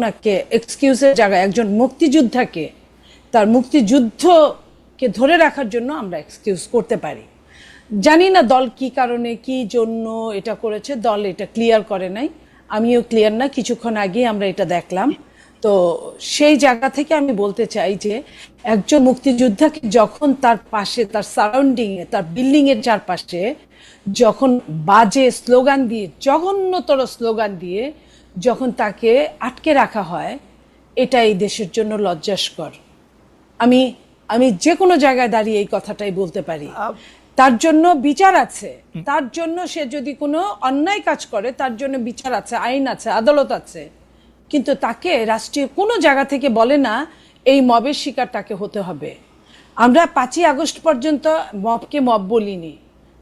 ওনাকে এক্সকিউজের জায়গায় একজন মুক্তিযোদ্ধাকে তার মুক্তিযুদ্ধকে ধরে রাখার জন্য আমরা এক্সকিউজ করতে পারি। জানি না দল কি কারণে কি জন্য এটা করেছে, দল এটা ক্লিয়ার করে নাই, আমিও ক্লিয়ার না। কিছুক্ষণ আগে আমরা এটা দেখলাম। তো সেই জায়গা থেকে আমি বলতে চাই যে একজন মুক্তিযোদ্ধাকে যখন তার পাশে, তার সারাউন্ডিংয়ে, তার বিল্ডিংয়ের চারপাশে যখন বাজে স্লোগান দিয়ে, জঘন্যতর স্লোগান দিয়ে যখন তাকে আটকে রাখা হয়, এটা এই দেশের জন্য লজ্জাস্কর। আমি আমি যে কোনো জায়গায় দাঁড়িয়ে এই কথাটাই বলতে পারি। তার জন্য বিচার আছে, তার জন্য সে যদি কোনো অন্যায় কাজ করে তার জন্য বিচার আছে, আইন আছে, আদালত আছে। কিন্তু তাকে রাষ্ট্রীয় কোনো জায়গা থেকে বলে না এই মবের শিকার তাকে হতে হবে। আমরা 5ই আগস্ট পর্যন্ত মবকে মব বলিনি।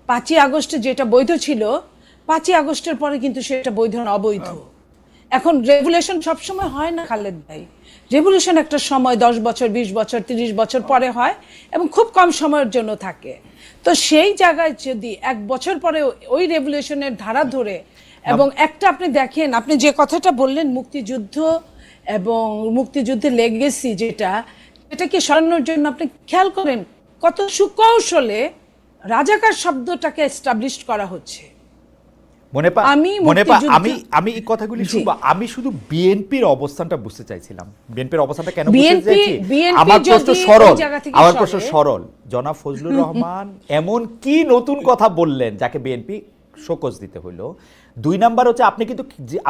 5ই আগস্টে যেটা বৈধ ছিল, 5ই আগস্টের পরে কিন্তু সেটা বৈধ না, অবৈধ। এখন রেভুলেশন সবসময় হয় না খালেদ ভাই। রেভুলেশন একটা সময় 10 বছর, 20 বছর, 30 বছর পরে হয় এবং খুব কম সময়ের জন্য থাকে। তো সেই জায়গায় যদি 1 বছর পরে ওই রেভুলেশনের ধারা ধরে, এবং একটা আপনি দেখেন, আপনি যে কথাটা বললেন মুক্তিযুদ্ধ এবং মুক্তিযুদ্ধের লেগেসি, যেটাকে সরানোর জন্য আপনি খেয়াল করেন কত সুকৌশলে রাজাকার শব্দটাকে এস্টাবলিশ করা হচ্ছে। আমি এই কথাগুলি শুনবো। আমি শুধু বিএনপির অবস্থানটা বুঝতে চাইছিলাম। বিএনপির অবস্থানটা কেন বুঝতে চাইছি? আমার প্রশ্ন সরল। জনাব ফজলুর রহমান এমন কি নতুন কথা বললেন যাকে বিএনপি শোকজ দিতে হইল? 2 নাম্বার হচ্ছে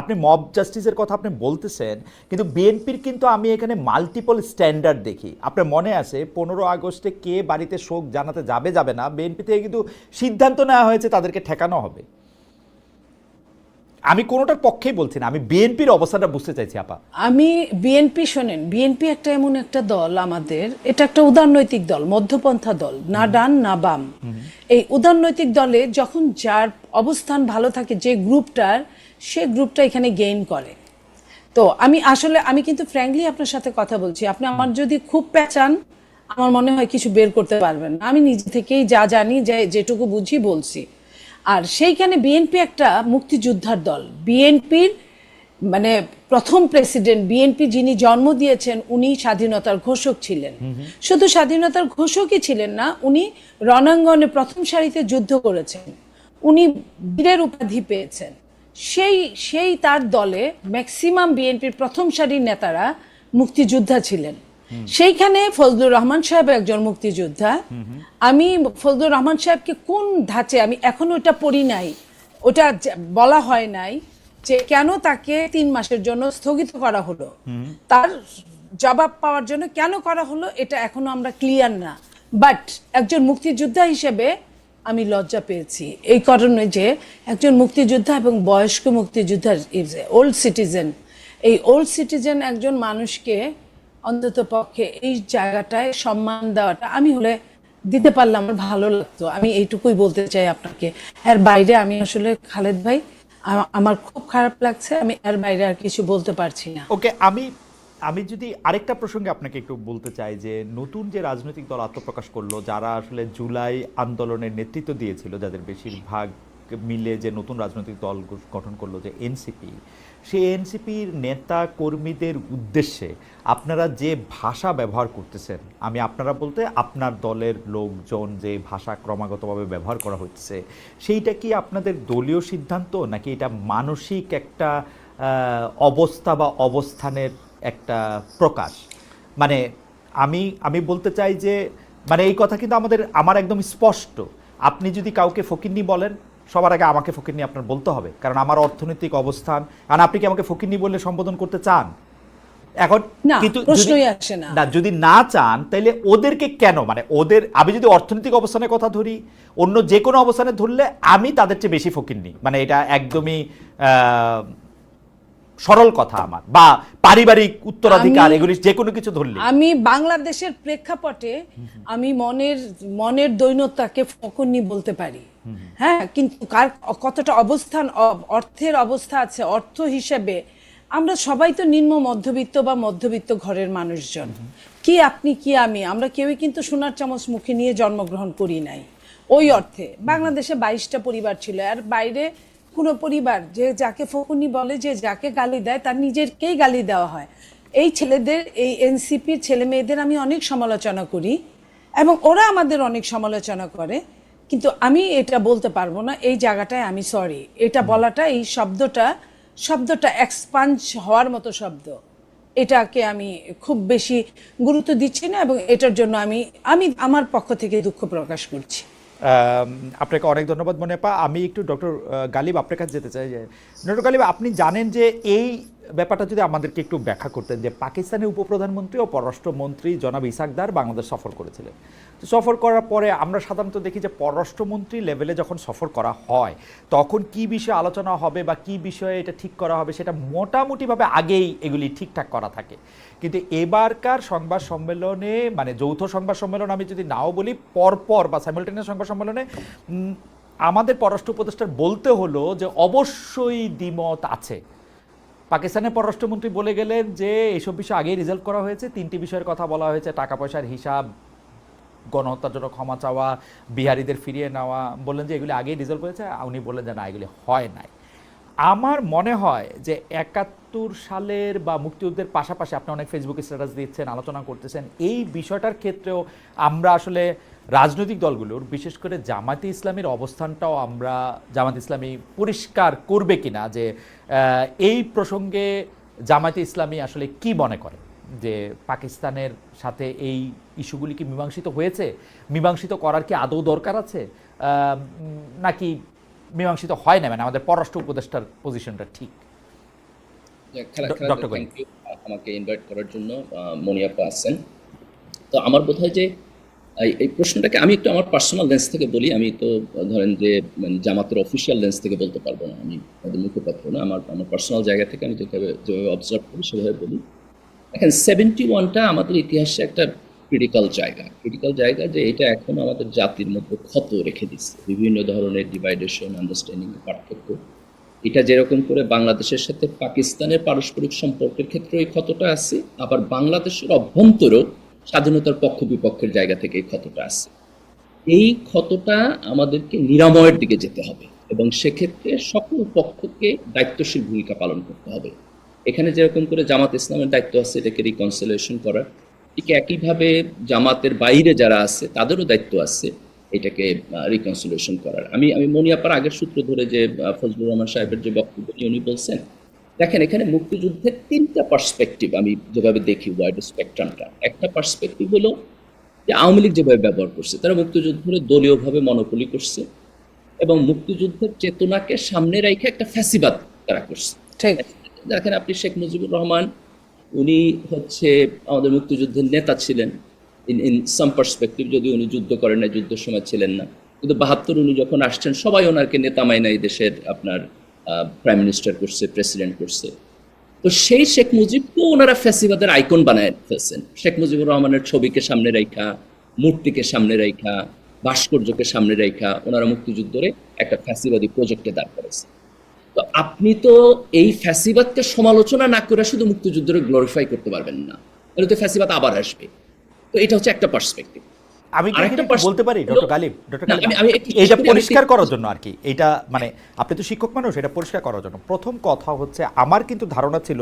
আপনি মব জাস্টিসের কথা আপনি বলতেছেন, কিন্তু বিএনপির কিন্তু আমি এখানে মাল্টিপল স্ট্যান্ডার্ড দেখি। আপনার মনে আছে 15 আগস্টে কে বাড়িতে শোক জানাতে যাবে না, বিএনপি থেকে কিন্তু সিদ্ধান্ত নেওয়া হয়েছে তাদেরকে ঠেকানো হবে। আমি কোনোটার পক্ষেই বলছি না, আমি বিএনপির অবস্থাটা বুঝতে চাইছি আপা। আমি বিএনপি, শোনেন, বিএনপি একটা এমন একটা দল, আমাদের এটা একটা উদারনৈতিক দল, মধ্যপন্থা দল, না ডান না বাম। এই উদারনৈতিক দলে যখন যার অবস্থান ভালো থাকে, যে গ্রুপটার, সে গ্রুপটা এখানে গেইন করে। তো আমি কিন্তু ফ্র্যাঙ্কলি আপনার সাথে কথা বলছি। আপনি আমার যদি খুব পেঁচান, আমার মনে হয় কিছু বের করতে পারবেন না। আমি নিজে থেকেই যা জানি, যেটুকু বুঝি বলছি। আর সেইখানে বিএনপি একটা মুক্তিযোদ্ধার দল। বিএনপির মানে প্রথম প্রেসিডেন্ট, বিএনপি যিনি জন্ম দিয়েছেন, উনি স্বাধীনতার ঘোষক ছিলেন। শুধু স্বাধীনতার ঘোষকই ছিলেন না, উনি রণাঙ্গনে প্রথম সারিতে যুদ্ধ করেছেন, উনি বীরের উপাধি পেয়েছেন। সেই তার দলে ম্যাক্সিমাম বিএনপির প্রথম সারির নেতারা মুক্তিযোদ্ধা ছিলেন। সেইখানে ফজলুর রহমান সাহেব একজন মুক্তিযোদ্ধা। আমি ফজলুর রহমান সাহেবকে কোন ধাঁচে, আমি এখনো ওটা পড়ি নাই, ওটা বলা হয় নাই যে কেন তাকে 3 মাসের জন্য স্থগিত করা হলো, তার জবাব পাওয়ার জন্য কেন করা হলো, এটা এখনো আমরা ক্লিয়ার না। বাট একজন মুক্তিযোদ্ধা হিসেবে আমি লজ্জা পেয়েছি এই কারণে যে একজন মুক্তিযোদ্ধা এবং বয়স্ক মুক্তিযোদ্ধা, ওল্ড সিটিজেন, এই ওল্ড সিটিজেন একজন মানুষকে অন্তত পক্ষে এই জায়গাটায় সম্মান দেওয়াটা আমি হলে দিতে পারলে আমার ভালো লাগতো। আমি এইটুকুই বলতে চাই আপনাকে। এর বাইরে আমি আসলে খালেদ ভাই, আমার খুব খারাপ লাগছে, আমি এর বাইরে আর কিছু বলতে পারছি না। ওকে, আমি যদি আরেকটা প্রসঙ্গে আপনাকে একটু বলতে চাই যে নতুন যে রাজনৈতিক দল আত্মপ্রকাশ করলো, যারা আসলে জুলাই আন্দোলনের নেতৃত্ব দিয়েছিল, যাদের বেশিরভাগ মিলে যে নতুন রাজনৈতিক দল গঠন করলো যে এনসিপি, সেই এনসিপির নেতা কর্মীদের উদ্দেশ্যে আপনারা যে ভাষা ব্যবহার করতেছেন, আমি আপনারা বলতে আপনার দলের লোকজন যে ভাষা ক্রমাগতভাবে ব্যবহার করা হচ্ছে, সেইটা কি আপনাদের দলীয় সিদ্ধান্ত, নাকি এটা মানসিক একটা অবস্থা বা অবস্থানের একটা প্রকাশ? মানে আমি বলতে চাই যে মানে এই কথা কিন্তু আমার একদম স্পষ্ট। আপনি যদি কাউকে ফকিন্নি বলেন, সবার আগে আমাকে ফকিন্নি আপনার বলতে হবে, কারণ আমার অর্থনৈতিক অবস্থান। কারণ আপনি কি আমাকে ফকিন্নি বললে সম্বোধন করতে চান? এখন কিন্তু যদি না চান, তাহলে ওদেরকে কেন, মানে আমি যদি অর্থনৈতিক অবস্থানের কথা ধরি, অন্য যে কোনো অবস্থানে ধরলে আমি তাদের চেয়ে বেশি ফকিন্নি, মানে এটা একদমই সরল কথা আমার, বা পারিবারিক উত্তরাধিকার, এগুলি যে কোনো কিছু ধরলে। আমি বাংলাদেশের প্রেক্ষাপটে আমি মনের দৈন্যতাকে ফকিন্নি বলতে পারি, হ্যাঁ, কিন্তু কতটা অবস্থান, অর্থের অবস্থা আছে, অর্থ হিসেবে আমরা সবাই তো নিম্ন মধ্যবিত্ত বা মধ্যবিত্ত ঘরের মানুষজন। কি আপনি কি আমরা কেউই কিন্তু সোনার চামচ মুখে নিয়ে জন্মগ্রহণ করি নাই। ওই অর্থে বাংলাদেশে 22টা পরিবার ছিল, আর বাইরে কোনো পরিবার যে যাকে ফকুনি বলে, যে যাকে গালি দেয় তার নিজেরকেই গালি দেওয়া হয়। এই ছেলেদের, এই এনসিপির ছেলে মেয়েদের আমি অনেক সমালোচনা করি এবং ওরা আমাদের অনেক সমালোচনা করে, কিন্তু আমি এটা বলতে পারবো না। এই জায়গাটায় আমি সরি, এটা বলাটা, এই শব্দটা এক্সপাঞ্জ হওয়ার মতো শব্দ, এটাকে আমি খুব বেশি গুরুত্ব দিচ্ছি না এবং এটার জন্য আমি আমার পক্ষ থেকে দুঃখ প্রকাশ করছি। আপনাকে অনেক ধন্যবাদ মনিয়াপা। আমি একটু ডক্টর গালিব আপনার কাছে যেতে চাই। যে ডক্টর গালিব, আপনি জানেন যে এই ব্যাপারটা যদি আমাদেরকে একটু ব্যাখ্যা করতেন, যে পাকিস্তানের উপপ্রধানমন্ত্রী ও পররাষ্ট্রমন্ত্রী জনাব ইসাকদার বাংলাদেশ সফর করেছিলেন। তো সফর করার পরে আমরা সাধারণত দেখি যে পররাষ্ট্রমন্ত্রী লেভেলে যখন সফর করা হয় তখন কি বিষয়ে আলোচনা হবে বা কি বিষয়ে এটা ঠিক করা হবে সেটা মোটামুটিভাবে আগেই এগুলি ঠিকঠাক করা থাকে। কিন্তু এবারকার সংবাদ সম্মেলনে, মানে যৌথ সংবাদ সম্মেলন আমি যদি নাও বলি, পরপর বা সাইমালটেনিয়াস সংবাদ সম্মেলনে আমাদের পররাষ্ট্র উপদেষ্টার বলতে হলো যে অবশ্যই দ্বিমত আছে। পাকিস্তানের পররাষ্ট্রমন্ত্রী বলে গেলেন যে এইসব বিষয় আগেই রিজলভ করা হয়েছে, 3টি বিষয়ের কথা বলা হয়েছে, টাকা পয়সার হিসাব, গণহত্যার জন্য ক্ষমা চাওয়া, বিহারিদের ফিরিয়ে নেওয়া, বললেন যে এগুলি আগেই রিজলভ হয়েছে। উনি বললেন যে না, এগুলি হয় নাই। আমার মনে হয় যে 71 সালের বা মুক্তিযুদ্ধের পাশাপাশি আপনি অনেক ফেসবুকে স্ট্যাটাস দিচ্ছেন, আলোচনা করতেছেন, এই বিষয়টার ক্ষেত্রেও আমরা আসলে রাজনৈতিক দলগুলোর, বিশেষ করে জামায়াতে ইসলামীর অবস্থানটাও আমরা, জামায়াতে ইসলামী পরিষ্কার করবে কিনা যে এই প্রসঙ্গে জামায়াতে ইসলামী আসলে কি মনে করে, যে পাকিস্তানের সাথে এই ইস্যুগুলি কি মীমাংসিত হয়েছে, মীমাংসিত করার কি আদৌ দরকার আছে, নাকি মীমাংসিত হয় না, মানে আমাদের পররাষ্ট্র উপদেষ্টার পজিশনটা ঠিক? ডক্টর থ্যাংক ইউ আমাকে ইনভাইট করার জন্য। মনিয়াপা আছেন, তো আমার বোধ হয় যে এই প্রশ্নটাকে আমি একটু আমার পার্সোনাল লেন্স থেকে বলি। আমি তো ধরেন যে মানে জামাতের অফিসিয়াল লেন্স থেকে বলতে পারবো না, আমি তাদের মুখপাত্র না। আমার পার্সোনাল জায়গা থেকে আমি যেভাবে অবজার্ভ করি সেভাবে বলি। দেখেন, 71টা আমাদের ইতিহাসে একটা ক্রিটিক্যাল জায়গা, যে এটা এখন আমাদের জাতির মধ্যে ক্ষত রেখে দিচ্ছে, বিভিন্ন ধরনের ডিভাইডেশন, আন্ডারস্ট্যান্ডিং, পার্থক্য। এটা যেরকম করে বাংলাদেশের সাথে পাকিস্তানের পারস্পরিক সম্পর্কের ক্ষেত্রে এই ক্ষতটা আছে, আবার বাংলাদেশের অভ্যন্তরেও স্বাধীনতার পক্ষ বিপক্ষের জায়গা থেকে এই ক্ষতটা আছে। এই ক্ষতটা আমাদেরকে নিরাময়ের দিকে যেতে হবে এবং সেক্ষেত্রে সকল পক্ষকে দায়িত্বশীল ভূমিকা পালন করতে হবে। এখানে যেরকম করে জামাত ইসলামের দায়িত্ব আছে এটাকে রিকনসিলিয়েশন করার, ঠিক একইভাবে জামাতের বাইরে যারা আছে তাদেরও দায়িত্ব আছে এটাকে রিকনসিলিয়েশন করার। আমি মনিয়াপার আগের সূত্র ধরে যে ফজলুর রহমান সাহেবের যে বক্তব্য উনি বলছেন, দেখেন এখানে মুক্তিযুদ্ধের 3টা পার্সপেক্টিভ আমি যেভাবে দেখি, ওয়াইড স্পেকট্রামটা। একটা পার্সপেক্টিভ হলো যে আওয়ামী লীগ যেভাবে ব্যবহার করছে, তারা মুক্তিযুদ্ধে দলীয়ভাবে মনোপলি করছে এবং মুক্তিযুদ্ধের চেতনাকে সামনে রেখে একটা ফ্যাসিবাদ তারা করছে। দেখেন আপনি শেখ মুজিবুর রহমান, উনি হচ্ছে আমাদের মুক্তিযুদ্ধের নেতা ছিলেন ইন সাম পার্সপেক্টিভ, যদি উনি যুদ্ধ করেন না, যুদ্ধের সময় ছিলেন না, কিন্তু 72 উনি যখন আসছেন সবাই ওনাকে নেতা মাইনা এই দেশের আপনার প্রাইম মিনিস্টার করছে, প্রেসিডেন্ট করছে। তো সেই শেখ মুজিবকেও ওনারা ফ্যাসিবাদের আইকন বানায় ফেলছেন। শেখ মুজিবুর রহমানের ছবিকে সামনে রাখা, মূর্তিকে সামনে রাখা, ভাস্কর্যকে সামনে রাখা ওনারা মুক্তিযুদ্ধের একটা ফ্যাসিবাদী প্রজেক্টে দাঁড় করেছে। তো আপনি তো এই ফ্যাসিবাদকে সমালোচনা না করে শুধু মুক্তিযুদ্ধের গ্লোরিফাই করতে পারবেন না, তাহলে তো ফ্যাসিবাদ আবার আসবে। তো এটা হচ্ছে একটা পার্সপেক্টিভ। আমি বলতে পারি ডক্টর গালিব, এটা পরিষ্কার করার জন্য আর কি, এটা মানে আপনি তো শিক্ষক মানুষ, এটা পরিষ্কার করার জন্য প্রথম কথা হচ্ছে, আমার কিন্তু ধারণা ছিল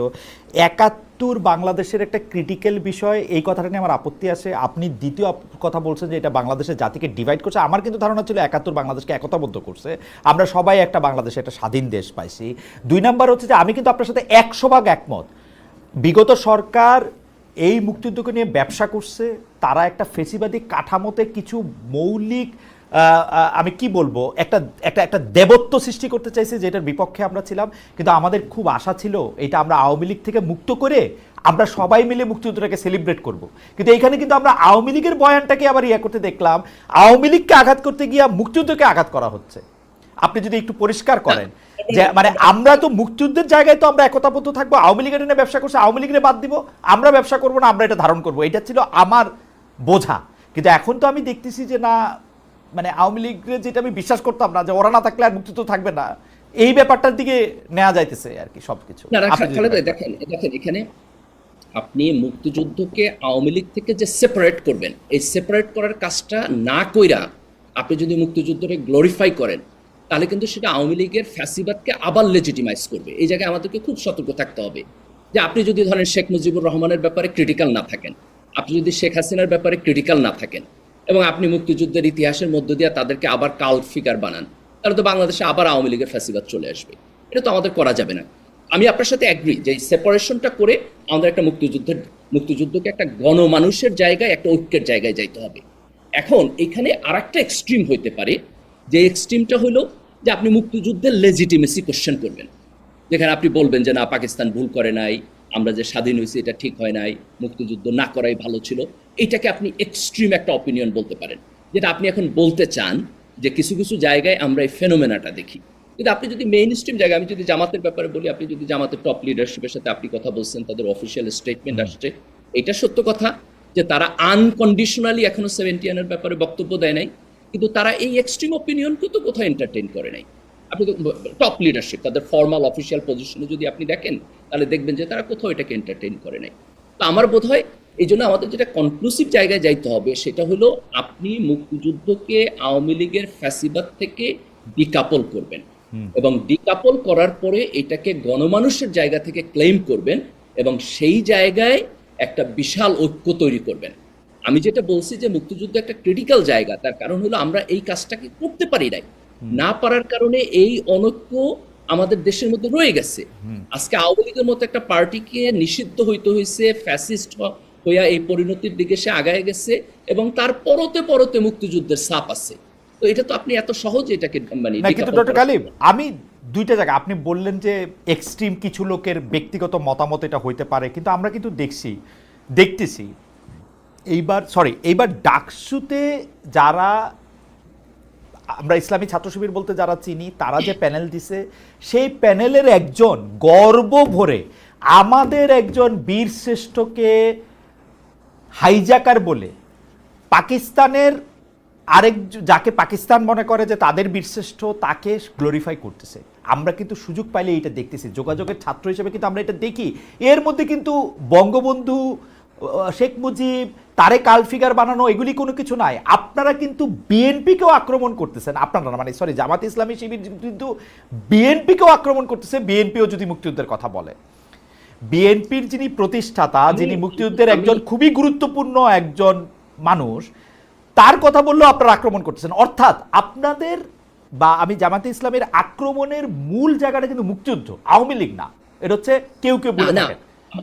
71 বাংলাদেশের একটা ক্রিটিক্যাল বিষয়, এই কথাটা নিয়ে আমার আপত্তি আছে। আপনি দ্বিতীয় কথা বলছেন যে এটা বাংলাদেশের জাতিকে ডিভাইড করছে, আমার কিন্তু ধারণা ছিল 71 বাংলাদেশকে একতাবদ্ধ করছে, আমরা সবাই একটা বাংলাদেশে একটা স্বাধীন দেশ পাইছি। 2 নাম্বার হচ্ছে যে আমি কিন্তু আপনার সাথে 100% একমত, বিগত সরকার এই মুক্তিযুদ্ধকে নিয়ে ব্যবসা করছে, তারা একটা ফেসিবাদী কাঠামোতে কিছু মৌলিক আমি কি বলবো, একটা দেবত্ব সৃষ্টি করতে চাইছে, যেটার বিপক্ষে আমরা ছিলাম। কিন্তু আমাদের খুব আশা ছিল এটা আমরা আওয়ামী লীগ থেকে মুক্ত করে আমরা সবাই মিলে মুক্তিযুদ্ধটাকে সেলিব্রেট করব। কিন্তু এইখানে কিন্তু আমরা আওয়ামী লীগের বয়ানটাকে আবার করতে দেখলাম, আওয়ামী লীগকে আঘাত করতে গিয়ে মুক্তিযুদ্ধকে আঘাত করা হচ্ছে। আপনি যদি একটু পরিষ্কার করেন যে মানে আমরা তো মুক্তিযুদ্ধের জায়গায় তো আমরা একতাবদ্ধ থাকবো, আওয়ামী লীগের নিয়ে ব্যবসা করছে, আওয়ামী লীগের বাদ দিব, আমরা ব্যবসা করবো না, আমরা এটা ধারণ করবো, এটা ছিল আমার বোঝা। কিন্তু এখন তো আমি দেখতেছি যে না, মানে আওয়ামী লীগের যেটা আমি বিশ্বাস করতাম না, যে ওরা না থাকলে আর মুক্তিযুদ্ধ থাকবে না, এই ব্যাপারটার দিকে নেওয়া যাইতেছে আর কি সবকিছু। দেখেন এখানে আপনি মুক্তিযুদ্ধকে আওয়ামী লীগ থেকে যে সেপারেট করবেন, এই সেপারেট করার কাজটা না কইরা আপনি যদি মুক্তিযুদ্ধকে গ্লোরিফাই করেন, তাহলে কিন্তু সেটা আওয়ামী লীগের ফ্যাসিবাদকে আবার লেজিটিমাইজ করবে। এই জায়গায় আমাদেরকে খুব সতর্ক থাকতে হবে যে আপনি যদি ধরেন শেখ মুজিবুর রহমানের ব্যাপারে ক্রিটিক্যাল না থাকেন, আপনি যদি শেখ হাসিনার ব্যাপারে ক্রিটিক্যাল না থাকেন, এবং আপনি মুক্তিযুদ্ধের ইতিহাসের মধ্য দিয়ে তাদেরকে আবার কাল্ট ফিগার বানান, তাহলে তো বাংলাদেশে আবার আওয়ামী লীগের ফ্যাসিবাদ চলে আসবে। এটা তো আমাদের করা যাবে না। আমি আপনার সাথে অ্যাগ্রি যে এই সেপারেশনটা করে আমাদের একটা মুক্তিযুদ্ধকে একটা গণমানুষের জায়গায়, একটা ঐক্যের জায়গায় যাইতে হবে। এখন এখানে আরেকটা এক্সট্রিম হইতে পারে, যে এক্সট্রিমটা হলো যে আপনি মুক্তিযুদ্ধের লেজিটিমেসি কোশ্চেন করবেন, যেখানে আপনি বলবেন যে না, পাকিস্তান ভুল করে নাই, আমরা যে স্বাধীন হয়েছি এটা ঠিক হয় নাই, মুক্তিযুদ্ধ না করাই ভালো ছিল। এইটাকে আপনি এক্সট্রিম একটা অপিনিয়ন বলতে পারেন, যেটা আপনি এখন বলতে চান যে কিছু কিছু জায়গায় আমরা এই ফেনোমেনাটা দেখি। কিন্তু আপনি যদি মেইন স্ট্রিম জায়গায়, আমি যদি জামাতের ব্যাপারে বলি, আপনি যদি জামাতের টপ লিডারশিপের সাথে আপনি কথা বলছেন, তাদের অফিসিয়াল স্টেটমেন্ট আসছে, এটা সত্য কথা যে তারা আনকন্ডিশনালি এখনো 71 এর ব্যাপারে বক্তব্য দেয় নাই, কিন্তু তারা এই এক্সট্রিম অপিনিয়নকে তো কোথাও এন্টারটেইন করে নাই। আপনি তো টপ লিডারশিপ তাদের ফর্মাল অফিসিয়াল পজিশনে যদি আপনি দেখেন, তাহলে দেখবেন যে তারা কোথাও এটাকে এন্টারটেইন করে নাই। তো আমার বোধ হয় এই জন্য আমাদের যেটা কনক্লুসিভ জায়গায় যাইতে হবে, সেটা হলো আপনি মুক্তিযুদ্ধকে আওয়ামী লীগের ফ্যাসিবাদ থেকে ডিকাপল করবেন, এবং ডিকাপল করার পরে এটাকে গণমানুষের জায়গা থেকে ক্লেম করবেন, এবং সেই জায়গায় একটা বিশাল ঐক্য তৈরি করবেন। আমি যেটা বলছি যে মুক্তিযুদ্ধ একটা ক্রিটিক্যাল জায়গা, তার কারণ হলো আমরা এই কাজটাকে করতে পারি নাই, না পারার কারণে এই অনৈক্য আমাদের দেশের মধ্যে রয়ে গেছে। আজকে আওয়ামী লীগের মতো একটা পার্টিকে নিষিদ্ধ হইতে হয়েছে, ফ্যাসিস্ট হইয়া এই পরিণতির দিকে সে আগায় গেছে, এবং তার পরতে পরতে মুক্তিযুদ্ধের ছাপ আছে। তো এটা তো আপনি এত সহজে এটাকে মানে না, কিন্তু ডক্টর গালিব, আমি দুইটা জায়গা আপনি বললেন যে এক্সট্রিম কিছু লোকের ব্যক্তিগত মতামত এটা হইতে পারে, কিন্তু আমরা কিন্তু দেখতেছি এইবার ডাকসুতে যারা আমরা ইসলামী ছাত্র শিবির বলতে যারা চিনি, তারা যে প্যানেল দিছে, সেই প্যানেলের একজন গর্ব ভরে আমাদের একজন বীর শ্রেষ্ঠকে হাইজাকার বলে পাকিস্তানের যাকে পাকিস্তান মনে করে যে তাদের বীরশ্রেষ্ঠ, তাকে গ্লোরিফাই করতেছে। আমরা কিন্তু সুযোগ পাইলে এটা দেখতেছি, যোগাযোগের ছাত্র হিসেবে কিন্তু আমরা এটা দেখি। এর মধ্যে কিন্তু বঙ্গবন্ধু, শেখ মুজিব, তারে কাল ফিগার বানানো এগুলি কোনো কিছু নাই। আপনারা কিন্তু বিএনপিকেও আক্রমণ করতেছেন, আপনারা মানে জামাত ইসলামী শিবির কিন্তু বিএনপিকেও আক্রমণ করতেছে। বিএনপিও যদি মুক্তিযুদ্ধের কথা বলে, বিএনপির যিনি প্রতিষ্ঠাতা, যিনি মুক্তিযুদ্ধের একজন খুবই গুরুত্বপূর্ণ একজন মানুষ, তার কথা বললেও আপনারা আক্রমণ করতেছেন। অর্থাৎ আপনাদের বা আমি জামাতে ইসলামের আক্রমণের মূল জায়গাটা কিন্তু মুক্তিযুদ্ধ, আওয়ামী লীগ না। এটা হচ্ছে কেউ বলে না। থাকেন।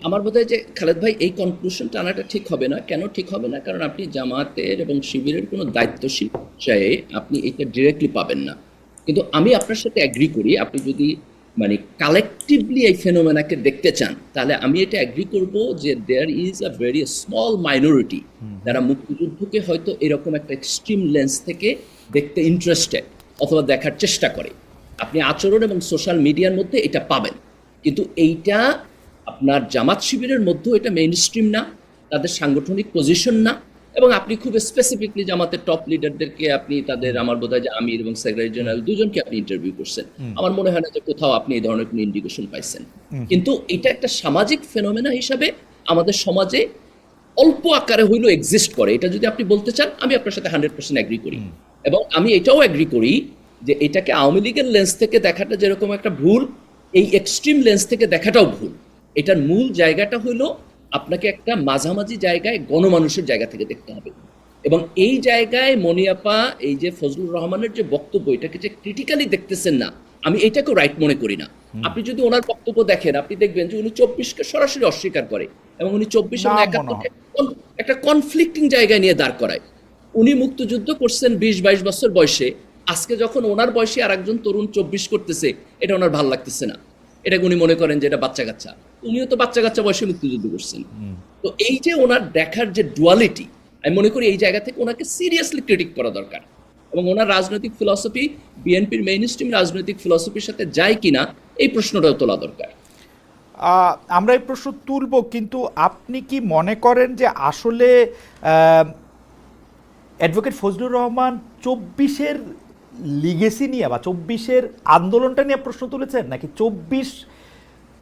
আমার বোধ হয় যে খালেদ ভাই, এই কনক্লুশন টানাটা ঠিক হবে না। কেন ঠিক হবে না? কারণ আপনি জামাতের এবং শিবিরের কোনো দায়িত্বশীল পর্যায়ে আপনি এটা ডিরেক্টলি পাবেন না। কিন্তু আমি আপনার সাথে অ্যাগ্রি করি, আপনি যদি মানে কালেকটিভলি এই ফেনোমেনাকে দেখতে চান, তাহলে আমি এটা অ্যাগ্রি করব যে there is a very small minority যারা মুক্তিযুদ্ধকে হয়তো এরকম একটা এক্সট্রিম লেন্স থেকে দেখতে ইন্টারেস্টেড অথবা দেখার চেষ্টা করে। আপনি আচরণ এবং সোশ্যাল মিডিয়ার মধ্যে এটা পাবেন, কিন্তু এইটা আপনার জামাত শিবিরের মধ্যেও এটা মেইন স্ট্রিম না, তাদের সাংগঠনিক পজিশন না। এবং আপনি খুব স্পেসিফিকলি জামাতের টপ লিডারদেরকে আপনি তাদের, আমার বোধ হয় যে আমির এবং সেক্রেটারি জেনারেল দুজনকে আপনি ইন্টারভিউ করছেন, আমার মনে হয় না যে কোথাও আপনি এই ধরনের কোনো ইন্ডিকেশন পাইছেন। কিন্তু এটা একটা সামাজিক ফেনোমেনা হিসাবে আমাদের সমাজে অল্প আকারে হইলেও এক্সিস্ট করে। এটা যদি আপনি বলতে চান, আমি আপনার সাথে 100% অ্যাগ্রি করি। এবং আমি এটাও অ্যাগ্রি করি যে এটাকে আওয়ামী লীগের লেন্স থেকে দেখাটা যেরকম একটা ভুল, এই এক্সট্রিম লেন্স থেকে দেখাটাও ভুল। এটার মূল জায়গাটা হলো আপনাকে একটা মাঝামাঝি জায়গায় গণমানুষের জায়গা থেকে দেখতে হবে। এবং এই জায়গায় মনিয়াপা এই যে ফজলুর রহমানের যে বক্তব্য, এটাকে যে ক্রিটিক্যালি দেখতেছেন না, আমি এটাকেও রাইট মনে করি না। আপনি যদি ওনার বক্তব্য দেখেন, আপনি দেখবেন যে উনি 24কে সরাসরি অস্বীকার করে, এবং উনি 24 এবং 71 একটা কনফ্লিক্টিং জায়গায় নিয়ে দাঁড় করায়। উনি মুক্তিযুদ্ধ করছেন 20-22 বছর বয়সে, আজকে যখন ওনার বয়সে আর একজন তরুণ 24 করতেছে, এটা ওনার ভালো লাগতেছে না। এটাকে উনি মনে করেন যে এটা বাচ্চা কাচ্চা, উনিও তো বাচ্চা কাচ্চা বয়সে মুক্তিযুদ্ধ করছেন। তো এই যে ওনার দেখার যে ডুয়ালিটি, আমি মনে করি এই জায়গা থেকে ওনাকে সিরিয়াসলি ক্রিটিক করা দরকার। এবং ওনার রাজনৈতিক ফিলসফি বিএনপির মেইন স্ট্রিম রাজনৈতিক ফিলসফির সাথে যায় কিনা, এই প্রশ্নটাও তোলা দরকার। আমরা এই প্রশ্ন তুলব, কিন্তু আপনি কি মনে করেন যে আসলে অ্যাডভোকেট ফজলুর রহমান 24-এর লিগেসি নিয়ে বা 24-এর আন্দোলনটা নিয়ে প্রশ্ন তুলেছেন, নাকি 24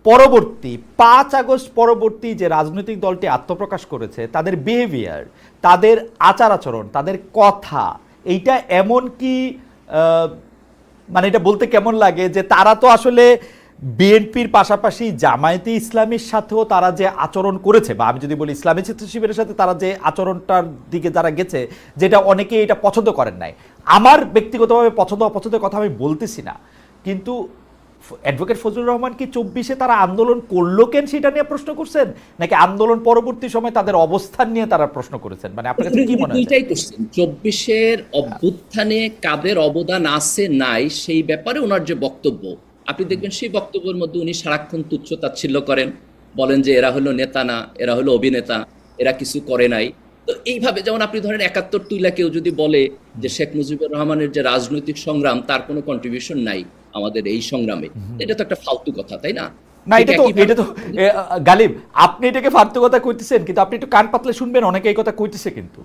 পরবর্তী 5 আগস্ট পরবর্তী যে রাজনৈতিক দলটি আত্মপ্রকাশ করেছে, তাদের বিহেভিয়ার, তাদের আচার আচরণ, তাদের কথা, এইটা এমন কি মানে এটা বলতে কেমন লাগে যে তারা তো আসলে বিএনপির পাশাপাশি জামায়াতে ইসলামীর সাথেও তারা যে আচরণ করেছে, বা আমি যদি বলি ইসলামী ছাত্র শিবিরের সাথে তারা যে আচরণটার দিকে যারা গেছে, যেটা অনেকে এটা পছন্দ করেন নাই। আমার ব্যক্তিগতভাবে পছন্দ অপছন্দের কথা আমি বলতেছি না, কিন্তু অ্যাডভোকেট ফজলুর রহমান কি 24-এ তারা আন্দোলন করলো কেন সেটা নিয়ে প্রশ্ন করছেন, নাকি আন্দোলন পরবর্তী সময় তাদের অবস্থান নিয়ে তারা প্রশ্ন করেছেন? মানে আপনার কাছে কি মনে হয়? দুইটাই করছেন। 24-এর অভ্যুত্থানে কাদের অবদান আছে নাই সেই ব্যাপারে ওনার যে বক্তব্য, আপনি দেখবেন সেই বক্তব্যের মধ্যে উনি সারাক্ষণ তুচ্ছ তাচ্ছিল্য করেন, বলেন যে এরা হলো নেতা না, এরা হলো অভিনেতা, এরা কিছু করে নাই। তো এইভাবে যেমন আপনি ধরেন 71 তুইলা কেউ যদি বলে যে শেখ মুজিবুর রহমানের যে রাজনৈতিক সংগ্রাম তার কোনো কন্ট্রিবিউশন নাই আমাদের এই সংগ্রামে, এটা তো একটা ফালতু কথা, তাই না? না, এটা তো গালিব, আপনি এটাকে ফালতু কথা কইতেছেন, কিন্তু আপনি একটু কান পাতলে শুনবেন, অনেকে এই কথা কইতেছে কিন্তু।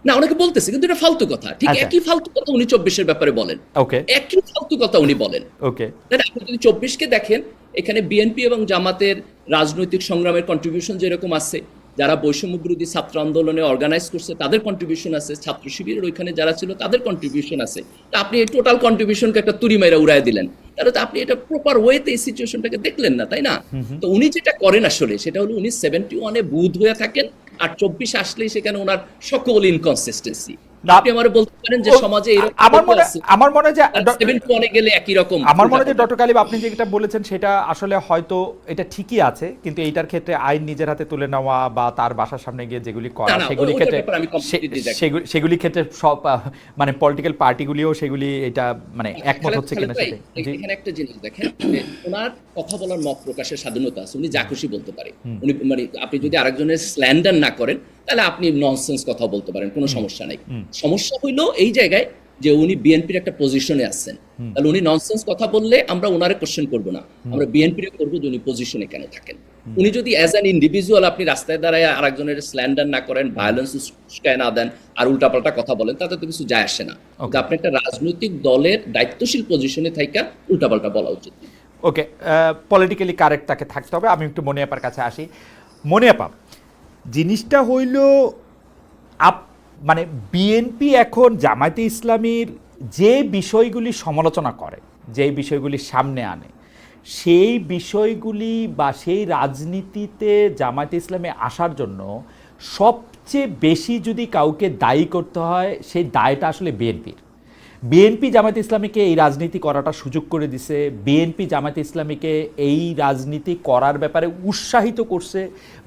না, অনেকে বলতেছে, কিন্তু এটা ফালতু কথা। ঠিক একই ফালতু কথা উনি 24-এর ব্যাপারে বলেন, ওকে, একই ফালতু কথা উনি বলেন। ওকে, আপনি যদি 24-কে দেখেন, এখানে বিএনপি এবং জামাতের রাজনৈতিক সংগ্রামের কন্ট্রিবিউশন যেরকম আছে, যারা বৈষম্য বিরোধী ছাত্র আন্দোলনে অর্গানাইজ করছে তাদের কন্ট্রিবিউশন আছে, ছাত্র শিবিরের ওইখানে যারা ছিল তাদের কন্ট্রিবিউশন আছে। তা আপনি এই টোটাল কন্ট্রিবিউশনকে একটা তুড়ি মাইরা উড়াই দিলেন, তাহলে তো আপনি এটা প্রপার ওয়েতে এই সিচুয়েশনটাকে দেখলেন না, তাই না? তো উনি যেটা করেন আসলে সেটা হলো উনি 71-এ বুধ হয়ে থাকেন, আর 24 আসলেই সেখানে ওনার সকল ইনকনসিস্টেন্সি। আপনি আমারে বলতে পারেন যে সমাজে আমার মনে হয় যে 71 গেলে একই রকম। আমার মনে হয় যে ডক্টর গালিব আপনি যেটা বলেছেন সেটা আসলে হয়তো এটা ঠিকই আছে, কিন্তু এইটার ক্ষেত্রে আইন নিজের হাতে তুলে নেওয়া বা তার বাসার সামনে গিয়ে যেগুলি করা সেগুলি ক্ষেত্রে সব মানে পলিটিক্যাল পার্টিগুলিও সেগুলি এটা মানে একমত হচ্ছে কিনা সেটা। এখানে একটা জিনিস দেখেন, ওনার কথা বলার মত প্রকাশের স্বাধীনতা আছে, উনি যা খুশি বলতে পারে। উনি মানে আপনি যদি আরেকজনের স্ল্যান্ডার না করেন তাহলে আপনি ননসেন্স কথা বলতে পারেন, কোনো সমস্যা নাই। সমস্যা হইলো এই জায়গায় যে উনি বিএনপির একটা পজিশনে আছেন, তাহলে উনি ননসেন্স কথা বললে আমরা ওনারে কোশ্চেন করবো না, আমরা বিএনপির করবো যে উনি পজিশনে কেন থাকেন। উনি যদি অ্যাজ অ্যান ইন্ডিভিজুয়াল আপনি রাস্তায় দাঁড়ায় আরেকজনের স্ল্যান্ডার না করেন, ভায়োলেন্স উস্কায় না দেন, আর উল্টাপাল্টা কথা বলেন, তাতে তো কিছু যায় আসে না। আপনি একটা রাজনৈতিক দলের দায়িত্বশীল পজিশনে থাইকা উল্টাপাল্টা বলা উচিত। ওকে, পলিটিক্যালি কারেক্ট তাকে থাকতে হবে। আমি একটু মনিয়াপার কাছে আসি। মনিয়াপা, জিনিসটা হইল মানে বিএনপি এখন জামায়াতে ইসলামীর যে বিষয়গুলি সমালোচনা করে, যে বিষয়গুলি সামনে আনে, সেই বিষয়গুলি বা সেই রাজনীতিতে জামায়াতে ইসলামে আসার জন্য সবচেয়ে বেশি যদি কাউকে দায়ী করতে হয়, সেই দায়টা আসলে বিএনপির। বিএনপি জামায়াতে ইসলামীকে এই রাজনীতি করাটা সুযোগ করে দিছে, বিএনপি জামায়াতে ইসলামীকে এই রাজনীতি করার ব্যাপারে উৎসাহিত করছে,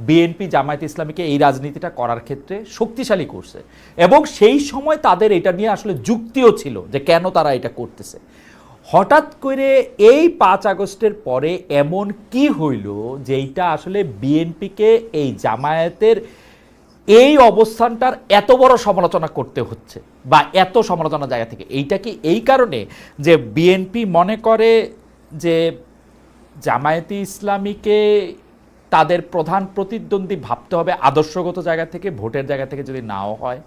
বিএনপি জামায়াতে ইসলামীকে এই রাজনীতিটা করার ক্ষেত্রে শক্তিশালী করছে, এবং সেই সময় তাদের এটা নিয়ে আসলে যুক্তিও ছিল যে কেন তারা এটা করতেছে। হঠাৎ করে এই 5 আগস্টের পরে এমন কি হইল যেইটা আসলে বিএনপিকে এই জামায়াতের এই অবস্থানটার এত বড় সমালোচনা করতে হচ্ছে, বা এত সমালোচনা জায়গা থেকে? এইটা কি এই কারণে যে বিএনপি মনে করে যে জামায়াতে ইসলামীকে তাদের প্রধান প্রতিদ্বন্দ্বী ভাবতে হবে আদর্শগত জায়গা থেকে, ভোটের জায়গা থেকে যদি নাও হয়,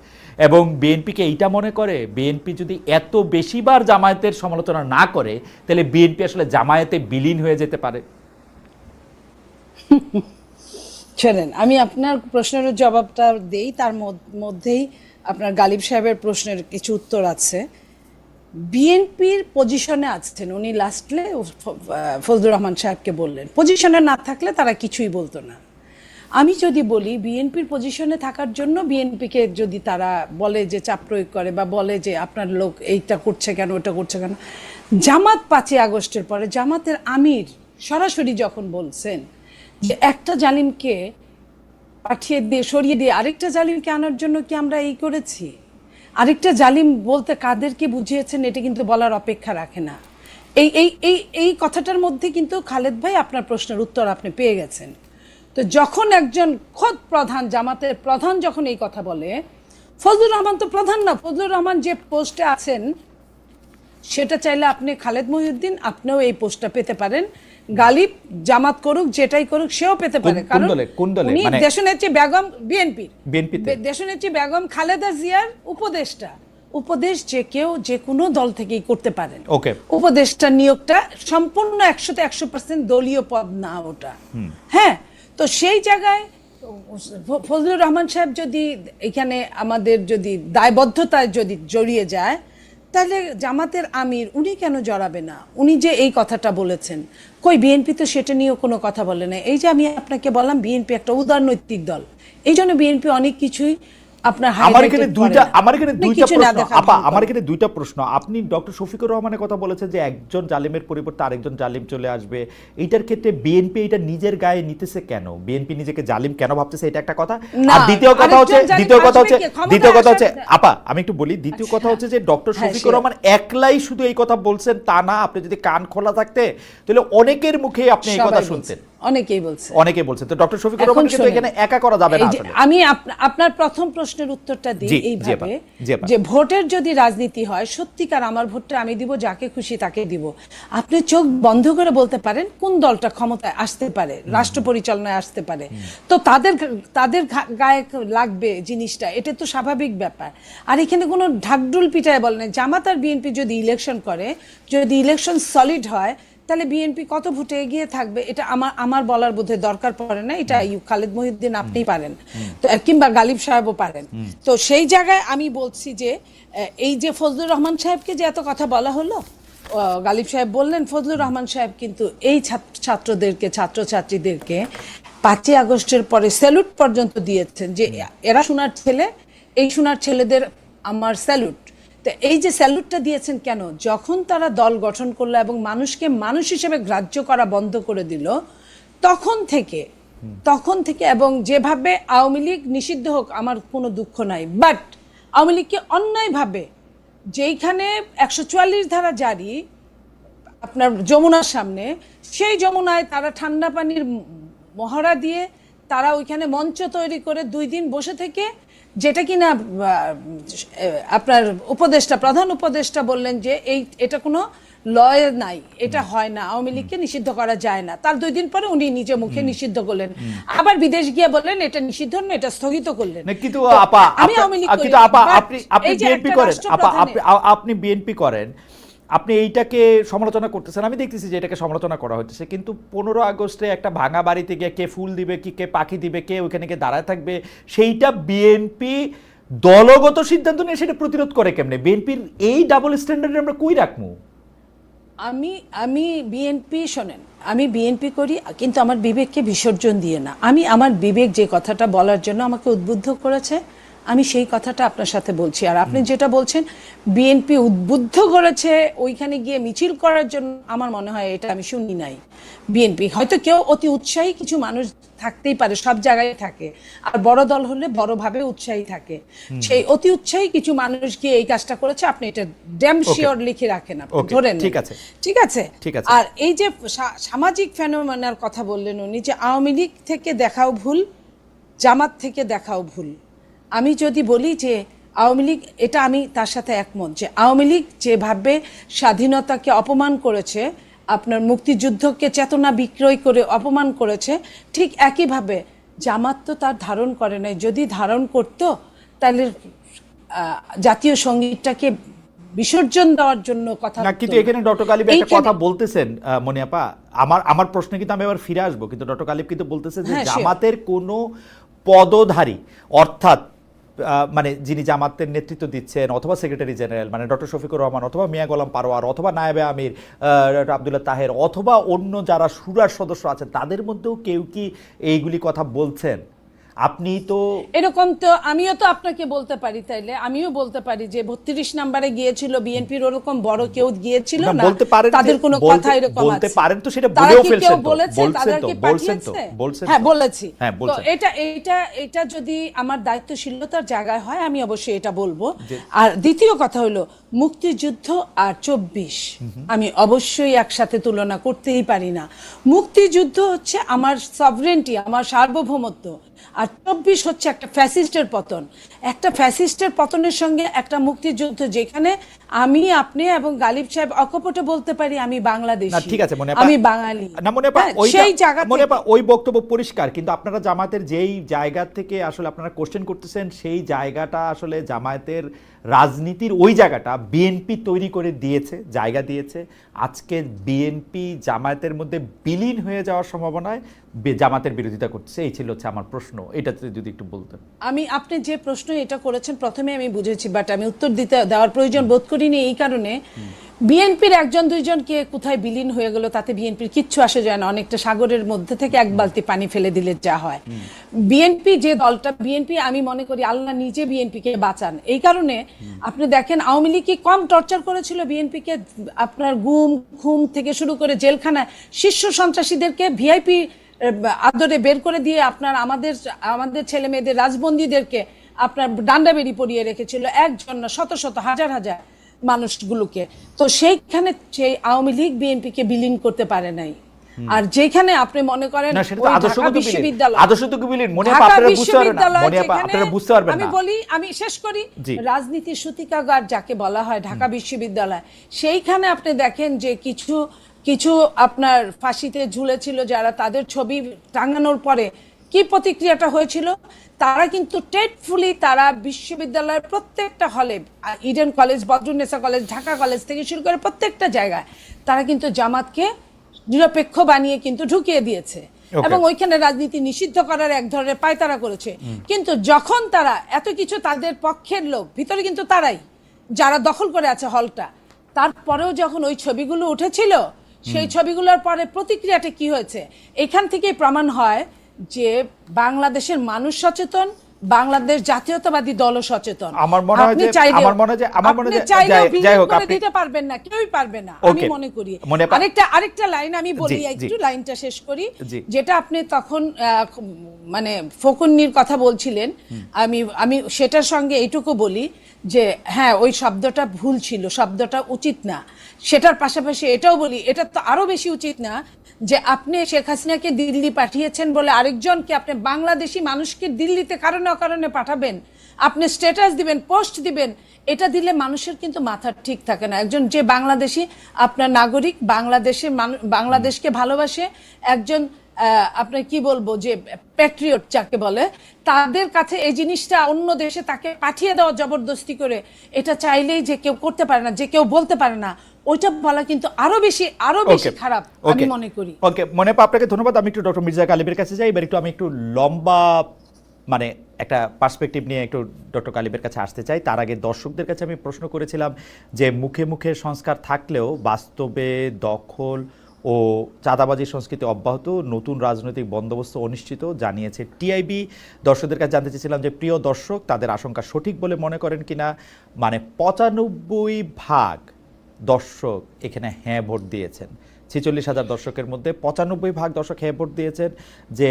এবং বিএনপিকে এইটা মনে করে বিএনপি যদি এত বেশিবার জামায়াতের সমালোচনা না করে তাহলে বিএনপি আসলে জামায়াতে বিলীন হয়ে যেতে পারে? শোনেন, আমি আপনার প্রশ্নের জবাবটা দেই, তার মধ্যেই আপনার গালিব সাহেবের প্রশ্নের কিছু উত্তর আছে। বিএনপির পজিশনে আছেন উনি, লাস্টলে ফজলুর রহমান সাহেবকে বললেন, পজিশনে না থাকলে তারা কিছুই বলতো না। আমি যদি বলি বিএনপির পজিশনে থাকার জন্য বিএনপিকে যদি তারা বলে যে চাপ প্রয়োগ করে বা বলে যে আপনার লোক এইটা করছে কেন, ওটা করছে কেন, জামাত 5 আগস্টের পরে জামাতের আমির সরাসরি যখন বলছেন যে একটা জালিমকে পাঠিয়ে দিয়ে সরিয়ে দিয়ে আরেকটা জালিমকে আনার জন্য কি আমরা এই করেছি, আরেকটা জালিম বলতে কাদেরকে বুঝিয়েছেন এটা কিন্তু বলার অপেক্ষা রাখে না। এই এই এই এই কথাটার মধ্যে কিন্তু খালেদ ভাই আপনার প্রশ্নের উত্তর আপনি পেয়ে গেছেন। তো যখন একজন খোদ প্রধান, জামাতের প্রধান যখন এই কথা বলে, ফজলুর রহমান তো প্রধান না, ফজলুর রহমান যে পোস্টে আছেন সেটা চাইলে আপনি খালেদ মহিউদ্দিন আপনিও এই পোস্টটা পেতে পারেন, গালিব জামাত করুক যেটাই করুক সেও পেতে পারে, কারণ উনি দেশনেত্রী বেগম বিএনপিতে দেশনেত্রী বেগম খালেদা জিয়ার উপদেষ্টা। উপদেশ যে কেউ যে কোনো দল থেকেই করতে পারেন। উপদেষ্টা নিয়োগটা সম্পূর্ণ 100% দলীয় পদ না ওটা। হ্যাঁ, তো সেই জায়গায় ফজলুর রহমান সাহেব যদি এখানে আমাদের যদি দায়বদ্ধতায় যদি জড়িয়ে যায়, তাহলে জামাতের আমির উনি কেন জড়াবে না? উনি যে এই কথাটা বলেছেন, কই বিএনপি তো সেটা নিয়েও কোনো কথা বলে না। এই যে আমি আপনাকে বললাম বিএনপি একটা উদারনৈতিক দল, এই জন্য বিএনপি অনেক কিছুই আপনার আমার এখানে দুইটা প্রশ্ন আপা, আমার আমার এখানে দুইটা প্রশ্ন। আপনি ডক্টর শফিকুর রহমানের কথা বলেছেন যে একজন জালিমের পরিবর্তে আরেকজন জালিম চলে আসবে, এইটার ক্ষেত্রে বিএনপি এটা নিজের গায়ে নিতেছে কেন? বিএনপি নিজেকে জালিম কেন ভাবতেছে, এটা একটা কথা। আর দ্বিতীয় কথা হচ্ছে আপা, আমি একটু বলি, দ্বিতীয় কথা হচ্ছে যে ডক্টর শফিকুর রহমান একলাই শুধু এই কথা বলছেন তা না, আপনি যদি কান খোলা থাকতে তাহলে অনেকের মুখে আপনি এই কথা শুনতেন, অনেকেই বলছেন। তো ডক্টর শফিকুর রহমান কিন্তু এখানে একা করা যাবে না। আসলে আমি আপনার প্রথম প্রশ্নের উত্তরটা দিই এইভাবে, যে ভোটের যদি রাজনীতি হয়, সত্যিকার আমার ভোটটা আমি দিব যাকে খুশি তাকে দিব। আপনি চোখ বন্ধ করে বলতে পারেন কোন দলটা ক্ষমতায় আসতে পারে, রাষ্ট্র পরিচালনায় আসতে পারে, তো তাদের গায়ে লাগবে জিনিসটা, এটা তো স্বাভাবিক ব্যাপার। আর এখানে কোনো ঢাকঢোল পিটায় বলে না। জামাত আর বিএনপি যদি ইলেকশন করে, যদি ইলেকশন সলিড হয়, তাহলে বিএনপি কত ভোটে এগিয়ে থাকবে এটা আমার বলার বোধহয় দরকার পড়ে না। এটা খালেদ মহিউদ্দিন আপনিই পারেন, তো কিংবা গালিব সাহেবও পারেন। তো সেই জায়গায় আমি বলছি যে এই যে ফজলুর রহমান সাহেবকে যে এত কথা বলা হলো, গালিব সাহেব বললেন ফজলুর রহমান সাহেব কিন্তু এই ছাত্রদেরকে, ছাত্রছাত্রীদেরকে 5ই আগস্টের পরে স্যালুট পর্যন্ত দিয়েছেন, যে এরা সোনার ছেলে, এই সোনার ছেলেদের আমার স্যালুট। তো এই যে স্যালুটটা দিয়েছেন কেন? যখন তারা দল গঠন করলো এবং মানুষকে মানুষ হিসেবে গ্রাহ্য করা বন্ধ করে দিল, তখন থেকে এবং যেভাবে আওয়ামী লীগ নিষিদ্ধ হোক আমার কোনো দুঃখ নাই, বাট আওয়ামী লীগকে অন্যায়ভাবে যেইখানে 144 ধারা জারি আপনার যমুনার সামনে, সেই যমুনায় তারা ঠান্ডা পানির মহড়া দিয়ে তারা ওইখানে মঞ্চ তৈরি করে 2 দিন বসে থেকে, যেটা কিনা আপনার প্রধান উপদেষ্টা বললেন যে এটা কোনো লয়ে নাই, এটা হয় না, আওয়ামী লীগকে নিষিদ্ধ করা যায় না। তার 2 দিন পরে উনি নিজে মুখে নিষিদ্ধ করলেন, আবার বিদেশ গিয়ে বললেন এটা নিষিদ্ধ না, এটা স্থগিত করলেন। কিন্তু আপা, আপনি বিএনপি করেন, আপনি বিএনপি করেন, আপনি এইটাকে সমালোচনা করতেছেন, আমি দেখতেছি যে এটাকে সমালোচনা করা হচ্ছে, কিন্তু 15 আগস্টে একটা ভাঙা বাড়িতে গিয়ে কে ফুল দিবে, কে পাখি দিবে, কে ওইখানে গিয়ে দাঁড়ায় থাকবে, সেইটা বিএনপি দলগত সিদ্ধান্ত নিয়ে সেটা প্রতিরোধ করে কেমনে? বিএনপির এই ডাবল স্ট্যান্ডার্ড আমরা কই রাখবো? আমি বিএনপি, শোনেন, আমি বিএনপি করি কিন্তু আমার বিবেককে বিসর্জন দিয়ে না। আমার বিবেক যে কথাটা বলার জন্য আমাকে উদ্বুদ্ধ করেছে, আমি সেই কথাটা আপনার সাথে বলছি। আর আপনি যেটা বলছেন বিএনপি উদ্বুদ্ধ করেছে ওইখানে গিয়ে মিছিল করার জন্য, আমার মনে হয় এটা আমি শুনি নাই। বিএনপি হয়তো কেউ অতি উৎসাহী কিছু মানুষ থাকতেই পারে, সব জায়গায় থাকে, আর বড় দল হলে বড়ভাবে উৎসাহী থাকে, সেই অতি উৎসাহী কিছু মানুষ গিয়ে এই কাজটা করেছে। আপনি এটা ড্যাম শিওর লিখে রাখেন, ধরেন। ঠিক আছে। আর এই যে সামাজিক ফেনোমেনার কথা বললেন উনি, যে আওয়ামী লীগ থেকে দেখাও ভুল, জামাত থেকে দেখাও ভুল। আমি যদি বলি যে আওয়ামী লীগ, এটা আমি তার সাথে একমত, যে আওয়ামী লীগ যেভাবে স্বাধীনতাকে অপমান করেছে, আপনার মুক্তিযুদ্ধকে চেতনা বিক্রয় করে অপমান করেছে, ঠিক একইভাবে জামাত তো তার ধারণ করে নাই। যদি ধারণ করতো তাহলে জাতীয় সঙ্গীতটাকে বিসর্জন দেওয়ার জন্য কথা না। কিন্তু এখানে ডক্টর গালিব একটা কথা বলতেছেন মনিয়াপা, আমার প্রশ্নে কিন্তু আমি আবার ফিরে আসবো, কিন্তু ডক্টর গালিব কিন্তু বলতেছে যে জামাতের কোনো পদধারী, অর্থাৎ মানে যিনি জামাতের নেতৃত্ব দিচ্ছেন, অথবা সেক্রেটারি জেনারেল মানে ডক্টর শফিকুর রহমান, অথবা মিয়া গোলাম পারোয়ার, অথবা নায়েবে আমির আব্দুল্লাহ তাহের, অথবা অন্য যারা শুরার সদস্য আছেন, তাদের মধ্যেও কেউ কি এইগুলি কথা বলছেন? আপনি তো এরকম, তো আমিও তো আপনাকে বলতে পারি, তাইলে আমিও বলতে পারি যে 32 নম্বরে গিয়েছিল বিএনপির, ওরকম বড় কেউ গিয়েছিল না, তাদের কোনো কথা এরকম বলতে পারেন, তো সেটা বলেও ফেলছেন, হ্যাঁ বলেছি। তো এটা যদি আমার দায়িত্বশীলতার জায়গায় হয় আমি অবশ্যই এটা বলবো। আর দ্বিতীয় কথা হলো মুক্তিযুদ্ধ আর 24 আমি অবশ্যই একসাথে তুলনা করতেই পারি না। মুক্তিযুদ্ধ হচ্ছে আমার সভরেন্টি, আমার সার্বভৌমত্ব, আর 24 হচ্ছে একটা ফ্যাসিস্টের পতন। একটা ফ্যাসিস্টের পতনের সঙ্গে একটা মুক্তিযুদ্ধ, যেখানে আমি, আপনি এবং গালিব সাহেব অকপটে বলতে পারি আমি বাংলাদেশী, ঠিক আছে, আমি বাঙালি, সেই জায়গা ওই বক্তব্য পরিষ্কার। কিন্তু আপনারা জামাতের যেই জায়গা থেকে আসলে আপনারা কোশ্চেন করতেছেন, সেই জায়গাটা আসলে জামায়াতের রাজনীতির ওই জায়গাটা বিএনপি তৈরি করে দিয়েছে, জায়গা দিয়েছে। আজকে বিএনপি জামায়াতের মধ্যে বিলীন হয়ে যাওয়ার সম্ভাবনায় জামাতের বিরোধিতা করছে, এই ছিল হচ্ছে আমার প্রশ্ন, এটাতে যদি একটু বলতেন। আপনি যে প্রশ্ন এটা করেছেন প্রথমে আমি বুঝেছি, বাট আমি উত্তর দেওয়ার প্রয়োজন বোধ করিনি এই কারণে, বিএনপির একজন দুইজনকে কোথায় বিলীন হয়ে গেল তাতে বিএনপির কিচ্ছু আসে যায় না, অনেকটা সাগরের মধ্যে থেকে এক বালতি পানি ফেলে দিলে যা হয়। বিএনপি যে দলটা, বিএনপি আমি মনে করি আল্লাহ নিজে বিএনপিকে বাঁচান, এই কারণে আপনি দেখেন আওয়ামী লীগ কি কম টর্চার করেছিল বিএনপিকে, আপনার গুম খুম থেকে শুরু করে জেলখানায় শীর্ষ সন্ত্রাসীদেরকে ভিআইপি আদরে বের করে দিয়ে আপনার আমাদের ছেলে মেয়েদের রাজবন্দীদেরকে আপনার ডান্ডা বেরি পরিয়ে রেখেছিল, একজন না শত শত হাজার হাজার মানুষগুলোকে। তো সেইখানে সেই আওয়ামী লীগ বিএনপিকে বিলীন করতে পারে নাই। আর যেখানে আপনি মনে করেন আমি বলি, আমি শেষ করি, রাজনীতির সূতিকাগার যাকে বলা হয় ঢাকা বিশ্ববিদ্যালয়, সেইখানে আপনি দেখেন যে কিছু আপনার ফাঁসিতে ঝুলেছিল যারা, তাদের ছবি টাঙানোর পরে কি প্রতিক্রিয়াটা হয়েছিল, তারা কিন্তু টেটফুলি তারা বিশ্ববিদ্যালয়ের প্রত্যেকটা হলে, Eden college, Badrunnesa college, Dhaka college থেকে শুরু করে প্রত্যেকটা জায়গায় তারা কিন্তু জামাতকে নিরপেক্ষ বানিয়ে কিন্তু ঢুকিয়ে দিয়েছে এবং ওইখানে রাজনীতি নিষিদ্ধ করার এক ধরনের পায়তারা করেছে। কিন্তু যখন তারা এত কিছু, তাদের পক্ষের লোক ভিতরে কিন্তু তারাই যারা দখল করে আছে হলটা, তারপরেও যখন ওই ছবিগুলো উঠেছিল, সেই ছবিগুলোর পরে প্রতিক্রিয়াটা কি হয়েছে, এখান থেকেই প্রমাণ হয় যে বাংলাদেশের মানুষ সচেতন, বাংলাদেশ জাতীয়তাবাদী দল সচেতন। আমার মনে হয় দিতে পারবেন না, কেউই পারবে না আমি মনে করি। আরেকটা লাইন আমি বলি, একটু লাইনটা শেষ করি, যেটা আপনি তখন মানে ফকুন্নির কথা বলছিলেন, আমি সেটার সঙ্গে এইটুকু বলি যে হ্যাঁ ওই শব্দটা ভুল ছিল, শব্দটা উচিত না। সেটার পাশাপাশি এটাও বলি, এটা তো আরো বেশি উচিত না যে আপনি শেখ হাসিনাকে দিল্লি পাঠিয়েছেন বলে আরেকজনকে, আপনি বাংলাদেশি মানুষকে দিল্লিতে কারণে অকারণে পাঠাবেন, আপনি স্ট্যাটাস দিবেন, পোস্ট দিবেন, এটা দিলে মানুষের কিন্তু মাথা ঠিক থাকে না। একজন যে বাংলাদেশি আপনার নাগরিক, বাংলাদেশকে ভালোবাসে, একজন আপনার কি বলবো যে প্যাট্রিয়ট যাকে বলে, তাদের কাছে এই জিনিসটা অন্য দেশে তাকে পাঠিয়ে দেওয়া জবরদস্তি করে, এটা চাইলেই যে কেউ করতে পারে না, যে কেউ বলতে পারে না, ওইটা বলা কিন্তু আরো বেশি খারাপ আমি মনে করি। ওকে মনিয়াপা, আপনাকে ধন্যবাদ। আমি একটু ডক্টর মির্জা গালিবের কাছে যাই এবার। আমি একটু লম্বা মানে একটা পার্সপেক্টিভ নিয়ে একটু ডক্টর গালিবের কাছে আসতে চাই। তার আগে দর্শকদের কাছে আমি প্রশ্ন করেছিলাম যে মুখে মুখে সংস্কার থাকলেও বাস্তবে দখল ও চাঁদাবাজি সংস্কৃতি অব্যাহত, নতুন রাজনৈতিক বন্দোবস্ত অনিশ্চিত জানিয়েছে টিআইবি। দর্শকদের কাছে জানতে চেয়েছিলাম যে প্রিয় দর্শক তাদের আশঙ্কা সঠিক বলে মনে করেন কিনা। মানে ৯৫% দর্শক এখানে হ্যাঁ ভোট দিয়েছেন। ৪৬,০০০ দর্শকের মধ্যে ৯৫% দর্শক হ্যাঁ ভোট দিয়েছেন যে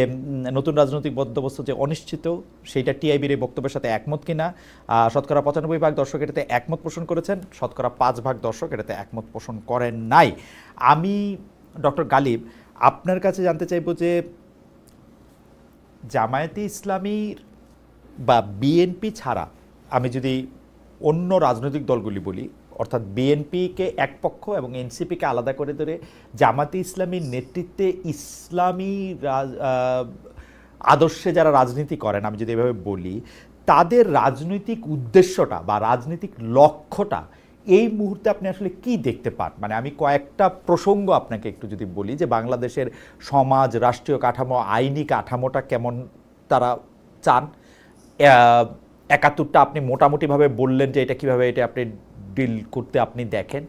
নতুন রাজনৈতিক বন্দোবস্ত যে অনিশ্চিত, সেইটা টিআইবির এই বক্তব্যের সাথে একমত কিনা। শতকরা ৯৫% দর্শক এটাতে একমত পোষণ করেছেন, শতকরা ৫% দর্শক এটাতে একমত পোষণ করেন নাই। আমি ডক্টর গালিব আপনার কাছে জানতে চাইব যে জামায়াতে ইসলামীর বা বিএনপি ছাড়া আমি যদি অন্য রাজনৈতিক দলগুলি বলি, অর্থাৎ বিএনপিকে এক পক্ষ এবং এনসিপিকে আলাদা করে ধরে জামাতে ইসলামীর নেতৃত্বে ইসলামী আদর্শে যারা রাজনীতি করেন, আমি যদি এভাবে বলি, তাদের রাজনৈতিক উদ্দেশ্যটা বা রাজনৈতিক লক্ষ্যটা এই মুহূর্তে আপনি আসলে কি দেখতে পান? মানে আমি কয়েকটা প্রসঙ্গ আপনাকে একটু যদি বলি যে বাংলাদেশের সমাজ, রাষ্ট্রীয় কাঠামো, আইনি কাঠামোটা কেমন তারা চান। ৭১টা আপনি মোটামুটিভাবে বললেন যে এটা কিভাবে এটা আপনি ডিল করতে আপনি দেখেন।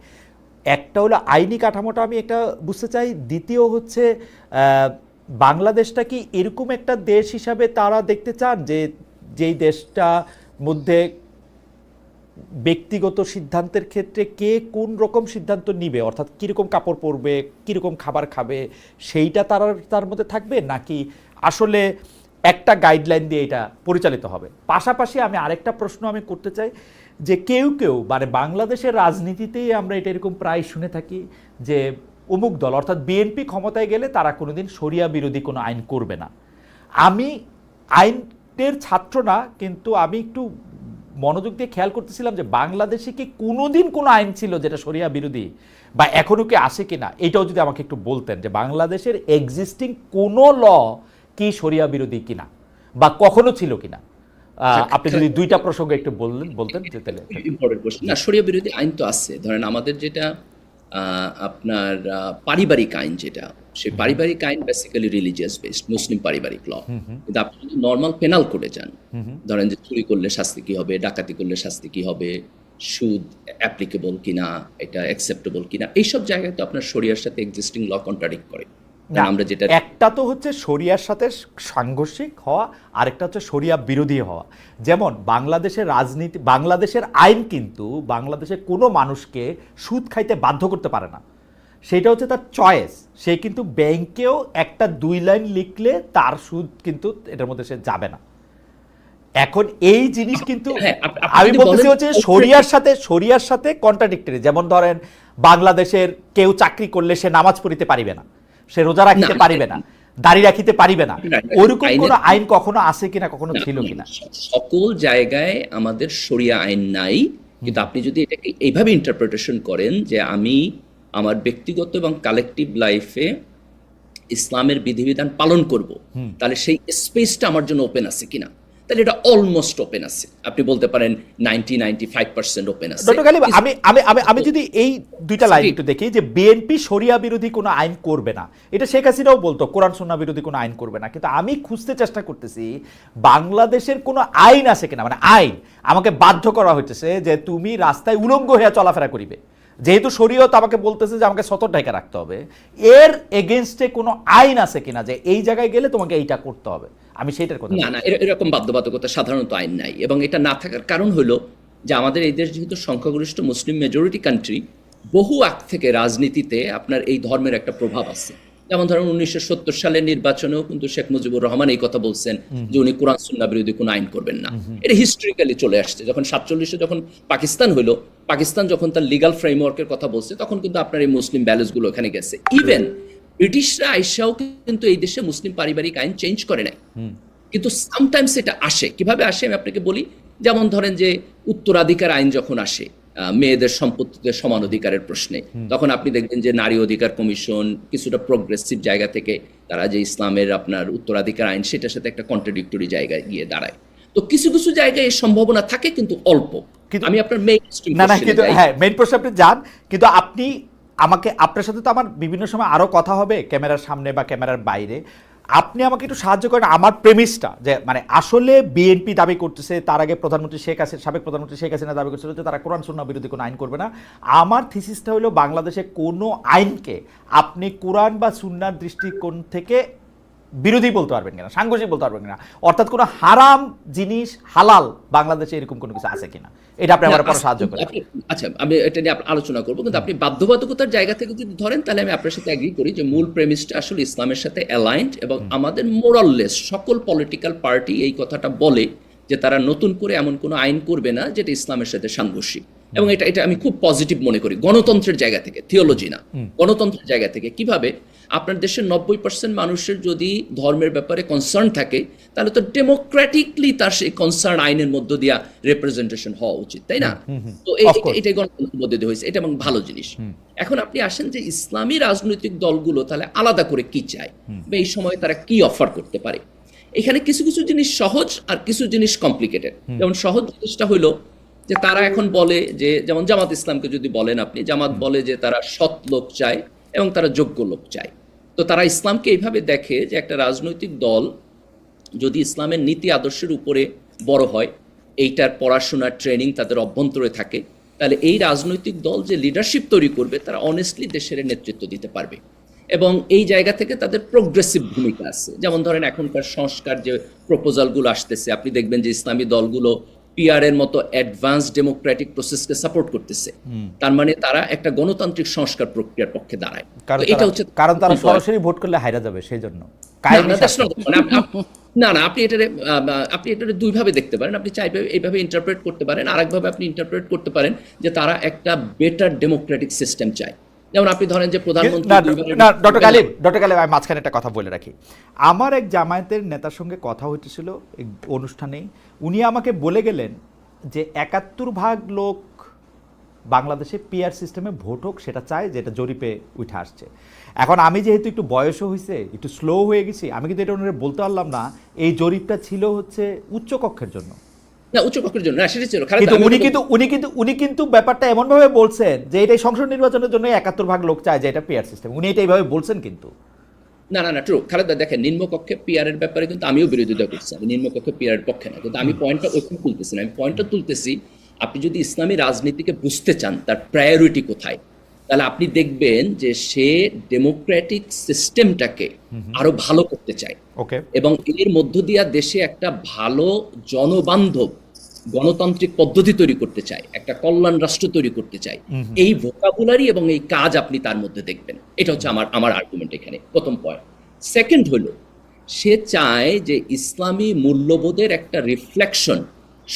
একটা হলো আইনি কাঠামোটা আমি একটা বুঝতে চাই। দ্বিতীয় হচ্ছে বাংলাদেশটা কি এরকম একটা দেশ হিসাবে তারা দেখতে চান যে যেই দেশটা মধ্যে ব্যক্তিগত সিদ্ধান্তের ক্ষেত্রে কে কোন রকম সিদ্ধান্ত নিবে, অর্থাৎ কীরকম কাপড় পরবে, কীরকম খাবার খাবে, সেইটা তার মধ্যে থাকবে, নাকি আসলে একটা গাইডলাইন দিয়ে এটা পরিচালিত হবে। পাশাপাশি আমি আরেকটা প্রশ্ন আমি করতে চাই যে কেউ মানে বাংলাদেশের রাজনীতিতেই আমরা এটা এরকম প্রায় শুনে থাকি যে অমুক দল অর্থাৎ বিএনপি ক্ষমতায় গেলে তারা কোনোদিন শরিয়া বিরোধী কোনো আইন করবে না। আমি আইনের ছাত্র না, কিন্তু আমি একটু মনোযোগ দিয়ে খেয়াল করতেছিলাম যে বাংলাদেশে কি কোনোদিন কোনো আইন ছিল যেটা শরিয়া বিরোধী, বা এখনো কি আসে কিনা, এটাও যদি আমাকে একটু বলতেন যে বাংলাদেশের এক্সিস্টিং কোনো ল কি শরিয়া বিরোধী কিনা বা কখনো ছিল কিনা। আপনি যদি দুইটা প্রসঙ্গ একটু বলতেন যে তাহলে। Important question. না, শরিয়া বিরোধী আইন তো আছে। ধরেন আমাদের যেটা আপনার পারিবারিক আইন যেটা, সেই পারিবারিক আইন বেসিক্যালি রিলিজিয়াস বেসড, মুসলিম পারিবারিক ল। কিন্তু আপনি যদি নর্মাল পেনাল কোডে যান, ধরেন যে চুরি করলে শাস্তি কি হবে, ডাকাতি করলে শাস্তি কি হবে, সুদ অ্যাপ্লিকেবল কিনা, এটা অ্যাকসেপ্টেবল কিনা, এইসব জায়গায় তো আপনার শরিয়ার সাথে এক্সিস্টিং ল কন্ট্রাডিক্ট করে। না, আমরা যেটা একটা তো হচ্ছে শরিয়ার সাথে সাংঘর্ষিক হওয়া, আরেকটা হচ্ছে শরিয়া বিরোধী হওয়া। যেমন বাংলাদেশের রাজনীতি, বাংলাদেশের আইন কিন্তু বাংলাদেশের কোনো মানুষকে সুদ খাইতে বাধ্য করতে পারে না, সেটা হচ্ছে তার চয়েস। সে কিন্তু ব্যাংকেও একটা 2 লাইন লিখলে তার সুদ কিন্তু এটার মধ্যে সে যাবে না। এখন এই জিনিস কিন্তু হ্যাঁ, আপনি আমি যদি বলতেছি বলেন হচ্ছে শরিয়ার সাথে কন্ট্রাডিক্টরি। যেমন ধরেন বাংলাদেশের কেউ চাকরি করলে সে নামাজ পড়িতে পারিবে না, সে রোজা রাখিতে পারিবে না, দাড়ি রাখিতে পারিবে না, ওরকম কোন আইন কখনো আছে কিনা, কখনো ছিল কিনা? সকল জায়গায় আমাদের শরিয়া আইন নাই, কিন্তু আপনি যদি এটাকে এইভাবে ইন্টারপ্রিটেশন করেন যে আমি আমার ব্যক্তিগত এবং কালেকটিভ লাইফে ইসলামের বিধিবিধান পালন করব, তাহলে সেই স্পেসটা আমার জন্য ওপেন আছে কিনা, তাহলে এটা অলমোস্ট ওপেন আছে। আপনি বলতে পারেন 90-95% ওপেন আছে। ডক্টর গালিব, আমি যদি এই দুইটা লাইন একটু দেখি, যে বিএনপি শরিয়া বিরোধী কোনো আইন করবে না, এটা শেখ হাসিনাও বলতো কোরআন সুন্নাহ বিরোধী কোনো আইন করবে না, কিন্তু আমি খুঁজতে চেষ্টা করতেছি বাংলাদেশের কোনো আইন আছে কিনা, মানে আইন আমাকে বাধ্য করা হইতেছে যে তুমি রাস্তায় উলঙ্গ হয়ে চলাফেরা করিবে, যেহেতু শরীয়ত আমাকে বলতেছে যে আমাকে সতর ঢাকা রাখতে হবে, এর এগেইনস্টে কোনো আইন আছে কিনা যে এই জায়গায় গেলে তোমাকে এইটা করতে হবে? আমি সেইটার কথা না, এরকম বাধ্যবাধকতা সাধারণত আইন নাই, এবং এটা না থাকার কারণ হলো যে আমাদের এই দেশ যেহেতু সংখ্যাগরিষ্ঠ মুসলিম মেজরিটি কান্ট্রি, বহু আগ থেকে রাজনীতিতে আপনার এই ধর্মের একটা প্রভাব আছে। যেমন ধরুন 1970 সালের নির্বাচনেও কিন্তু শেখ মুজিবুর রহমান এই কথা বলছেন যে উনি কোরআন সুন্নাহ বিরোধী কোনো আইন করবেন না। এটা হিস্ট্রিক্যালি চলে আসছে। যখন 47-এ যখন পাকিস্তান হলো, পাকিস্তান যখন তার লিগাল ফ্রেমওয়ার্কের কথা বলছে, তখন কিন্তু আপনার এই মুসলিম ভ্যালুসগুলো ওখানে গেছে। ইভেন ব্রিটিশরা আইসাও কিন্তু এই দেশে মুসলিম পারিবারিক আইন চেঞ্জ করে নাই, কিন্তু সামটাইমস এটা আসে। কিভাবে আসে আমি আপনাকে বলি। যেমন ধরেন যে উত্তরাধিকার আইন যখন আসে মেয়েদের সম্পত্তিতে সমান অধিকারের প্রশ্নে, তখন আপনি দেখবেন যে নারী অধিকার কমিশন কিছুটা প্রোগ্রেসিভ জায়গা থেকে তারা যে ইসলামের আপনার উত্তরাধিকার আইন, সেটার সাথে একটা কন্ট্রাডিক্টরি জায়গায় গিয়ে দাঁড়ায়। তো কিছু কিছু জায়গায় এই সম্ভাবনা থাকে, কিন্তু অল্প। আমি আপনার মেইন প্রশ্ন আপনি যান, কিন্তু আপনি আমাকে, আপনার সাথে তো আমার বিভিন্ন সময় আরো কথা হবে ক্যামেরার সামনে বা ক্যামেরার বাইরে, আপনি আমাকে একটু সাহায্য করেন আমার প্রেমিসটা, যে মানে আসলে বিএনপি দাবি করতেছে, তার আগে প্রধানমন্ত্রী শেখ হাসিনা, সাবেক প্রধানমন্ত্রী শেখ হাসিনা দাবি করছিল যে তারা কোরআন সুন্নাহ বিরোধী কোনো আইন করবে না। আমার থিসিসটা হলো বাংলাদেশে কোনো আইনকে আপনি কোরআন বা সুন্নাহর দৃষ্টিকোণ থেকে বিরোধী বলতে পারবেন কিনা, সাংঘর্ষিক বলতে পারবেন কিনা, অর্থাৎ কোনো হারাম জিনিস হালাল বাংলাদেশে এরকম কোনো কিছু আছে কিনা, এটা আপনি আমার পরে সাহায্য করেন। আচ্ছা, আমি এটা নিয়ে আলোচনা করবো, কিন্তু আপনি বাধ্যবাধকতার জায়গা থেকে যদি ধরেন, তাহলে আমি আপনার সাথে এগ্রি করি যে মূল প্রেমিসটা আসলে ইসলামের সাথে অ্যালাইন্ড, এবং আমাদের মোরাললেস সকল পলিটিক্যাল পার্টি এই কথাটা বলে যে তারা নতুন করে এমন কোনো আইন করবে না যেটা ইসলামের সাথে সাংঘর্ষিক। এবং এটা আমি খুব পজিটিভ মনে করি গণতন্ত্রের জায়গা থেকে, থিওলজি না, গণতন্ত্রের জায়গা থেকে। কিভাবে? আপনার দেশের 90% মানুষের যদি ধর্মের ব্যাপারে কনসার্ন থাকে, তাহলে তো ডেমোক্রেটিকলি তার সেই কনসার্ন আইনের মধ্য দিয়া রিপ্রেজেন্টেশন হওয়া উচিত, তাই না? তো এটাই গণতন্ত্রের মধ্যে দিয়ে হয়েছে, এটা এবং ভালো জিনিস। এখন আপনি আসেন যে ইসলামী রাজনৈতিক দলগুলো তাহলে আলাদা করে কি চায়, বা এই সময় তারা কি অফার করতে পারে। এখানে কিছু কিছু জিনিস সহজ আর কিছু জিনিস কমপ্লিকেটেড। যেমন সহজ জিনিসটা হলো যে তারা এখন বলে যে, যেমন জামাত ইসলামকে যদি বলেন আপনি, জামাত বলে যে তারা সৎ লোক চায় এবং তারা যোগ্য লোক চায়। তো তারা ইসলামকে এইভাবে দেখে যে একটা রাজনৈতিক দল যদি ইসলামের নীতি আদর্শের উপরে বড় হয়, এইটার পড়াশোনার ট্রেনিং তাদের অভ্যন্তরে থাকে, তাহলে এই রাজনৈতিক দল যে লিডারশিপ তৈরি করবে তারা অনেস্টলি দেশের নেতৃত্ব দিতে পারবে। এবং এই জায়গা থেকে তাদের প্রোগ্রেসিভ ভূমিকা আছে। যেমন ধরেন এখনকার সংস্কার যে প্রপোজালগুলো আসতেছে, আপনি দেখবেন যে ইসলামী দলগুলো পিআর এর মতো অ্যাডভান্স ডেমোক্রেটিক প্রসেসকে সাপোর্ট করতেছে। তার মানে তারা একটা গণতান্ত্রিক সংস্কার প্রক্রিয়ার পক্ষে দাঁড়ায়। এটা হচ্ছে কারণ তারা সরাসরি ভোট করলে হাইরা যাবে, সেই জন্য না, আপনি এটারে দুইভাবে দেখতে পারেন। আপনি চাইবে এইভাবে ইন্টারপ্রেট করতে পারেন, আরেকভাবে আপনি ইন্টারপ্রেট করতে পারেন যে তারা একটা বেটার ডেমোক্রেটিক সিস্টেম চায়। যেমন আপনি ধরেন যে প্রধানমন্ত্রী, ডক্টর গালিব আমি মাঝখানে একটা কথা বলে রাখি। আমার এক জামায়াতের নেতার সঙ্গে কথা হইতেছিল অনুষ্ঠানেই, উনি আমাকে বলে গেলেন যে 71% লোক বাংলাদেশে পিআর সিস্টেমে ভোট হোক সেটা চায়, যেটা জরিপে উঠে আসছে। এখন আমি যেহেতু একটু বয়সও হয়েছে, একটু স্লো হয়ে গেছি, আমি কিন্তু এটা ওনারা বলতে পারলাম না এই জরিপটা ছিল হচ্ছে উচ্চকক্ষের জন্য, না উচ্চ কক্ষের জন্য না, সেটা ছিল খালেদ, কিন্তু আমি উনি ওটা কিন্তু উনি কিন্তু ব্যাপারটা এমন ভাবে বলছেন যে এটাই সংসদ নির্বাচনের জন্য 71 ভাগ লোক চায় যে এটা পিআর সিস্টেম, উনি এটা এইভাবে বলছেন কিন্তু। না ট্রু খালেদা, দেখেন নিম্নকক্ষে পিআর এর ব্যাপারে কিন্তু আমিও বিরোধিতা করছি, আমি নিম্নকক্ষে পিআর এর পক্ষে না, কিন্তু আমি পয়েন্টটা ওইখানে তুলতেছি না, আমি পয়েন্টটা তুলতেছি আপনি যদি ইসলামী রাজনীতিকে বুঝতে চান তার প্রায়োরিটি কোথায়, তাহলে আপনি দেখবেন যে সে ডেমোক্রেটিক সিস্টেমটাকে আরো ভালো করতে চায় ওকে, এবং এর মধ্য দিয়া দেশে একটা ভালো জনবান্ধব গণতান্ত্রিক পদ্ধতি তৈরি করতে চায়, একটা কল্যাণ রাষ্ট্র তৈরি করতে চায়। এই ভোকাবুলারি এবং এই কাজ আপনি তার মধ্যে দেখবেন। এটা হচ্ছে আমার আর্গুমেন্ট এখানে প্রথম পয়েন্ট। সেকেন্ড হলো সে চায় যে ইসলামী মূল্যবোধের একটা রিফ্লেকশন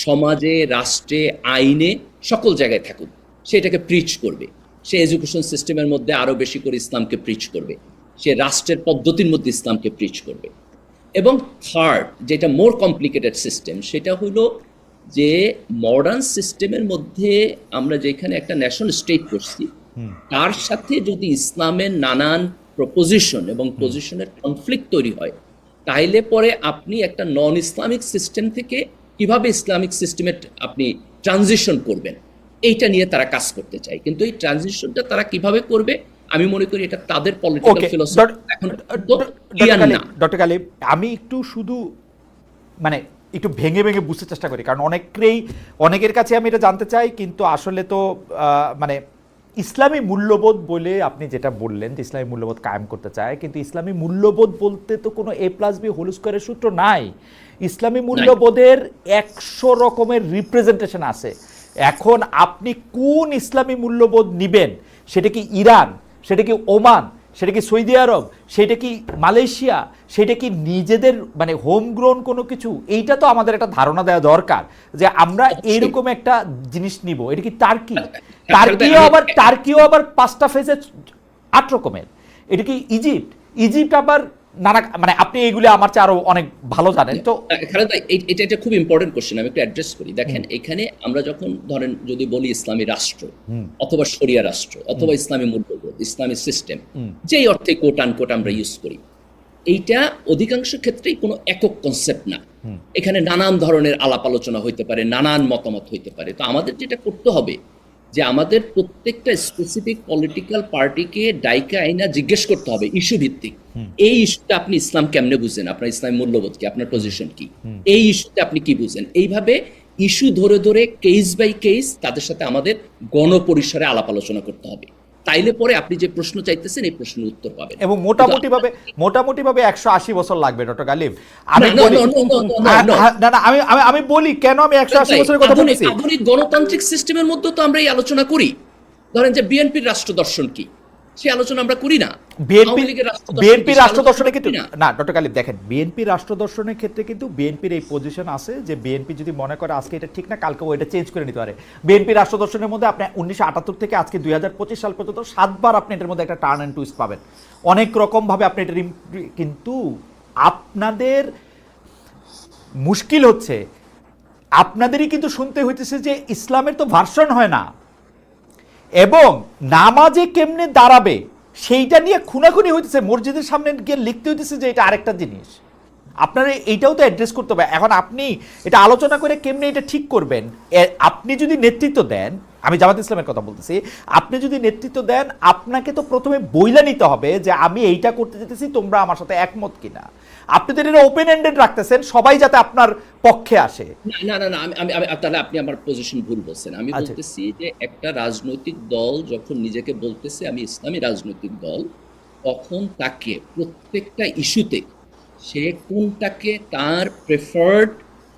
সমাজে, রাষ্ট্রে, আইনে সকল জায়গায় থাকুক, সে এটাকে প্রিচ করবে। সে এডুকেশন সিস্টেমের মধ্যে আরো বেশি করে ইসলামকে প্রিচ করবে, সে রাষ্ট্রের পদ্ধতির মধ্যে ইসলামকে প্রিচ করবে। এবং থার্ড, যেটা মোর কমপ্লিকেটেড সিস্টেম, সেটা হলো যে মডার্ন সিস্টেমের মধ্যে আমরা যেখানে একটা ন্যাশনাল স্টেট করছি, তার সাথে যদি ইসলামের নানান প্রপোজিশন এবং পজিশনের কনফ্লিক্ট তৈরি হয়, তাইলে পরে আপনি একটা নন ইসলামিক সিস্টেম থেকে কিভাবে ইসলামিক সিস্টেমে আপনি ট্রানজিশন করবেন, এইটা নিয়ে তারা কাজ করতে চায়। কিন্তু এই ট্রানজিশনটা তারা কিভাবে করবে, আমি মনে করি এটা তাদের পলিটিক্যাল ফিলোসফি এখন না। ডক্টর কালিম, আমি একটু শুধু মানে একটু ভেঙে ভেঙে বুঝতে চেষ্টা করি, কারণ অনেকের কাছে আমি এটা জানতে চাই, কিন্তু আসলে তো মানে ইসলামী মূল্যবোধ বলে আপনি যেটা বললেন যে ইসলামী মূল্যবোধ কায়েম করতে চায়, কিন্তু ইসলামী মূল্যবোধ বলতে তো কোনো A+B² সূত্র নাই। ইসলামী মূল্যবোধের 100 রকমের রিপ্রেজেন্টেশন আছে। এখন আপনি কোন ইসলামী মূল্যবোধ নিবেন, সেটা কি ইরান, সেটা কি ওমান, সেটা কি সৌদি আরব, সেটা কি মালয়েশিয়া, সেটা কি নিজেদের মানে হোম গ্রোন কোনো কিছু, এইটা তো আমাদের একটা ধারণা দেওয়া দরকার যে আমরা এইরকম একটা জিনিস নিব। এটা কি টার্কিও আবার 5টা ফেজে 8 রকমের। এটা কি ইজিপ্ট আবার নানা, মানে আপনি এইগুলো আমার চেয়ে আরো অনেক ভালো জানেন। তো খালেদা, এটা খুব ইম্পর্টেন্ট কোশ্চেন, আমি একটু অ্যাড্রেস করি। দেখেন এখানে আমরা যখন ধরেন যদি বলি ইসলামী রাষ্ট্র অথবা শরিয়া রাষ্ট্র অথবা ইসলামী মূল্যবোধ, ইসলামী সিস্টেম, যেই অর্থে কোট আনকোট আমরা ইউজ করি, এইটা অধিকাংশ ক্ষেত্রেই কোনো একক কনসেপ্ট না। এখানে নানান ধরনের আলাপ আলোচনা হইতে পারে, নানান মতামত হইতে পারে। তো আমাদের যেটা করতে হবে যে আমাদের প্রত্যেকটা স্পেসিফিক পলিটিক্যাল পার্টিকে ডাইকা আইনা জিজ্ঞেস করতে হবে ইস্যু ভিত্তিক, এই ইস্যুতে আপনি ইসলাম কেমনে বুঝেন, আপনার ইসলামী মূল্যবোধ কি, আপনার পজিশন কি, এই ইস্যুতে আপনি কি বুঝেন। এইভাবে ইস্যু ধরে ধরে কেস বাই কেস তাদের সাথে আমাদের গণপরিসরে আলাপ আলোচনা করতে হবে। তাইলে পরে আপনি যে প্রশ্ন চাইতেছেন এই প্রশ্নের উত্তর পাবেন। এবং মোটামুটিভাবে 180 বছর লাগবে ডক্টর গালিব। আমি বলি কেন আমি 180 বছরের কথা বলছি। আধুনিক গণতান্ত্রিক সিস্টেমের মধ্যে তো আমরা এই আলোচনা করি। ধরেন যে বিএনপির রাষ্ট্র দর্শন কি, সেই আলোচনা আমরা করি না। বিএনপি রাষ্ট্র দর্শনের ক্ষেত্রে না ডক্টর গালিব, দেখেন বিএনপি রাষ্ট্র দর্শনের ক্ষেত্রে কিন্তু বিএনপির এই পজিশন আছে যে বিএনপি যদি মনে করে আজকে এটা ঠিক না, কালকে ওইটা চেঞ্জ করে নিতে পারে। বিএনপি রাষ্ট্র দর্শনের মধ্যে আপনি 1978 থেকে আজকে 2025 সাল পর্যন্ত 7বার আপনি এটার মধ্যে একটা টার্ন অ্যান্ড টুইস্ট পাবেন, অনেক রকম ভাবে আপনি এটা। কিন্তু আপনাদের মুশকিল হচ্ছে আপনাদেরই কিন্তু শুনতে হইতেছে যে ইসলামের তো ভার্সন হয় না, এবং নামাজে কেমনে দাঁড়াবে সেইটা নিয়ে খুনাখুনি হইতেছে, মসজিদের সামনে গিয়ে লিখতে হইতেছে যে এটা আরেকটা জিনিস। আপনারা এইটাও তো অ্যাড্রেস করতে হবে। এখন আপনি এটা আলোচনা করে কেমনে এটা ঠিক করবেন। আপনি যদি নেতৃত্ব দেন, আমি জামাত ইসলামের কথা বলতেছি, আপনি যদি নেতৃত্ব দেন আপনাকে তো প্রথমে বইলা নিতে হবে যে আমি এইটা করতে যেতেছি, তোমরা আমার সাথে একমত কিনা। আপনি তো এটা ওপেন এন্ডেড রাখতেছেন, সবাই যাতে আপনার পক্ষে আসে। না আমি তাহলে আপনি আমার পজিশন ভুল বলছেন। আমি বলতেছি যে একটা রাজনৈতিক দল যখন নিজেকে বলতেছে আমি ইসলামী রাজনৈতিক দল, তখন তাকে প্রত্যেকটা ইস্যুতে সে কোনটাকে তার প্রেফার্ড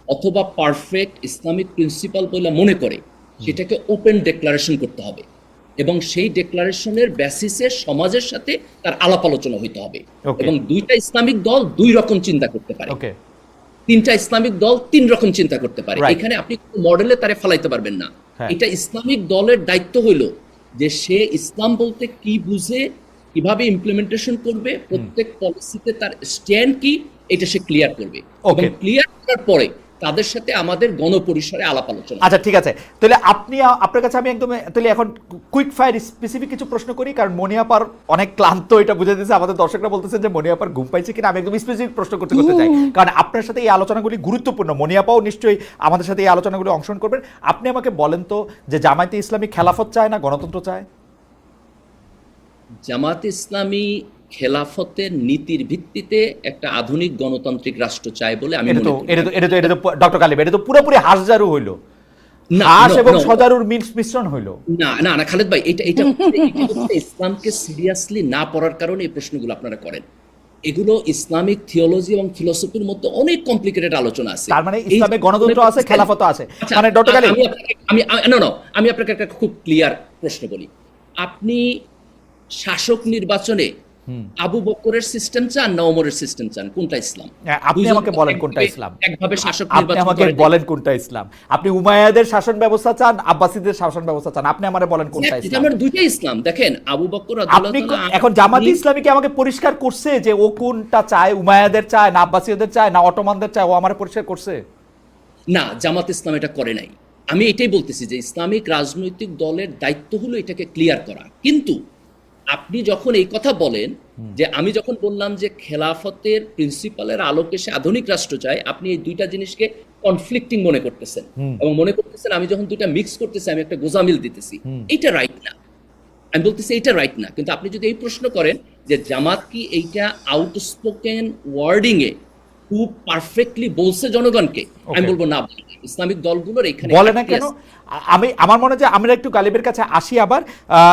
অথবা পারফেক্ট ইসলামিক প্রিন্সিপাল বলে মনে করে সেটাকে ওপেন ডিক্লারেশন করতে হবে, এবং সেই ডিক্লারেশনের বেসিসে সমাজের সাথে তার আলাপ আলোচনা হইতে হবে। এবং 2টা ইসলামিক দল 2 রকম চিন্তা করতে পারে, 3টা ইসলামিক দল 3 রকম চিন্তা করতে পারে। এখানে আপনি মডেলে তারে ফলাইতে পারবেন না। এটা ইসলামিক দলের দায়িত্ব হইলো যে সে ইসলাম বলতে কি বুঝে, কিভাবে ইমপ্লিমেন্টেশন করবে, প্রত্যেক পলিসিতে তার স্ট্যান্ড কি, এটা সে ক্লিয়ার করবে। এবং ক্লিয়ার করার পরে তাদের সাথে আমাদের গণপরিসরে আলাপ আলোচনা। আচ্ছা ঠিক আছে, তাহলে আপনি আপনার কাছে আমি একদম তাহলে এখন কুইক ফায়ার স্পেসিফিক কিছু প্রশ্ন করি, কারণ মনিয়াপার অনেক ক্লান্ত, এটা বুঝে দিয়েছে, আমাদের দর্শকরা বলতেছেন যে মনিয়াপার ঘুম পাইছে কিনা। আমি একদম স্পেসিফিক প্রশ্ন করতে চাই, কারণ আপনার সাথে এই আলোচনাগুলি গুরুত্বপূর্ণ। মনিয়াপাও নিশ্চয়ই আমাদের সাথে এই আলোচনাগুলি অংশগ্রহণ করবেন। আপনি আমাকে বলেন তো যে জামায়াতে ইসলামী খেলাফত চায় না গণতন্ত্র চায়? জামায়াতে ইসলামী খেলাফতের নীতির ভিত্তিতে একটা আধুনিক গণতান্ত্রিক রাষ্ট্র চায় বলে আমি মনে করি। এটা তো ডক্টর কালিম, এটা তো পুরোপুরি হাসজারু হইল, হাস এবং সজারুর মিশ্রণ হইল। না না না খালেদ ভাই, এটা ইসলামকে সিরিয়াসলি না পড়ার কারণে এই প্রশ্নগুলো আপনারা করেন। এগুলো ইসলামিক থিওলজি এবং ফিলোসফির মধ্যে অনেক কমপ্লিকেটেড আলোচনা আছে। তার মানে ইসলামে গণতন্ত্র আছে, খেলাফত আছে। মানে ডক্টর কালিম, আমি আপনাকে একটা খুব ক্লিয়ার প্রশ্ন বলি। আপনি শাসক নির্বাচনে আবু বকরের সিস্টেম চান না ওমরের সিস্টেম চান? কোনটা ইসলাম? আপনি আমাকে বলেন কোনটা ইসলাম। একভাবে শাসক আপনি নির্বাচন আমাকে বলেন কোনটা ইসলাম। আপনি উমাইয়াদের শাসন ব্যবস্থা চান, আব্বাসীদের শাসন ব্যবস্থা চান? আপনি আমারে বলেন কোনটা ইসলাম। আমার দুইটাই ইসলাম। দেখেন আবু বকর আপনি এখন জামাতি ইসলামী কি আমাকে পরিষ্কার করছে যে ও কোনটা চায়? উমাইয়াদের চায় না আব্বাসীদের চায় না অটোমানদের চায়? ও আমারে পরিষ্কার করছে? না, জামাত ইসলাম এটা করে নাই। আমি এটাই বলতেছি যে ইসলামিক রাজনৈতিক দলের দায়িত্ব হলো এটাকে ক্লিয়ার করা। কিন্তু আপনি যখন এই কথা বলেন যে আমি যখন বললাম যে খেলাফতের প্রিন্সিপালের আলোকে সে আধুনিক রাষ্ট্র চায়, আপনি এই দুইটা জিনিসকে কনফ্লিক্টিং মনে করতেছেন এবং মনে করতেছেন আমি যখন দুইটা মিক্স করতেছি আমি একটা গোজামিল দিতেছি। এইটা রাইট না। আমি বলতেছি এইটা রাইট না। কিন্তু আপনি যদি এই প্রশ্ন করেন যে জামাত কি এইটা আউটস্পোকেন ওয়ার্ডিং এ খুব পারফেক্টলি বলছে জনগণকে, আমি বলবো না, ইসলামিক দলগুলোর এখানে বলে না কেন? আমার মনে হয় যে আমরা একটু গালিবের কাছে আসি আবার।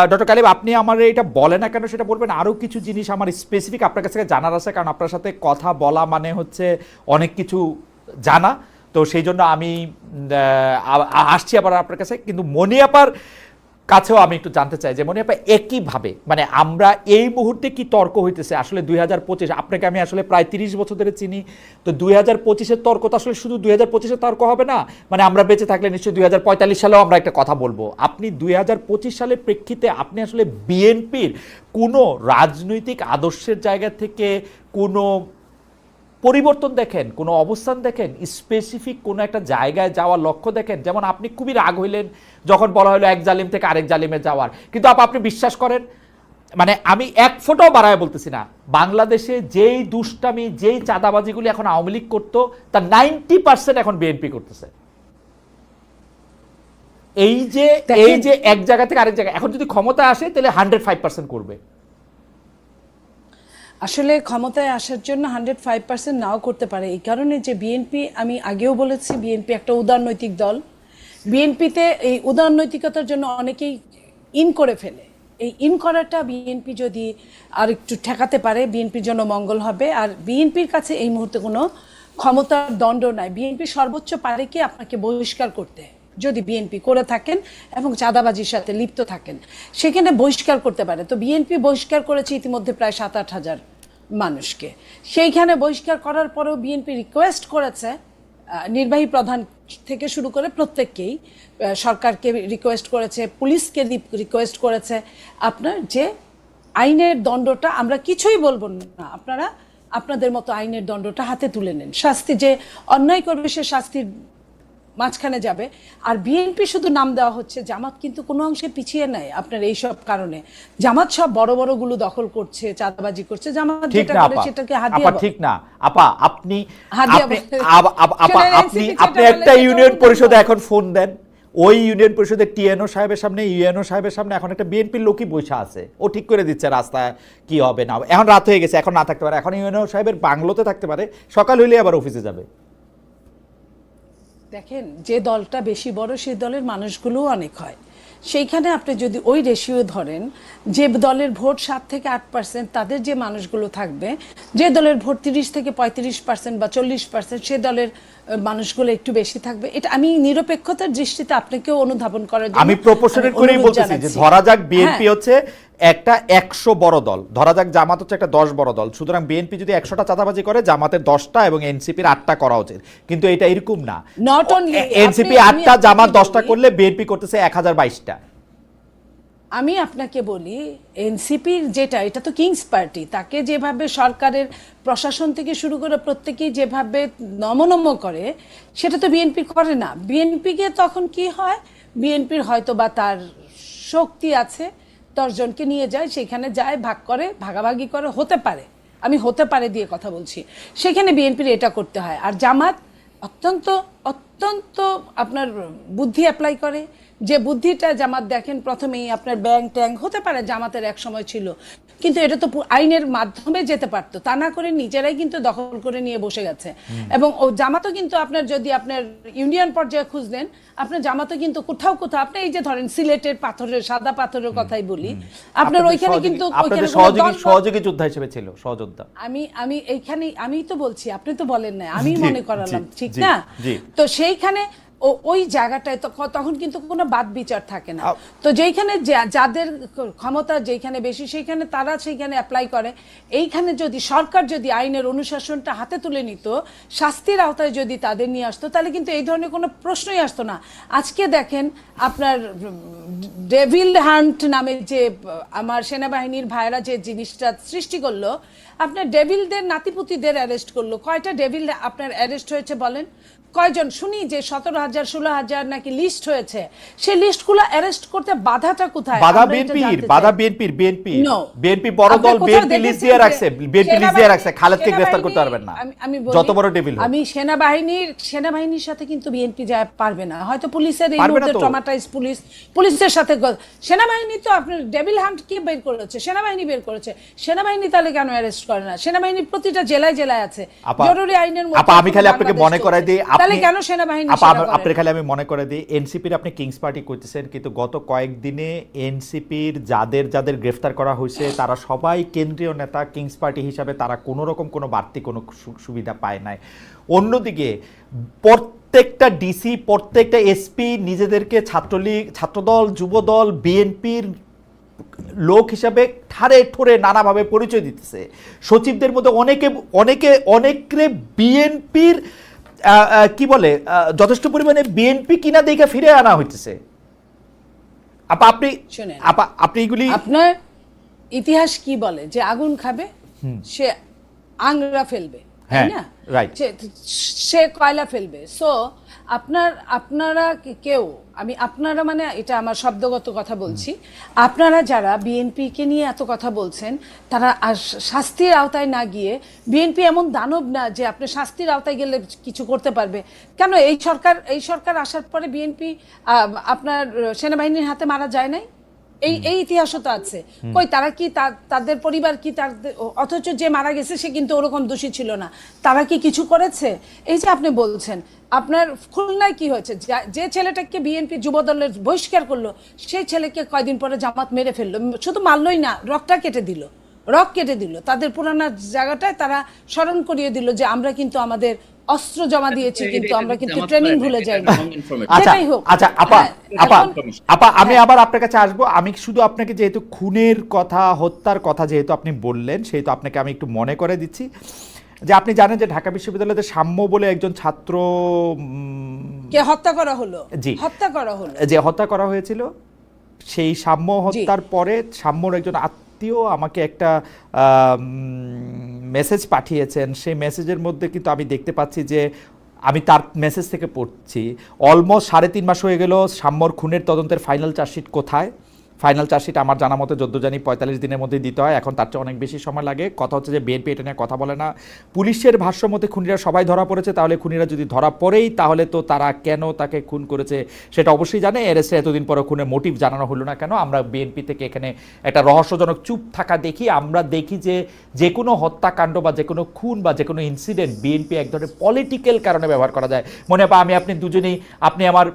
ডক্টর গালিব, আপনি আমার এটা বলে না কেন সেটা বলবেন। আরও কিছু জিনিস আমার স্পেসিফিক আপনার কাছে জানার আছে, কারণ আপনার সাথে কথা বলা মানে হচ্ছে অনেক কিছু জানা। তো সেই জন্য আমি আসছি আবার আপনার কাছে। কিন্তু মনিয়াপার কাছেও আমি একটু জানতে চাই যে মনিয়াপা একইভাবে, মানে আমরা এই মুহূর্তে কি তর্ক হইতেছে আসলে 2025, আপনাকে আমি আসলে প্রায় 30 বছর ধরে চিনি, তো 2025-এর তর্ক তো আসলে শুধু 2025-এর তর্ক হবে না, মানে আমরা বেঁচে থাকলে নিশ্চয়ই 2045 সালেও আমরা একটা কথা বলবো। আপনি 2025 সালের প্রেক্ষিতে আপনি আসলে বিএনপির কোনো রাজনৈতিক আদর্শের জায়গা থেকে কোনো পরিবর্তন দেখেন, কোনো অবস্থান দেখেন, স্পেসিফিক কোনো একটা জায়গায় যাওয়ার লক্ষ্য দেখেন? যেমন আপনি খুবই রাগ হইলেন যখন বলা হলো এক জালিম থেকে আরেক জালিমে যাওয়ার, কিন্তু আপনি বিশ্বাস করেন, মানে আমি এক ফোঁটাও বাড়ায় বলতেছি না, বাংলাদেশে যেই দুষ্টামি যেই চাঁদাবাজিগুলি এখন আওয়ামী লীগ করতো তার 90% এখন বিএনপি করতেছে। এই যে এক জায়গা থেকে আরেক জায়গায় এখন যদি ক্ষমতা আসে তাহলে 105% করবে। আসলে ক্ষমতায় আসার জন্য 105% নাও করতে পারে। এই কারণে যে বিএনপি, আমি আগেও বলেছি, বিএনপি একটা উদারনৈতিক দল। বিএনপিতে এই উদারনৈতিকতার জন্য অনেকেই ইন করে ফেলে। এই ইন করাটা বিএনপি যদি আর একটু ঠেকাতে পারে বিএনপির জন্য মঙ্গল হবে। আর বিএনপির কাছে এই মুহূর্তে কোনো ক্ষমতার দণ্ড নাই। বিএনপি সর্বোচ্চ পারে কি আপনাকে বহিষ্কার করতে, যদি বিএনপি করে থাকেন এবং চাঁদাবাজির সাথে লিপ্ত থাকেন, সেখানে বহিষ্কার করতে পারে। তো বিএনপি বহিষ্কার করেছে ইতিমধ্যে প্রায় 7-8 হাজার মানুষকে। সেইখানে বহিষ্কার করার পরেও বিএনপি রিকোয়েস্ট করেছে নির্বাহী প্রধান থেকে শুরু করে প্রত্যেককেই, সরকারকে রিকোয়েস্ট করেছে, পুলিশকে রিকোয়েস্ট করেছে, আপনার যে আইনের দণ্ডটা আমরা কিছুই বলবো না, আপনারা আপনাদের মতো আইনের দণ্ডটা হাতে তুলে নেন। শাস্তি, যে অন্যায় করবে সে শাস্তির মাঝখানে যাবে। আর বিএনপি শুধু নাম দেওয়া হচ্ছে, জামাত কিন্তু কোনো অংশে পিছিয়ে নাই আপনার এইসব কারণে। জামাত সব বড় বড় গুলো দখল করছে, চাঁদাবাজি করছে, জামাত যেটা করে সেটাকে হাদিয়া। ঠিক না আপা, আপনি একটা ইউনিয়ন পরিষদে এখন ফোন দেন, ওই ইউনিয়ন পরিষদের টিএনও সাহেবের সামনে, ইউএনও সাহেবের সামনে এখন একটা বিএনপির লোকই বসে আছে, ও ঠিক করে দিচ্ছে রাস্তায় কি হবে না হবে। এখন রাত হয়ে গেছে, এখন না থাকতে পারে, এখন ইউএনও সাহেবের বাংলোতে থাকতে পারে, সকাল হইলে আবার অফিসে যাবে। দেখেন, যে দলটা বেশি বড় সেই দলের মানুষগুলোও অনেক হয়। সেইখানে আপনি যদি ওই রেশিও ধরেন, যে দলের ভোট 7 থেকে 8%, তাদের যে মানুষগুলো থাকবে, যে দলের ভোট 30 থেকে 35% বা 40%, সে দলের মানুষগুলো একটু বেশি থাকবে। এটা আমি নিরপেক্ষতার দৃষ্টিতে আপনাকেও অনুধাবন করার জন্য আমি প্রপোর্শনেট করেই বলতেছি যে ধরা যাক বিএনপি হচ্ছে একটা 100 বড় দল, ধরা যাক জামাত হচ্ছে একটা 10 বড় দল, সুতরাং বিএনপি যদি 100টা চাঁদাবাজি করে জামাতের 10টা এবং এনসিপির 8টা করা উচিত। কিন্তু এটা এরকম না, এনসিপি 8টা জামাত 10টা করলে বিএনপি করতেছে 1022টা। আমি আপনাকে বলি এনসিপির যেটা, এটা তো কিংস পার্টি, তাকে যেভাবে সরকারের প্রশাসন থেকে শুরু করে প্রত্যেকেই যেভাবে নমনম করে, সেটা তো বিএনপি করে না। বিএনপিকে তখন কি হয়, বিএনপির হয়তো বা তার শক্তি আছে, 10 জনকে নিয়ে যায়, সেখানে যায়, ভাগ করে, ভাগাভাগি করে, হতে পারে, আমি হতে পারে দিয়ে কথা বলছি, সেখানে বিএনপির এটা করতে হয়। আর জামাত অত্যন্ত অত্যন্ত আপনার বুদ্ধি অ্যাপ্লাই করে, যে বুদ্ধিটা জামাত দেখেন প্রথমেই আপনার ব্যাংক ট্যাঙ্ক হতে পারে জামাতের এক সময় ছিল, কিন্তু এটা তো আইনের মাধ্যমে যেতে পারতো, তা না করে নিজেরাই কিন্তু দখল করে নিয়ে বসে গেছে। এবং ও জামাতও কিন্তু আপনার যদি আপনার ইউনিয়ন পর্যায়ে খুঁজ নেন, আপনার জামাতও কিন্তু কোথাও কোথাও, আপনি এই যে ধরেন সিলেটের পাথরের, সাদা পাথরের কথাই বলি, আপনার ওইখানে কিন্তু আপনাদের সহযোগী যোদ্ধা হিসেবে ছিল, সহযোদ্ধা। আমি এইখানে, আমি তো বলছি, আপনি তো বলেন না, আমি জি, মনে করালাম, জি, ঠিক জি, না? জি। তো সেইখানে ওই জায়গাটায় তখন কিন্তু কোনো বাদ বিচার থাকে না। তো যেইখানে যাদের ক্ষমতা যেখানে বেশি, সেইখানে তারা সেইখানে অ্যাপ্লাই করে। এইখানে যদি সরকার যদি আইনের অনুশাসনটা হাতে তুলে নিত, শাস্তির আওতায় যদি তাদের নিয়ে আসতো, তাহলে কিন্তু এই ধরনের কোনো প্রশ্নই আসতো না। আজকে দেখেন আপনার ডেভিল হান্ট নামে যে আমার সেনাবাহিনীর ভাইরা যে জিনিসটা সৃষ্টি করলো, আপনার ডেভিলদের নাতিপুতিদের অ্যারেস্ট করলো। কয়টা ডেভিল আপনার অ্যারেস্ট হয়েছে বলেন? কয়জন? শুনি যে 17,000 16,000 নাকি লিস্ট হয়েছে। সেই লিস্টগুলো অ্যারেস্ট করতে বাধাটা কোথায়? বাধা বিএনপির বিএনপি বড় দল, বিএনপি লিস্ট দিয়ে রাখছে, খালেদকে গ্রেফতার করতে পারবেন না, যত বড় ডেভিল। আমি সেনাবাহিনীর সাথে কিন্তু বিএনপি যায় পারবে না, হয়তো পুলিশের এই মুহূর্তে ট্রমাটাইজ পুলিশের সাথে। সেনাবাহিনী তো আপনার ডেভিল হান্ট কি বের করেছে? সেনাবাহিনী বের করেছে। সেনাবাহিনী তাহলে কেন অ্যারেস্ট করে না? সেনাবাহিনী প্রতিটা জেলায় জেলায় আছে, জরুরি আইনের মধ্যে। আমি খালি আপনাকে মনে করাই দিই, তাহলে কেন সেনাবাহিনী? আপনার খালি আমি মনে করে দিই, এনসিপির আপনি কিংস পার্টি করতেছেন, কিন্তু গত কয়েকদিনে এনসিপির যাদের যাদের গ্রেফতার করা হয়েছে তারা সবাই কেন্দ্রীয় নেতা। কিংস পার্টি হিসাবে তারা কোনো রকম কোনো বাড়তি কোনো সুবিধা পায় নাই। অন্যদিকে প্রত্যেকটা ডিসি, প্রত্যেকটা এসপি নিজেদেরকে ছাত্রলীগ, ছাত্রদল, যুবদল, বিএনপির লোক হিসাবে ঠারে ঠোরে নানাভাবে পরিচয় দিতেছে। সচিবদের মধ্যে অনেকে বিএনপির কি বলে যথেষ্ট পরিমাণে বিএনপি কিনা দেখে ফিরে আনা হইতেছে। আপনি এগুলি, আপনার ইতিহাস কি বলে যে আগুন খাবে সে আংরা ফেলবে, তাই না? সে কয়লা ফেলবে। সো আপনারা কেউ, আমি আপনারা মানে এটা আমার শব্দগত কথা বলছি, আপনারা যারা বিএনপি কে নিয়ে এত কথা বলছেন, তারা শাস্তির আওতায় না গিয়ে, বিএনপি এমন দানব না যে আপনি শাস্তির আওতায় গেলে কিছু করতে পারবে। কেন এই সরকার আসার পরে বিএনপি আপনার সেনাবাহিনীর হাতে মারা যায় নাই? এই ইতিহাসও তো আছে। কই তারা কি তাদের পরিবার কি, অথচ যে মারা গেছে সে কিন্তু ওরকম দোষী ছিল না, তারা কি কিছু করেছে? এই যে আপনি বলছেন আপনার খুলনায় কি হয়েছে, যে ছেলেটাকে বিএনপি যুবদলের বহিষ্কার করলো, সেই ছেলেকে কয়দিন পরে জামাত মেরে ফেললো। শুধু মারলই না, রক কেটে দিল। তাদের পুরানা জায়গাটায় তারা স্মরণ করিয়ে দিল যে আমরা কিন্তু আমাদের অস্ত্র জমা দিয়েছি, কিন্তু আমরা কিন্তু ট্রেনিং ভুলে যাইনি। আচ্ছা আপা, আমি আবার আপনার কাছে আসবো। আমি শুধু আপনাকে যেহেতু খুনের কথা, হত্যার কথা যেহেতু আপনি বললেন, সেহেতু আপনাকে আমি একটু মনে করে দিচ্ছি যে আপনি জানেন যে ঢাকা বিশ্ববিদ্যালয়ের সাম্য বলে একজন ছাত্র কে হত্যা করা হলো, যে হত্যা করা হয়েছিল। সেই সাম্য হত্যার পরে সাম্যর একজন আত্মীয় আমাকে একটা মেসেজ পাঠিয়েছেন। সেই মেসেজের মধ্যে কিন্তু আমি দেখতে পাচ্ছি যে, আমি তার মেসেজ থেকে পড়ছি, অলমোস্ট 3.5 মাস হয়ে গেল সাম্যর খুনের তদন্তের ফাইনাল চার্জশিট কোথায়? ফাইনাল চার্জশিট আমার জানা মতে 45 দিনের মধ্যে দিতে হয়, এখন তার চেয়ে অনেক বেশি সময় লাগে। কথা হচ্ছে যে বিএনপি এটা নিয়ে কথা বলে না। পুলিশের ভাষ্য মতে খুনিরা সবাই ধরা পড়েছে, তাহলে খুনিরা যদি ধরা পড়েই তাহলে তো তারা কেন তাকে খুন করেছে সেটা অবশ্যই জানে। এরএসএ এতদিন পরে খুনের মোটিভ জানানো হলো না কেন? আমরা বিএনপি থেকে এখানে একটা রহস্যজনক চুপ থাকা দেখি। আমরা দেখি যে কোনো হত্যাকাণ্ড বা যে কোনো খুন বা যে কোনো ইনসিডেন্ট বিএনপি এক ধরনের পলিটিক্যাল কারণে ব্যবহার করা যায়। মনে হয় আপনি দুজনেই, আপনি আমার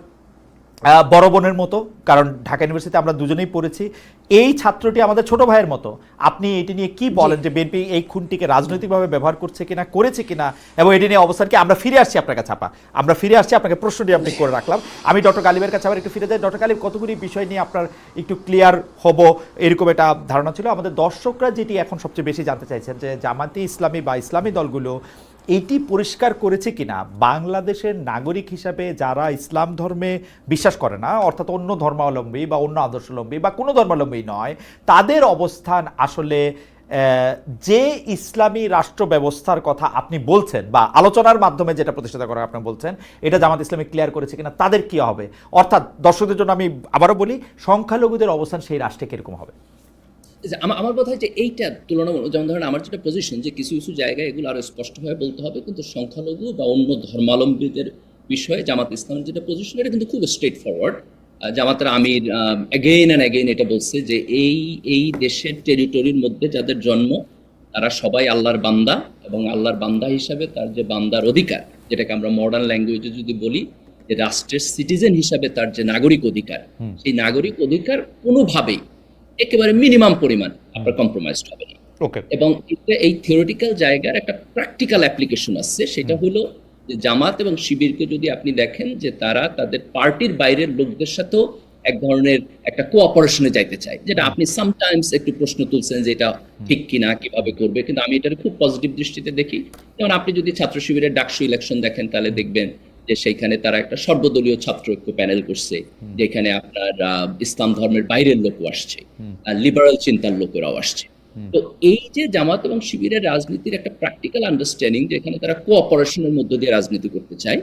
বড় বোনের মতো, কারণ ঢাকা ইউনিভার্সিটিতে আমরা দুজনেই পড়েছি। এই ছাত্রটি আমাদের ছোট ভাইয়ের মতো। আপনি এটি নিয়ে কি বলেন যে বিএনপি এই খুনটিকে রাজনৈতিকভাবে ব্যবহার করছে কিনা, করেছে কিনা, এবং এটি নিয়ে অবস্থান কি? আমরা ফিরে আসছি আপনার কাছে আপা, আমরা ফিরে আসছি, আপনাকে প্রশ্নটি আপনি করে রাখলাম। আমি ডক্টর গালিবের কাছে আবার একটু ফিরে যাই। ডক্টর গালিব, কতগুলি বিষয় নিয়ে আপনার একটু ক্লিয়ার হব এরকম একটা ধারণা ছিল। আমাদের দর্শকরা যেটি এখন সবচেয়ে বেশি জানতে চাইছেন যে জামাতি ইসলামী বা ইসলামী দলগুলো এটি পরিষ্কার করেছে কিনা বাংলাদেশের নাগরিক হিসাবে যারা ইসলাম ধর্মে বিশ্বাস করে না, অর্থাৎ অন্য ধর্মাবলম্বী বা অন্য আদর্শাবলম্বী বা কোনো ধর্মাবলম্বী নয়, তাদের অবস্থান আসলে যে ইসলামী রাষ্ট্র ব্যবস্থার কথা আপনি বলছেন বা আলোচনার মাধ্যমে যেটা প্রতিষ্ঠা করা আপনি বলছেন, এটা জামাত ইসলামী ক্লিয়ার করেছে কিনা, তাদের কি হবে? অর্থাৎ দর্শকদের জন্য আমি আবারও বলি, সংখ্যালঘুদের অবস্থান সেই রাষ্ট্রে কিরকম হবে? আমার কথা হচ্ছে এইটা তুলনামূলক, যেমন ধরেন আমার যেটা পজিশন যে কিছু কিছু জায়গায় এগুলো আরো স্পষ্টভাবে বলতে হবে, কিন্তু সংখ্যালঘু বা অন্য ধর্মাবলম্বীদের বিষয়ে জামাত ইসলামের যেটা পজিশন এটা কিন্তু খুব স্ট্রেট ফরওয়ার্ড। জামাতের আমির অ্যাগেইন অ্যান্ড অ্যাগেইন এটা বলছে যে এই দেশের টেরিটরির মধ্যে যাদের জন্ম তারা সবাই আল্লাহর বান্দা, এবং আল্লাহর বান্দা হিসাবে তার যে বান্দার অধিকার, যেটাকে আমরা মডার্ন ল্যাঙ্গুয়েজে যদি বলি যে রাষ্ট্রের সিটিজেন হিসাবে তার যে নাগরিক অধিকার, সেই নাগরিক অধিকার কোনোভাবেই একেবারে মিনিমাম পরিমাণ আপনার কম্প্রোমাইজড হবে না। ওকে। এবং এই থিওরিটিক্যাল জায়গার একটা প্র্যাকটিক্যাল অ্যাপ্লিকেশন আছে, সেটা হলো যে জামাত এবং শিবিরকে যদি আপনি দেখেন যে তারা তাদের পার্টির বাইরের লোকদের সাথেও এক ধরনের একটা কোঅপারেশনে যাইতে চায়, যেটা আপনি সামটাইমস একটু প্রশ্ন তুলছেন যে এটা ঠিক কিনা, কিভাবে করবে, কিন্তু আমি এটার খুব পজিটিভ দৃষ্টিতে দেখি। যেমন আপনি যদি ছাত্র শিবিরের ডাকসু ইলেকশন দেখেন তাহলে দেখবেন যে সেইখানে তারা একটা সর্বদলীয় ছাত্র ঐক্য প্যানেল করছে, যেখানে আপনার ইসলাম ধর্মের বাইরের লোকও আসছে, লিবারাল চিন্তার লোকেরাও আসছে। তো এই যে জামাত এবং শিবিরের রাজনীতির একটা প্র্যাকটিক্যাল আন্ডারস্ট্যান্ডিং, যেখানে তারা কোঅপারেশনের মধ্য দিয়ে রাজনীতি করতে চায়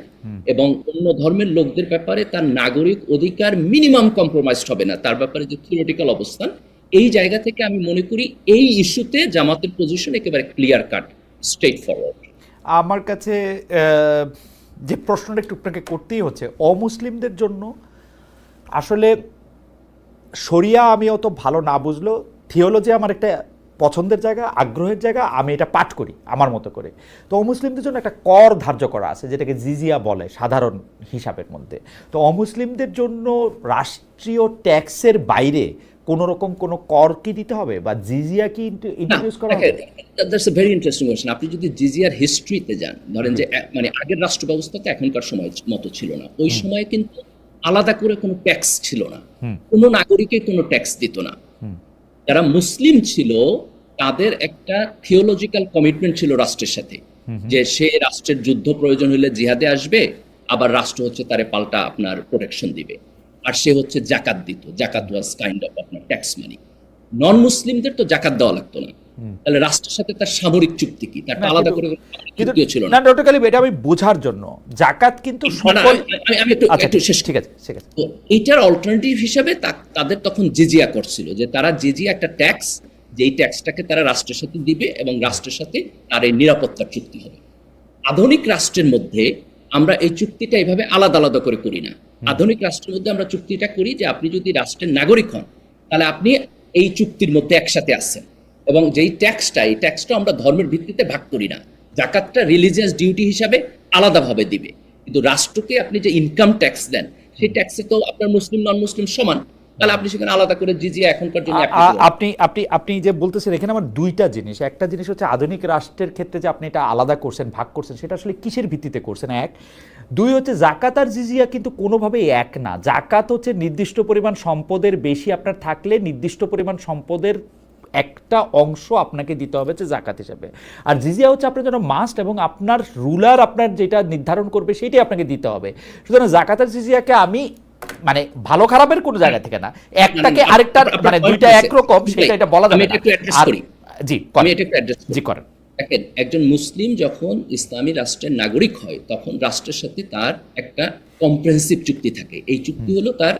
এবং অন্য ধর্মের লোকদের ব্যাপারে তার নাগরিক অধিকার মিনিমাম কম্প্রোমাইজড হবে না, তার ব্যাপারে যে থিওরিটিক্যাল অবস্থান, এই জায়গা থেকে আমি মনে করি এই ইস্যুতে জামাতের পজিশন একেবারে ক্লিয়ার কাট, স্ট্রেট ফরওয়ার্ড। আমার কাছে যে প্রশ্নটা একটু আপনাকে করতেই হচ্ছে, অমুসলিমদের জন্য আসলে শরিয়া আমি অত ভালো না বুঝলেও থিওলজি আমার একটা পছন্দের জায়গা, আগ্রহের জায়গা, আমি এটা পাঠ করি আমার মতো করে। তো অমুসলিমদের জন্য একটা কর ধার্য করা আছে যেটাকে জিজিয়া বলে সাধারণ হিসাবের মধ্যে। তো অমুসলিমদের জন্য রাষ্ট্রীয় ট্যাক্সের বাইরে কোন রকম কোনো কর কি দিতে হবে বা জিজিয়া কি ইন্ট্রোডিউস করা হবে? That's a very interesting question. আপনি যদি জিজিয়ার হিস্ট্রিতে যান, ধরেন যে মানে আগের রাষ্ট্র ব্যবস্থাতে এখনকার সময় মতো ছিল না, ওই সময় কিন্তু আলাদা করে কোনো ট্যাক্স ছিল না, কোনো নাগরিকের কোনো ট্যাক্স দিত না। যারা মুসলিম ছিল তাদের একটা থিওলজিক্যাল কমিটমেন্ট ছিল রাষ্ট্রের সাথে, যে সে রাষ্ট্রের যুদ্ধ প্রয়োজন হলে জিহাদে আসবে, আবার রাষ্ট্র হচ্ছে তারে পাল্টা আপনার প্রোটেকশন দিবে, আর সে হচ্ছে জাকাত দিত। জাকাত ওয়াজ কাইন্ড অফ আপনার ট্যাক্স মানি। নন মুসলিমদের তো জাকাত দেওয়া লাগতো না, তাহলে রাষ্ট্রের সাথে তার সামরিক চুক্তি কি, তার আলাদা করে চুক্তিও ছিল না। ডক্টর কালিম, এটা আমি বোঝার জন্য জাকাত কিন্তু আমি একটু শেষ, ঠিক আছে ঠিক আছে। তো এইটার অল্টারনেটিভ হিসাবে তাদের তখন জিজিয়া করছিল, যে তারা জিজিয়া একটা ট্যাক্স, যেই ট্যাক্সটাকে তারা রাষ্ট্রের সাথে দিবে এবং রাষ্ট্রের সাথে তার এই নিরাপত্তার চুক্তি হবে। আধুনিক রাষ্ট্রের মধ্যে আমরা এই চুক্তিটা এইভাবে আলাদা আলাদা করে করি না। আধুনিক রাষ্ট্রের মধ্যে আমরা চুক্তিটা করি যে আপনি যদি রাষ্ট্রের নাগরিক হন তাহলে আপনি এই চুক্তির মধ্যে একসাথে আসছেন, এবং যেই ট্যাক্সটা, এই ট্যাক্সটা আমরা ধর্মের ভিত্তিতে ভাগ করি না। জাকাতটা রিলিজিয়াস ডিউটি হিসাবে আলাদাভাবে দিবে, কিন্তু রাষ্ট্রকে আপনি যে ইনকাম ট্যাক্স দেন সেই ট্যাক্সে তো আপনার মুসলিম নন মুসলিম সমান, তাহলে আপনি সেখানে আলাদা করে জিজিয়া এখনকার জন্য আপনি যে বলতেছেন এখানে আমার দুইটা জিনিস। একটা জিনিস হচ্ছে আধুনিক রাষ্ট্রের ক্ষেত্রে যে আপনি এটা আলাদা করছেন, ভাগ করছেন, সেটা আসলে কিসের ভিত্তিতে করছেন, এক। দুই হচ্ছে জাকাত আর জিজিয়া কিন্তু কোনোভাবেই এক না। জাকাত হচ্ছে নির্দিষ্ট পরিমাণ সম্পদের বেশি আপনার থাকলে নির্দিষ্ট পরিমাণ সম্পদের একটা অংশ আপনাকে দিতে হবে যে জাকাত হিসেবে, আর জিজিয়া হচ্ছে আপনার জন্য মাস্ট, এবং আপনার রুলার আপনার যেটা নির্ধারণ করবে সেটাই আপনাকে দিতে হবে। সুতরাং জাকাত আর জিজিয়াকে আমি মানে ভালো খারাপের কোনো জায়গা থেকে না, একটাকে আরেকটার মানে দুইটা একরকম সেটা এটা বলা যাবে না। জি আমি এটা একটু অ্যাড্রেস জি করেন। দেখেন, একজন মুসলিম যখন ইসলামী রাষ্ট্রের নাগরিক হয় তখন রাষ্ট্রের সাথে তার একটা কম্প্রিহেনসিভ চুক্তি থাকে। এই চুক্তি হলো তার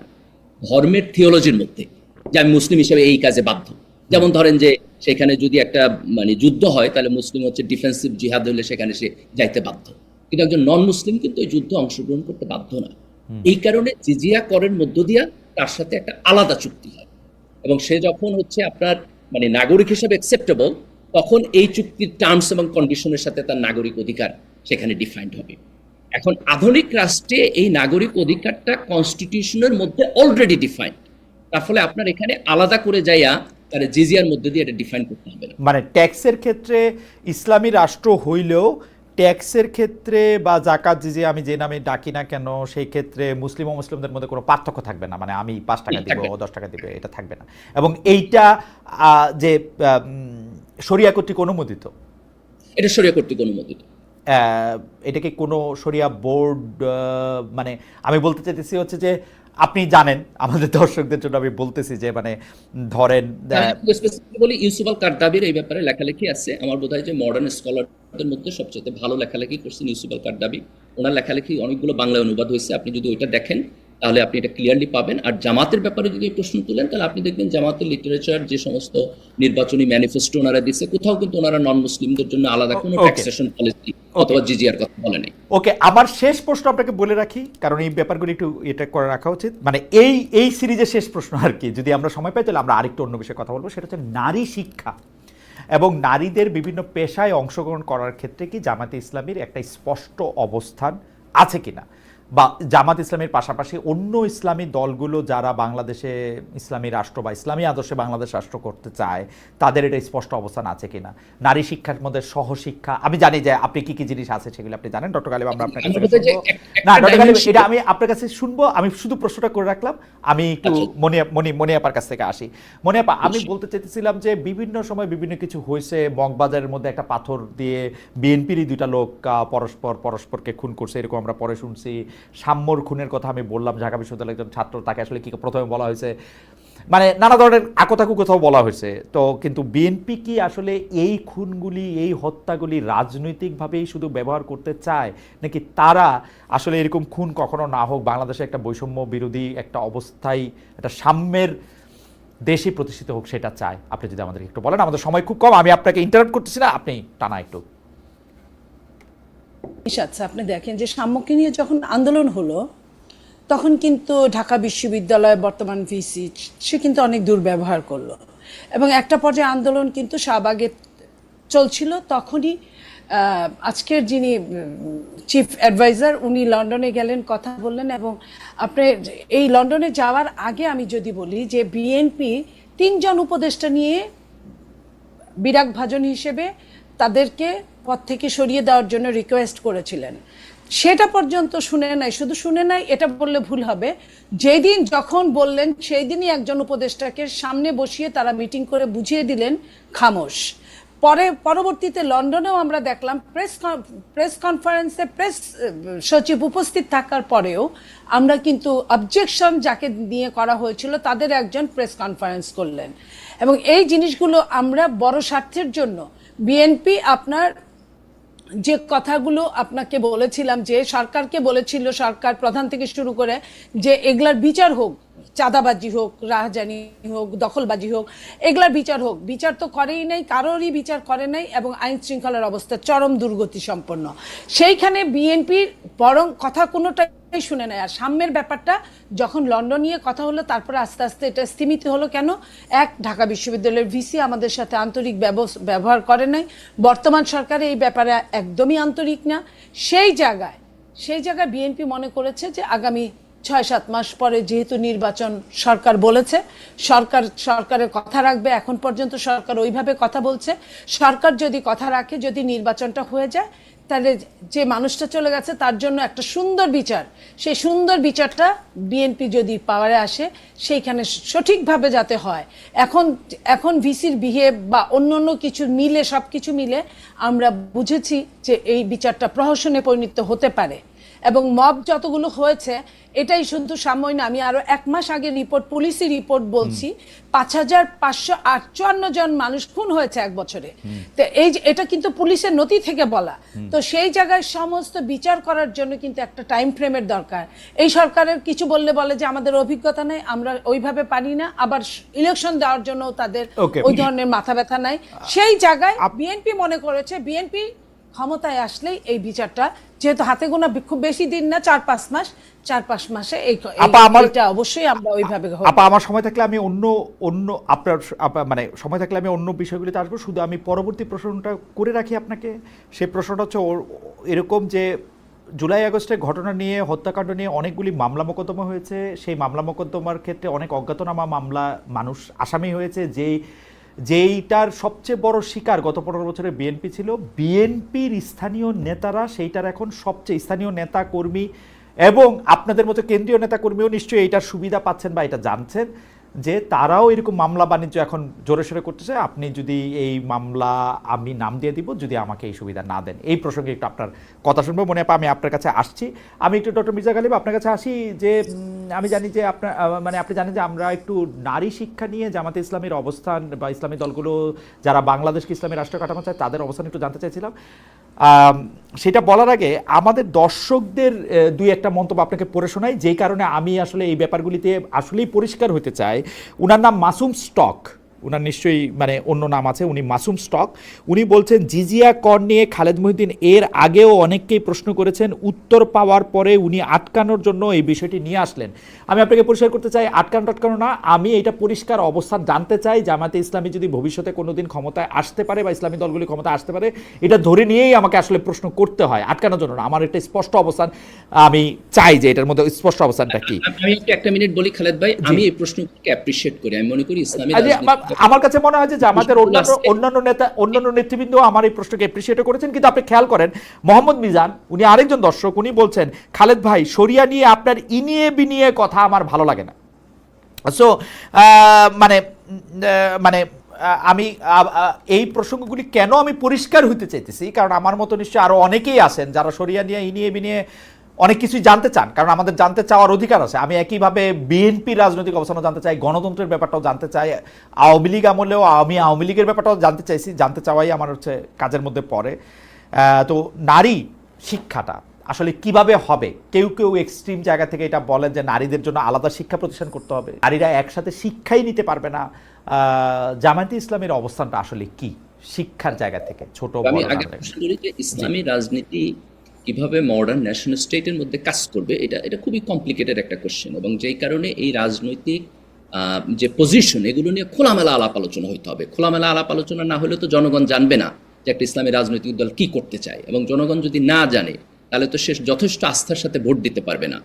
ধর্মের থিওলজির মধ্যে, যে আমি মুসলিম হিসেবে এই কাজে বাধ্য। যেমন ধরেন যে সেখানে যদি একটা মানে যুদ্ধ হয় তাহলে মুসলিম হচ্ছে ডিফেন্সিভ জিহাদ হলে সেখানে সে যাইতে বাধ্য, কিন্তু একজন নন মুসলিম কিন্তু এই যুদ্ধে অংশগ্রহণ করতে বাধ্য না। এই কারণে জিজিয়া করের মধ্য দিয়া তার সাথে একটা আলাদা চুক্তি হয়, এবং সে যখন হচ্ছে আপনার মানে নাগরিক হিসেবে অ্যাকসেপ্টেবল, তখন এই চুক্তির টার্মস এবং কন্ডিশনের সাথে তার নাগরিক অধিকার সেখানে ডিফাইন্ড হবে। এখন আধুনিক রাষ্ট্রে এই নাগরিক অধিকারটা কনস্টিটিউশনের মধ্যে অলরেডি ডিফাইন্ড, তার ফলে আপনার এখানে আলাদা করে যাইয়া তার জিজিয়ার মধ্যে দিয়ে এটা ডিফাইন করতে হবে না। মানে ট্যাক্সের ক্ষেত্রে ইসলামী রাষ্ট্র হইলেও ট্যাক্সের ক্ষেত্রে বা জাকাত জিজিয়া আমি যে নামে ডাকি না কেন সেই ক্ষেত্রে মুসলিম ও মুসলিমদের মধ্যে কোনো পার্থক্য থাকবে না, মানে আমি 5 টাকা দিব ও 10 টাকা দিবে এটা থাকবে না, এবং এইটা যে শরিয়া কর্তৃক অনুমোদিত, এটা শরিয়া কর্তৃক অনুমোদিত। এটাকে কোনো শরিয়া বোর্ড, মানে আমি বলতে চাইতেছি হচ্ছে যে আপনি জানেন, আমাদের দর্শকদের জন্য আমি বলতেছি যে মানে ধরেন স্পেসিফিক বলি, ইউসুফ আল কারদাবির এই ব্যাপারে লেখালেখি আছে। আমার বোধ হয় যে মডার্ন স্কলারদের মধ্যে সবচেয়ে ভালো লেখালেখি করছেন ইউসুফ আল কারদাবি। ওনার লেখালেখি অনেকগুলো বাংলায় অনুবাদ হয়েছে, আপনি যদি ওইটা দেখেন তাহলে আপনি এটা ক্লিয়ারলি পাবেন। আর জামাতের ব্যাপারে যদি প্রশ্ন তুলেন তাহলে আপনি দেখবেন জামাতের লিটারেচার, যে সমস্ত নির্বাচনী ম্যানিফেস্টো ওনারা দিচ্ছে, কোথাও কিন্তু ওনারা নন মুসলিমদের জন্য আলাদা কোনো ট্যাক্সেশন পলিসি অথবা জিজিআর কথা বলে নেই। ওকে, আমার শেষ প্রশ্ন আপনাকে বলে রাখি, কারণ এই ব্যাপারগুলো একটু এটা করে রাখা উচিত, মানে এই সিরিজের শেষ প্রশ্ন আর কি, যদি আমরা সময় পাই তাহলে আমরা আরেকটু অন্য বিষয়ে কথা বলবো, সেটা হচ্ছে নারী শিক্ষা এবং নারীদের বিভিন্ন পেশায় অংশগ্রহণ করার ক্ষেত্রে কি জামাতে ইসলামীর একটা স্পষ্ট অবস্থান আছে কিনা, বা জামাত ইসলামীর পাশাপাশি অন্য ইসলামী দলগুলো যারা বাংলাদেশে ইসলামী রাষ্ট্র বা ইসলামী আদর্শে বাংলাদেশ রাষ্ট্র করতে চায় তাদের এটা স্পষ্ট অবস্থান আছে কিনা। নারী শিক্ষার মধ্যে সহশিক্ষা, আমি জানি যে আপনি কি কি জিনিস আছে সেগুলো আপনি জানেন ডক্টর গালিব, আমরা আপনার কাছে শুনবো। না ডক্টর গালিব, এটা আমি আপনার কাছে শুনবো, আমি শুধু প্রশ্নটা করে রাখলাম। আমি একটু মনিয়াপার কাছ থেকে আসি। মনিয়াপা, আমি বলতে চাইতেছিলাম যে বিভিন্ন সময় বিভিন্ন কিছু হয়েছে, মগবাজারের মধ্যে একটা পাথর দিয়ে বিএনপিরই দুইটা লোক পরস্পরকে খুন করছে, এরকম আমরা পরে শুনছি। সাম্যর খুনের কথা আমি বললাম, ঢাকা বিশ্ববিদ্যালয়ের একজন ছাত্র, তাকে আসলে কি প্রথমে বলা হয়েছে, মানে নানা ধরনের আকতাকু কোথাও বলা হয়েছে। তো কিন্তু বিএনপি কি আসলে এই খুনগুলি, এই হত্যাগুলি রাজনৈতিকভাবেই শুধু ব্যবহার করতে চায়, নাকি তারা আসলে এরকম খুন কখনো না হোক, বাংলাদেশে একটা বৈষম্য বিরোধী একটা অবস্থায়, একটা সাম্যের দেশই প্রতিষ্ঠিত হোক সেটা চায়? আপনি যদি আমাদেরকে একটু বলেন, আমাদের সময় খুব কম, আমি আপনাকে ইন্টারাপ্ট করতেছি না, আপনি টানা একটু। আচ্ছা, আপনি দেখেন যে সাম্যকে নিয়ে যখন আন্দোলন হলো তখন কিন্তু ঢাকা বিশ্ববিদ্যালয়ের বর্তমান ভিসি সে কিন্তু অনেক দুর্ব্যবহার করলো, এবং একটা পর্যায়ে আন্দোলন কিন্তু শাহবাগে চলছিল। তখনই আজকের যিনি চিফ অ্যাডভাইজার উনি লন্ডনে গেলেন, কথা বললেন, এবং আপনি এই লন্ডনে যাওয়ার আগে আমি যদি বলি যে বিএনপি 3 জন উপদেষ্টা নিয়ে বিরাগ ভাজন হিসেবে তাদেরকে পদ থেকে সরিয়ে দেওয়ার জন্য রিকোয়েস্ট করেছিলেন। সেটা পর্যন্ত শুনে নাই, শুধু শুনে নাই এটা বললে ভুল হবে, যেই দিন যখন বললেন সেই দিনই একজন উপদেষ্টাকে সামনে বসিয়ে তারা মিটিং করে বুঝিয়ে দিলেন খামোশ। পরবর্তীতে লন্ডনেও আমরা দেখলাম প্রেস কনফারেন্সে প্রেস সচিব উপস্থিত থাকার পরেও আমরা কিন্তু অবজেকশন যাকে নিয়ে করা হয়েছিল তাদের একজন প্রেস কনফারেন্স করলেন। এবং এই জিনিসগুলো আমরা বড় স্বার্থের জন্য বিএনপি আপনার যে কথাগুলো আপনাকে বলেছিলাম, যে সরকারকে বলেছিল, সরকার প্রধান থেকে শুরু করে, যে এগুলার বিচার হোক, চাঁদাবাজি হোক, রাহজানি হোক, দখলবাজি হোক, এগুলার বিচার হোক, বিচার তো করেই নাই, কারোরই বিচার করে নাই, এবং আইন শৃঙ্খলার অবস্থা চরম দুর্গতি সম্পন্ন। সেইখানে বিএনপির বরং কথা কোনোটাই শুনে নেয়। আর সাম্যের ব্যাপারটা যখন লন্ডন নিয়ে কথা হলো, তারপরে আস্তে আস্তে এটা স্থিমিত হলো কেন? ঢাকা বিশ্ববিদ্যালয়ের ভিসি আমাদের সাথে আন্তরিক ব্যবহার করে নাই, বর্তমান সরকার এই ব্যাপারে একদমই আন্তরিক না। সেই জায়গায় বিএনপি মনে করেছে যে আগামী 6-7 মাস পরে যেহেতু নির্বাচন সরকার বলেছে, সরকারের কথা রাখবে। এখন পর্যন্ত সরকার ওইভাবে কথা বলছে, সরকার যদি কথা রাখে, যদি নির্বাচনটা হয়ে যায়, তাহলে যে মানুষটা চলে গেছে তার জন্য একটা সুন্দর বিচার, সেই সুন্দর বিচারটা বিএনপি যদি পাওয়ারে আসে, সেইখানে সঠিকভাবে যাতে হয়। এখন ভিসির বিহেভ বা অন্য কিছু মিলে, সব কিছু মিলে আমরা বুঝেছি যে এই বিচারটা প্রহসনে পরিণত হতে পারে। এবং মব যতগুলো হয়েছে, এটাই শুধু সাময়িক না, আমি আরো 1 মাস আগে পুলিশি রিপোর্ট বলছি, 5558 জন মানুষ খুন হয়েছে 1 বছরে। তো এটা কিন্তু পুলিশের নথি থেকে বলা। তো সেই জায়গায় সমস্ত বিচার করার জন্য কিন্তু একটা টাইম ফ্রেমের দরকার। এই সরকারের কিছু বলে যে আমাদের অভিজ্ঞতা নেই, আমরা ওইভাবে পারি না, আবার ইলেকশন দেওয়ার জন্য তাদের ওই ধরনের মাথা ব্যথা নাই। সেই জায়গায় বিএনপি মনে করেছে, বিএনপি ক্ষমতায় আসলেই এই বিচারটা, যেহেতু হাতে গোনা খুব বেশি দিন না, 4-5 মাসে এইটা অবশ্যই আমরা ওইভাবে। আমার সময় থাকলে আমি আপনার মানে সময় থাকলে আমি অন্য বিষয়গুলিতে আসবো, শুধু আমি পরবর্তী প্রশ্নটা করে রাখি আপনাকে। সেই প্রশ্নটা হচ্ছে এরকম যে জুলাই আগস্টের ঘটনা নিয়ে, হত্যাকাণ্ড নিয়ে অনেকগুলি মামলা মোকদ্দমা হয়েছে। সেই মামলা মোকদ্দমার ক্ষেত্রে অনেক অজ্ঞাতনামা মামলা মানুষ আসামি হয়েছে, যেইটার সবচেয়ে বড় শিকার গত 15 বছরে বিএনপি ছিল। বিএনপির স্থানীয় নেতারা সেইটার এখন সবচেয়ে, স্থানীয় নেতা কর্মী এবং আপনাদের মতো কেন্দ্রীয় নেতা কর্মীও নিশ্চয়ই এইটার সুবিধা পাচ্ছেন বা এটা জানছেন, যে তারাও এরকম মামলা বাণিজ্য এখন জোরে সোরে করতেছে, আপনি যদি এই মামলা আমি নাম দিয়ে দিব যদি আমাকে এই সুবিধা না দেন। এই প্রসঙ্গে একটু আপনার কথা শুনবো। মনে আপা আমি আপনার কাছে আসছি, আমি একটু ডক্টর মির্জা গালিব আপনার কাছে আসি যে আমি জানি যে আপনার মানে আপনি জানেন যে আমরা একটু নারী শিক্ষা নিয়ে জামাতে ইসলামের অবস্থান বা ইসলামী দলগুলো যারা বাংলাদেশকে ইসলামী রাষ্ট্র কাঠামো চায় তাদের অবস্থান একটু জানতে চাইছিলাম। সেটা বলার আগে আমাদের দর্শকদের দুই একটা মন্তব্য আপনাকে পড়ে শোনাই, যেই কারণে আমি আসলে এই ব্যাপারগুলিতে আসলেই পরিষ্কার হতে চাই। উনার নাম মাসুম স্টক, উনার নিশ্চয়ই মানে অন্য নাম আছে, উনি মাসুম স্টক। উনি বলছেন জিজিয়া কর নিয়ে খালেদ মহিউদ্দিন এর আগেও অনেককেই প্রশ্ন করেছেন, উত্তর পাওয়ার পরে উনি আটকানোর জন্য এই বিষয়টি নিয়ে আসলেন। আমি আপনাকে পরিষ্কার করতে চাই, আটকানো না, আমি এটা পরিষ্কার অবস্থান জানতে চাই। জামাতে ইসলামী যদি ভবিষ্যতে কোনোদিন ক্ষমতায় আসতে পারে বা ইসলামী দলগুলি ক্ষমতায় আসতে পারে, এটা ধরে নিয়েই আমাকে আসলে প্রশ্ন করতে হয়, আটকানোর জন্য না। আমার একটা স্পষ্ট অবস্থান আমি চাই যে এটার মধ্যে স্পষ্ট অবস্থানটা কি। আমি একটা মিনিট বলি খালেদ ভাই, আমি এই প্রশ্নকে অ্যাপ্রিশিয়েট করি। আমি মনে করি ইসলামী আমার কাছে মনে হয় যে আমাদের অন্যান্য নেতৃবৃন্দ আমার এই প্রশ্নকে অ্যাপ্রিশিয়েট করেছেন। কিন্তু আপনি খেয়াল করেন মোহাম্মদ মিজান, উনি আরেকজন দর্শক, উনি বলছেন খালেদ ভাই শরিয়া নিয়ে আপনার ইনিয়ে বিনিয়ে কথা আমার ভালো লাগে না। সো মানে আমি এই প্রসঙ্গগুলি কেন আমি পরিষ্কার হইতে চাইতেছি, কারণ আমার মতো নিশ্চয়ই আরো অনেকেই আছেন যারা শরিয়া নিয়ে ইনিয়ে বিনিয়ে অনেক কিছুই জানতে চান, কারণ আমাদের জানতে চাওয়ার অধিকার আছে। আমি একইভাবে বিএনপি রাজনৈতিক অবস্থানও জানতে চাই, গণতন্ত্রের ব্যাপারটাও জানতে চাই, আওয়ামী লীগ আমলেও আমি আওয়ামী লীগের ব্যাপারটাও জানতে চাইছি, জানতে চাওয়াই আমার হচ্ছে কাজের মধ্যে পড়ে। তো নারী শিক্ষাটা আসলে কিভাবে হবে, কেউ কেউ এক্সট্রিম জায়গা থেকে এটা বলেন যে নারীদের জন্য আলাদা শিক্ষা প্রতিষ্ঠান করতে হবে, নারীরা একসাথে শিক্ষাই নিতে পারবে না। জামায়াতে ইসলামের অবস্থানটা আসলে কি শিক্ষার জায়গা থেকে? ছোট আমি আগে প্রশ্ন করি যে ইসলামী রাজনীতি কিভাবে মডার্ন ন্যাশনাল স্টেটের মধ্যে কাজ করবে, এটা খুবই কমপ্লিকেটেড একটা কোশ্চেন, এবং যেই কারণে এই রাজনৈতিক যে পজিশন এগুলো নিয়ে খোলামেলা আলাপ আলোচনা হইতে হবে। খোলামেলা আলাপ আলোচনা না হলে তো জনগণ জানবে না যে একটা ইসলামী রাজনৈতিক দল কি করতে চায়, এবং জনগণ যদি না জানে তাহলে তো সে যথেষ্ট আস্থার সাথে ভোট দিতে পারবে না।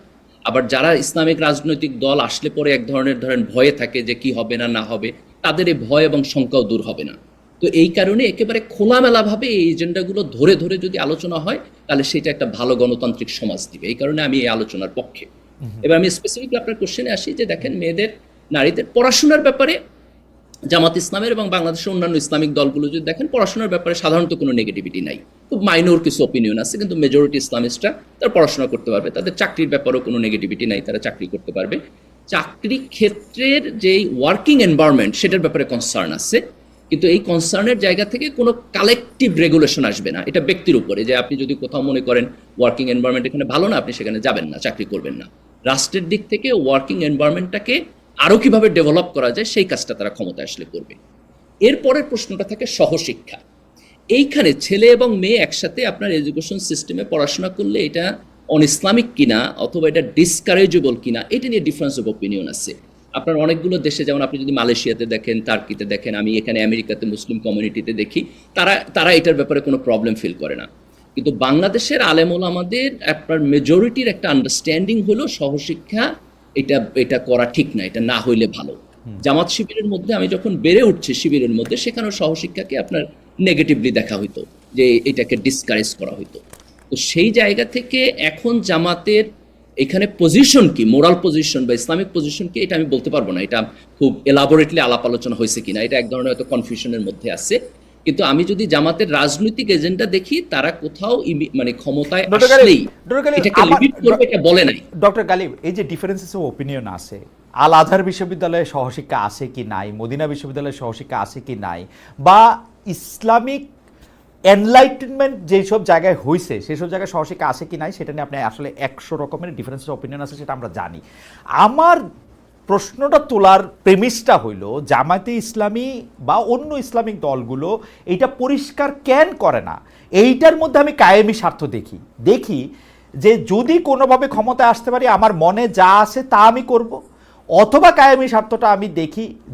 আবার যারা ইসলামিক রাজনৈতিক দল আসলে পরে এক ধরনের ভয়ে থাকে যে কি হবে না হবে, তাদের এই ভয় এবং শঙ্কাও দূর হবে না। তো এই কারণে একেবারে খোলামেলাভাবে এই এজেন্ডাগুলো ধরে ধরে যদি আলোচনা হয় তাহলে সেটা একটা ভালো গণতান্ত্রিক সমাজ দিবে। এই কারণে আমি এই আলোচনার পক্ষে। এবার আমি স্পেসিফিকলি আপনার কোশ্চেনে আসি যে দেখেন, নারীদের পড়াশোনার ব্যাপারে জামাত ইসলামের এবং বাংলাদেশের অন্যান্য ইসলামিক দলগুলো যদি দেখেন, পড়াশোনার ব্যাপারে সাধারণত কোনো নেগেটিভিটি নাই। খুব মাইনর কিছু অপিনিয়ন আছে, কিন্তু মেজরিটি ইসলামিস্টরা তারা পড়াশোনা করতে পারবে, তাদের চাকরির ব্যাপারেও কোনো নেগেটিভিটি নাই, তারা চাকরি করতে পারবে। চাকরি ক্ষেত্রের যেই ওয়ার্কিং এনভায়রনমেন্ট সেটার ব্যাপারে কনসার্ন আছে, কিন্তু এই কনসার্নের জায়গা থেকে কোনো কালেকটিভ রেগুলেশন আসবে না। এটা ব্যক্তির উপরে, যে আপনি যদি কোথাও মনে করেন ওয়ার্কিং এনভায়রনমেন্ট এখানে ভালো না, আপনি সেখানে যাবেন না, চাকরি করবেন না। রাষ্ট্রের দিক থেকে ওয়ার্কিং এনভায়রনমেন্টটাকে আরো কিভাবে ডেভেলপ করা যায় সেই কাজটা তারা ক্ষমতা আসলে করবে। এরপরের প্রশ্নটা থাকে সহশিক্ষা। এইখানে ছেলে এবং মেয়ে একসাথে আপনার এডুকেশন সিস্টেমে পড়াশোনা করলে এটা অন ইসলামিক কিনা অথবা এটা ডিসকারেজেবল কিনা, এটা নিয়ে ডিফারেন্স অফ ওপিনিয়ন আছে। আপনার অনেকগুলো দেশে, যেমন আপনি যদি মালয়েশিয়াতে দেখেন, টার্কিতে দেখেন, আমি এখানে আমেরিকাতে মুসলিম কমিউনিটিতে দেখি, তারা এটার ব্যাপারে কোনো প্রবলেম ফিল করে না। কিন্তু বাংলাদেশের আলেম ওলামাদের আপনার মেজরিটির একটা আন্ডারস্ট্যান্ডিং হলো সহশিক্ষা এটা করা ঠিক না, এটা না হইলে ভালো। জামাত শিবিরের মধ্যে আমি যখন বেড়ে উঠছি শিবিরের মধ্যে, সেখানেও সহশিক্ষাকে আপনার নেগেটিভলি দেখা হইতো, যে এটাকে ডিসকারেজ করা হইতো। তো সেই জায়গা থেকে এখন জামাতের এখানে পজিশন কি, মোরাল পজিশন বা ইসলামিক পজিশন কি, এটা আমি বলতে পারবো না। এটা খুব এলাবোরেটলি আলাপ আলোচনা হয়েছে কিনা, এটা এক ধরনের হয়তো কনফিউশনের মধ্যে আছে। কিন্তু আমি যদি জামাতের রাজনৈতিক এজেন্ডা দেখি, তারা কোথাও মানে ক্ষমতায় আসলেই এটাকে লিমিট করবে এটা বলে নাই। ডক্টর গালিব, এই যে ডিফারেন্সেস অফ ওপিনিয়ন আছে, আল আজহার বিশ্ববিদ্যালয়ে সহশিক্ষা আছে কি নাই, মদিনা বিশ্ববিদ্যালয়ে সহশিক্ষা আছে কি নাই, বা ইসলামিক এনলাইটেনমেন্ট যেসব জায়গায় হয়েছে সেসব জায়গায় সহশিক্ষা আছে কি নাই, সেটা নিয়ে আপনি আসলে 100 রকমের ডিফারেন্স অফ ওপিনিয়ন আছে, সেটা আমরা জানি। আমার প্রশ্নটা তোলার প্রেমিসটা হইল, জামায়াতে ইসলামী বা অন্য ইসলামিক দলগুলো এইটা পরিষ্কার কেন করে না? এইটার মধ্যে আমি কায়েমি স্বার্থ দেখি যে যদি কোনোভাবে ক্ষমতায় আসতে পারি, আমার মনে যা আছে তা আমি করব, অথবা কায়েমি স্বার্থটা আমি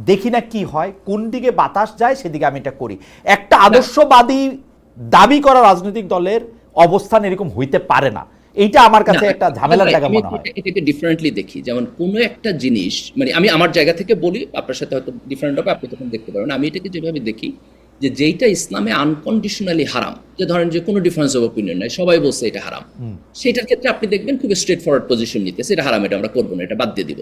দেখি না কি হয়, কোন দিকে বাতাস যায় সেদিকে আমি এটা করি। একটা আদর্শবাদী দাবি করা রাজনৈতিক দলের অবস্থান এরকম হইতে পারে না। এইটা আমার কাছে একটা ঝামেলার জায়গা মনে হয়। এটাকে ডিফারেন্টলি দেখি, যেমন কোনো একটা জিনিস, মানে আমি আমার জায়গা থেকে বলি, আপনার সাথে হয়তো ডিফারেন্ট হবে, আপনি তখন দেখতে পারেন। আমি এটাকে যেভাবে দেখি, যে যেইটা ইসলামে আনকন্ডিশনালি হারাম, যে ধরেন যে কোনো ডিফারেন্স অফ ওপিনিয়ন নাই, সবাই বলছে এটা হারাম, সেটার ক্ষেত্রে আপনি দেখবেন খুব স্ট্রেট ফরওয়ার্ড পজিশন নিতেছে, এটা হারাম, এটা আমরা করবো না, এটা বাদ দিয়ে দিব।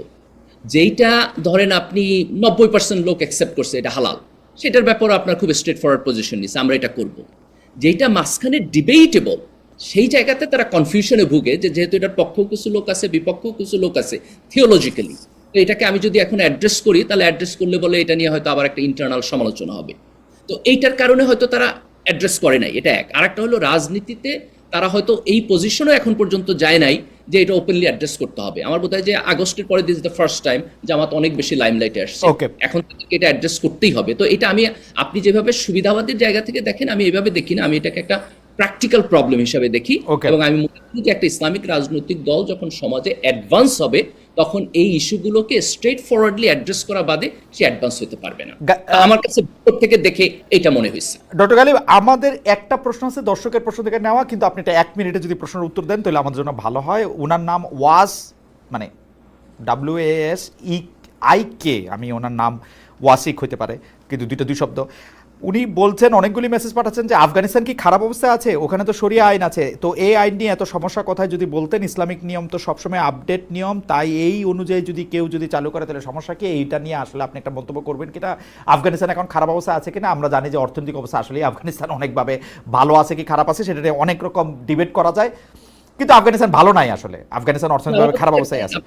যেইটা ধরেন আপনি 90% লোক অ্যাকসেপ্ট করছে এটা হালাল, সেটার ব্যাপারে আপনার খুব স্ট্রেট ফরওয়ার্ড পজিশন নিচ্ছে, আমরা এটা করব। যেটা মাঝখানে ডিবেটেবল, সেই জায়গাতে তারা কনফিউশনে ভুগে যে যেহেতু এটার পক্ষেও কিছু লোক আছে বিপক্ষেও কিছু লোক আছে থিওলজিক্যালি, তো এটাকে আমি যদি এখন অ্যাড্রেস করি তাহলে অ্যাড্রেস করলে বলে এটা নিয়ে হয়তো আবার একটা ইন্টারনাল সমালোচনা হবে। তো এইটার কারণে হয়তো তারা অ্যাড্রেস করে নাই, এটা এক। আরেকটা হলো রাজনীতিতে তারা হয়তো এই পজিশনও এখন পর্যন্ত যায় নাই যে এটা ওপেনলি অ্যাড্রেস করতে হবে। আমার বোধ হয় যে আগস্টের পরে দিস দ্য ফার্স্ট টাইম জামাত অনেক বেশি লাইমলাইটে আসছে, Okay. এখন থেকে এটা অ্যাড্রেস করতেই হবে। তো এটা আমি, আপনি যেভাবে সুবিধাবাদীর জায়গা থেকে দেখেন, আমি এভাবে দেখি না, আমি এটাকে একটা প্র্যাকটিক্যাল প্রবলেম হিসাবে দেখি। Okay. এবং আমি মনে করি যে একটা ইসলামিক রাজনৈতিক দল যখন সমাজে অ্যাডভান্স হবে তখন এই ইস্যুগুলোকে স্ট্রেট ফরওয়ার্ডলি অ্যাড্রেস করা বাদে সে অ্যাডভান্স হতে পারবে না। আমার কাছে ভিতর থেকে দেখে এটা মনে হয়েছে। ডক্টর গালিব, আমাদের একটা প্রশ্ন আছে দর্শকের প্রশ্ন থেকে নেওয়া, কিন্তু আপনি এটা 1 মিনিটে যদি প্রশ্নের উত্তর দেন তাহলে আমাদের জন্য ভালো হয়। ওনার নাম ওয়াস, মানে WASEIK, আমি ওনার নাম ওয়াসিক হতে পারে কিন্তু দুই শব্দ। উনি বলছেন, অনেকগুলি মেসেজ পাঠাচ্ছেন যে আফগানিস্তান কি খারাপ অবস্থায় আছে? ওখানে তো শরিয়া আইন আছে, তো এই আইন নিয়ে এত সমস্যা কথায় যদি বলতেন। ইসলামিক নিয়ম তো সবসময় আপডেট নিয়ম, তাই এই অনুযায়ী যদি কেউ যদি চালু করে তাহলে সমস্যা কি? এইটা নিয়ে আসলে আপনি একটা মন্তব্য করবেন কিনা? আফগানিস্তান এখন খারাপ অবস্থায় আছে কিনা? আমরা জানি যে অর্থনৈতিক অবস্থা আসলে আফগানিস্তান অনেকভাবে ভালো আছে কি খারাপ আছে সেটা নিয়ে অনেক রকম ডিবেট করা যায়, কিন্তু আফগানিস্তান ভালো নাই আসলে, আফগানিস্তান অর্থনৈতিকভাবে খারাপ অবস্থায় আছে।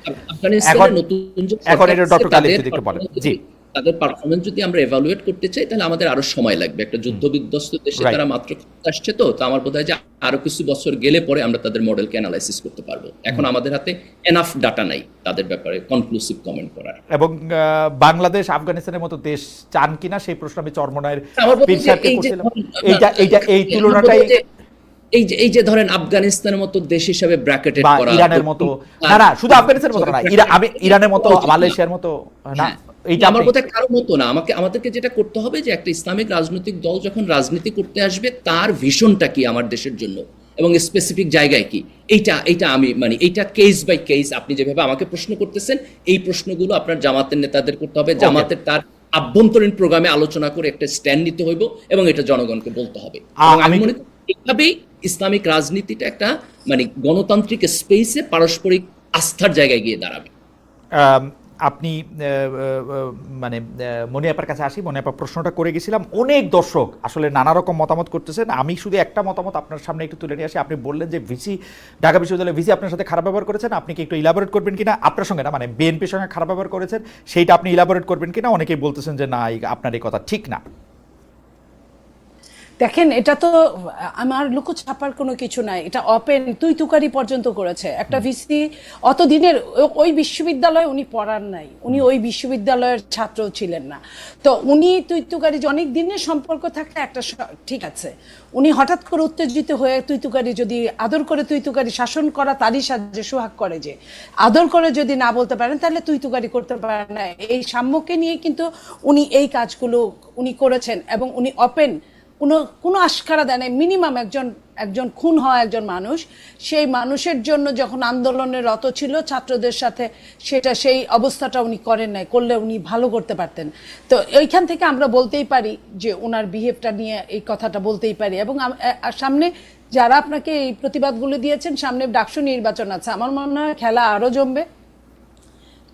এখন এটা ডক্টর গালিব যদি একটু বলেন। জি, তাদের পারফরমেন্স যদি আমরা এভালুয়েট করতে চাই তাহলে আমাদের আরো সময় লাগবে। একটা যুদ্ধ বিধ্বস্ত দেশে তারা মাত্র আসছে, তো আমার বোধ হয় যে আরো কিছু বছর গেলে পরে আমরা তাদের মডেলকে অ্যানালাইসিস করতে পারবো। এখন আমাদের হাতে এনাফ ডাটা নাই তাদের ব্যাপারে কনক্লুসিভ কমেন্ট করার। এবং বাংলাদেশ আফগানিস্তানের মতো দেশ চান কিনা সেই প্রশ্ন আমি চরমনায়ের পীর সাহেবকে করছিলাম। এই তুলনাটাই এই যে ধরেন আফগানিস্তানের মতো দেশ হিসেবে ব্র্যাকেটেড বা করা, ইরানের মতো, না শুধু আফগানিস্তানের মতো না, আমি ইরানের মতো মালয়েশিয়ার মতো না, এইটা আমার কথা কারো মতো না। আমাদেরকে যেটা করতে হবে যে একটা ইসলামিক রাজনৈতিক দল যখন রাজনীতি করতে আসবে তার ভিশনটা কি আমার দেশের জন্য এবং স্পেসিফিক জায়গায় কি, এইটা আমি মানে এইটা কেস বাই কেস। আপনি যেভাবে আমাকে প্রশ্ন করতেছেন এই প্রশ্নগুলো আপনার জামাতের নেতাদের করতে হবে, জামাতের তার আভ্যন্তরীণ প্রোগ্রামে আলোচনা করে একটা স্ট্যান্ড নিতে হইব এবং এটা জনগণকে বলতে হবে। আমি মনে করি এইভাবেই ইসলামিক রাজনীতিটা একটা মানে গণতান্ত্রিক স্পেসে পারস্পরিক আস্থার জায়গায় গিয়ে দাঁড়াবে। আপনি মানে মনিয়াপার কাছে আসি। মনিয়াপা প্রশ্নটা করে গেছিলাম, অনেক দর্শক আসলে নানা রকম মতামত করতেছেন। আমি শুধু একটা মতামত আপনার সামনে একটু তুলে নিয়ে আসি। আপনি বললেন যে ভিসি, ঢাকা বিশ্ববিদ্যালয়ের ভিসি আপনার সাথে খারাপ ব্যবহার করেছেন, আপনি কি একটু ইলাবোরেট করবেন কিনা? আপনার সঙ্গে না, মানে বিএনপির সঙ্গে খারাপ ব্যবহার করেছেন, সেইটা আপনি ইলাবোরেট করবেন কিনা? অনেকেই বলতেছেন যে না, আপনার এই কথা ঠিক না। দেখেন, এটা তো আমার লুকোছাপার কোনো কিছু নাই, এটা ওপেন তুই তুকারি পর্যন্ত করেছে একটা ভিসি। অতদিনের ওই বিশ্ববিদ্যালয়ে উনি পড়ার নাই, উনি ওই বিশ্ববিদ্যালয়ের ছাত্র ছিলেন না, তো উনি তুই তুকারি যে অনেক দিনের সম্পর্ক থাকলে একটা ঠিক আছে, উনি হঠাৎ করে উত্তেজিত হয়ে তুই তুকারি যদি আদর করে তুই তুকারি শাসন করা তারই সাহায্যে সোহাগ করে, যে আদর করে যদি না বলতে পারেন তাহলে তুই তুকারি করতে পারেন না। এই সাম্যকে নিয়ে কিন্তু উনি এই কাজগুলো উনি করেছেন এবং উনি ওপেন কোনো আশকারা দেয় নাই। মিনিমাম একজন খুন হওয়া একজন মানুষ, সেই মানুষের জন্য যখন আন্দোলনের রত ছিল ছাত্রদের সাথে, সেই অবস্থাটা উনি করেন নাই, করলে উনি ভালো করতে পারতেন। তো এইখান থেকে আমরা বলতেই পারি যে ওনার বিহেভটা নিয়ে এই কথাটা বলতেই পারি। এবং সামনে যারা আপনাকে এই প্রতিবাদগুলো দিয়েছেন, সামনে ডাকসু নির্বাচন আছে, আমার মনে হয় খেলা আরো জমবে,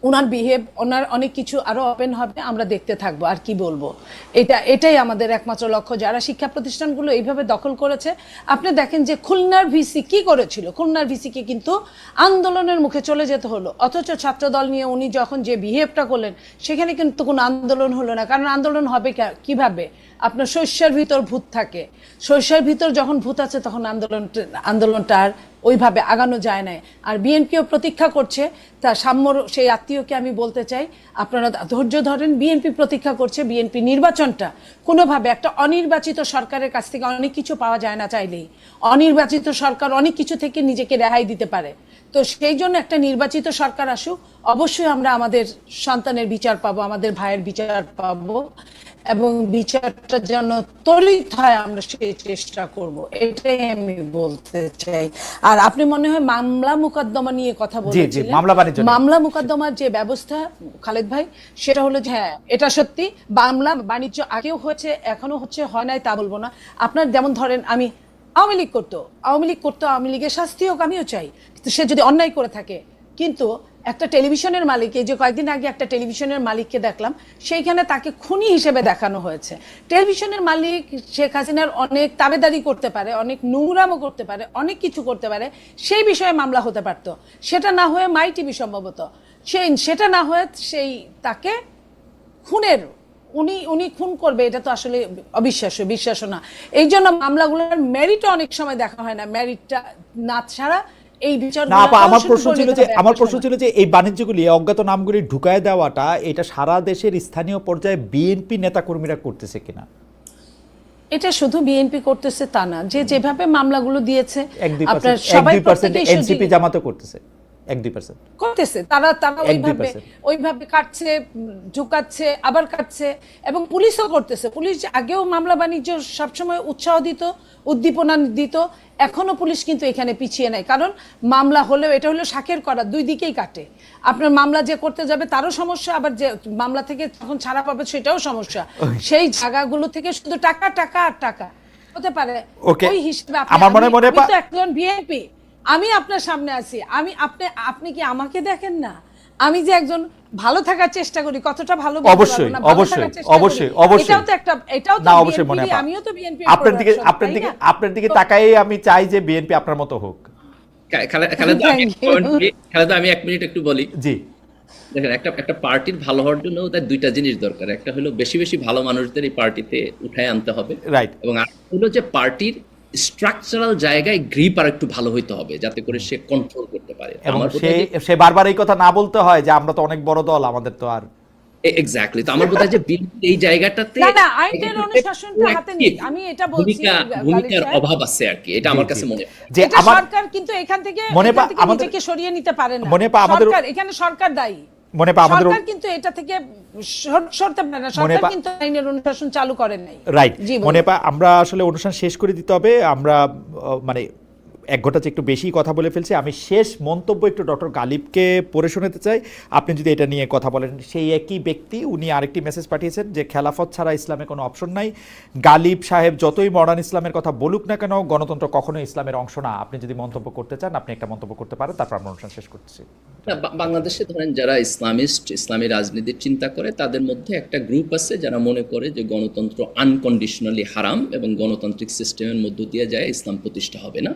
ওনার বিহেভ, ওনার অনেক কিছু আরো ওপেন হবে, আমরা দেখতে থাকবো। আর কি বলবো, এটাই আমাদের একমাত্র লক্ষ্য। যারা শিক্ষা প্রতিষ্ঠানগুলো এইভাবে দখল করেছে, আপনি দেখেন যে খুলনার ভিসি কি করেছিল, খুলনার ভিসিকে কিন্তু আন্দোলনের মুখে চলে যেতে হলো, অথচ ছাত্রদল নিয়ে উনি যখন যে বিহেভটা করলেন সেখানে কিন্তু কোনো আন্দোলন হলো না। কারণ আন্দোলন হবে কিভাবে? আপনার শস্যের ভিতর ভূত থাকে, শস্যের ভিতর যখন ভূত আছে তখন আন্দোলনটা আর ওইভাবে আগানো যায় না। আর বিএনপিও প্রতীক্ষা করছে, তা সাম্যর সেই আত্মীয়কে আমি বলতে চাই, আপনারা ধৈর্য ধরেন। বিএনপি প্রতীক্ষা করছে, বিএনপি নির্বাচনটা কোনোভাবে, একটা অনির্বাচিত সরকারের কাছ থেকে অনেক কিছু পাওয়া যায় না চাইলেই, অনির্বাচিত সরকার অনেক কিছু থেকে নিজেকে রেহাই দিতে পারে। তো সেই জন্য একটা নির্বাচিত সরকার আসুক, অবশ্যই আমরা আমাদের সন্তানের বিচার পাবো, আমাদের ভাইয়ের বিচার পাবো, এবং বিচারটা যেন ত্বরিত হয় আমরা সেই চেষ্টা করব, এটাই আমি বলতে চাই। আর আপনি মনে হয় মামলা মোকদ্দমা নিয়ে কথা বলেছিলেন, মামলা মোকদ্দমার যে ব্যবস্থা খালেদ ভাই, সেটা হলো যে হ্যাঁ, এটা সত্যি মামলা বাণিজ্য আগেও হয়েছে, এখনো হচ্ছে, হয় নাই তা বলবো না। আপনার যেমন ধরেন আমি আওয়ামী লীগ করতো, আওয়ামী লীগের শাস্তি হোক, আমিও চাই সে যদি অন্যায় করে থাকে, কিন্তু একটা টেলিভিশনের মালিক, এই যে কয়েকদিন আগে একটা টেলিভিশনের মালিককে দেখলাম, সেইখানে তাকে খুনি হিসেবে দেখানো হয়েছে। টেলিভিশনের মালিক শেখ হাসিনার অনেক তাবেদারি করতে পারে, অনেক নোংরামো করতে পারে, অনেক কিছু করতে পারে, সেই বিষয়ে মামলা হতে পারতো। সেটা না হয়ে মাই টিভি সম্ভবত, সেটা না হয়ে সেই তাকে খুনের, উনি খুন করবে, এটা তো আসলে বিশ্বাস না। এই জন্য মামলাগুলোর মেরিটও অনেক সময় দেখা হয় না, মেরিটটা না ছাড়া এই বিচার। না আপা, আমার প্রশ্ন ছিল যে এই বাণিজ্যগুলি, অজ্ঞাত নামগুলি ঢুকায় দেওয়াটা, এটা সারা দেশের স্থানীয় পর্যায়ে বিএনপি নেতাকর্মীরা করতেছে কিনা? এটা শুধু বিএনপি করতেছে তা না, যে যেভাবে মামলাগুলো দিয়েছে 1-2% এনসিপি জামাতও করতেছে, 1-2% করতেছে, তারা ওইভাবে কাটছে, ঢুকাচ্ছে, আবার কাটছে, এবং পুলিশও করতেছে। পুলিশ আগেও মামলা বাণিজ্য সবসময় উৎসাহ দিত, উদ্দীপনা দিত, এখনো পুলিশ কিন্তু এখানে পিছিয়ে নাই। কারণ মামলা হলেও এটা হলো শাকের করা, দুই দিকেই কাটে। আপনার মামলা যে করতে যাবে তারও সমস্যা, আবার যে মামলা থেকে যখন ছাড়া পাবে সেটাও সমস্যা। সেই জায়গাগুলো থেকে শুধু টাকা টাকা আর টাকা হতে পারে। ওই হিসেবে আমি তো একজন বিএনপি, আমি আপনার সামনে আছি, আপনি কি আমাকে দেখেন না? আমি যে একজন ভালো থাকার চেষ্টা করি, কতটা ভালো, অবশ্যই এটাও তো অবশ্যই মনে হয়। আমিও তো বিএনপি, আপনার দিকে তাকাই আমি চাই যে বিএনপি আপনার মতো হোক। খালেদা, আমি 1 মিনিট একটু বলি। জি, দেখেন, একটা পার্টির ভালো হওয়ার জন্য তার দুইটা জিনিস দরকার। একটা হলো বেশি বেশি ভালো মানুষদের এই পার্টিতে উঠায় আনতে হবে, রাইট, এবং আরেকটা হলো যে পার্টির স্ট্রাকচারাল জায়গায় গ্রিপ আর একটু ভালো হইতে হবে, যাতে করে সে কন্ট্রোল করতে পারে। এবং সে বারবার এই কথা না বলতে হয় যে আমরা তো অনেক বড় দল, আমাদের তো আর এক্স্যাক্টলি। তো আমার বোধ হয় যে এই জায়গাটাতে না আইনের অনুশাসনটা হাতে নেই, আমি এটা বলছি, ভূমিকার অভাব আছে আর কি, এটা আমার কাছে মনে হয়। যে সরকার কিন্তু এখান থেকে নিজেকে সরিয়ে নিতে পারে না, সরকার এখানে সরকার দায়ী। সরকার কিন্তু এটা থেকে সরতে পারে না, সরকার কিন্তু আইনের অনুশাসন চালু করেন নাই। রাইট, আমরা আসলে অনুষ্ঠান শেষ করে দিতে হবে। আমরা মানে 1 ঘন্টা একটু বেশি কথা বলে ফেলছি। আমি শেষ মন্তব্য একটু ডক্টর গালিবকে পড়ে শোনাতে চাই, আপনি যদি এটা নিয়ে কথা বলেন। সেই একই ব্যক্তি, উনি আরেকটি মেসেজ পাঠিয়েছেন যে খেলাফত ছাড়া ইসলামে কোনো অপশন নাই। গালিব সাহেব যতই মডার্ন ইসলামের কথা বলুক না কেন, গণতন্ত্র কখনো ইসলামের অংশ না। আপনি যদি মন্তব্য করতে চান, আপনি একটা মন্তব্য করতে পারেন, তারপর আমরা অনুষ্ঠান শেষ করছি। বাংলাদেশে ধরেন যারা ইসলামী রাজনীতির চিন্তা করে, তাদের মধ্যে একটা গ্রুপ আছে যারা মনে করে যে গণতন্ত্র আনকন্ডিশনালি হারাম এবং গণতান্ত্রিক সিস্টেমের মধ্য দিয়ে যায় ইসলাম প্রতিষ্ঠা হবে না।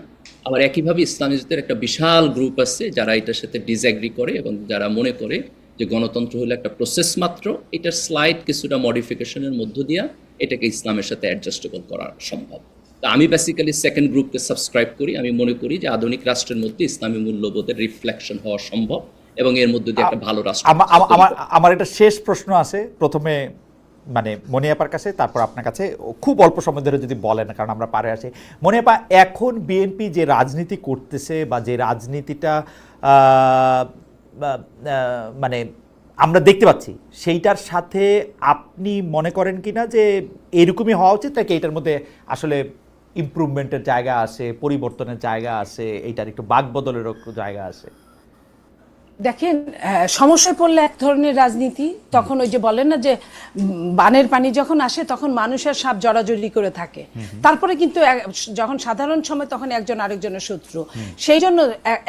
আবার একইভাবে ইসলামিস্টদের একটা বিশাল গ্রুপ আছে যারা এটার সাথে ডিসএগ্রি করে এবং যারা মনে করে যে গণতন্ত্র হলো একটা প্রসেস মাত্র, এটার স্লাইড কিছুটা মডিফিকেশনের মধ্য দিয়ে এটাকে ইসলামের সাথে অ্যাডজাস্টেবল করা সম্ভব। তো আমি বেসিক্যালি সেকেন্ড গ্রুপকে সাবস্ক্রাইব করি। আমি মনে করি যে আধুনিক রাষ্ট্রের মধ্যে ইসলামী মূল্যবোধের রিফ্লেকশন হওয়া সম্ভব এবং এর মধ্যে দিয়ে একটা ভালো রাষ্ট্র। আমার একটা শেষ প্রশ্ন আছে, প্রথমে মানে মনিয়াপার কাছে, তারপর আপনার কাছে। খুব অল্প সময় ধরে যদি বলেন, কারণ আমরা পারে আসি। মনিয়াপা, এখন বিএনপি যে রাজনীতি করতেছে বা যে রাজনীতিটা মানে আমরা দেখতে পাচ্ছি, সেইটার সাথে আপনি মনে করেন কিনা যে এরকমই হওয়া উচিত, নাকি এটার মধ্যে আসলে ইমপ্রুভমেন্টের জায়গা আছে, পরিবর্তনের জায়গা আছে, এইটার একটু বাকবদলেরও জায়গা আছে? দেখেন, সমস্যায় পড়লে এক ধরনের রাজনীতি, তখন ওই যে বলেন না যে বানের পানি যখন আসে তখন মানুষের সাপ জড়াজড়ি করে থাকে, তারপরে কিন্তু যখন সাধারণ সময় তখন একজন আরেকজনের শত্রু। সেই জন্য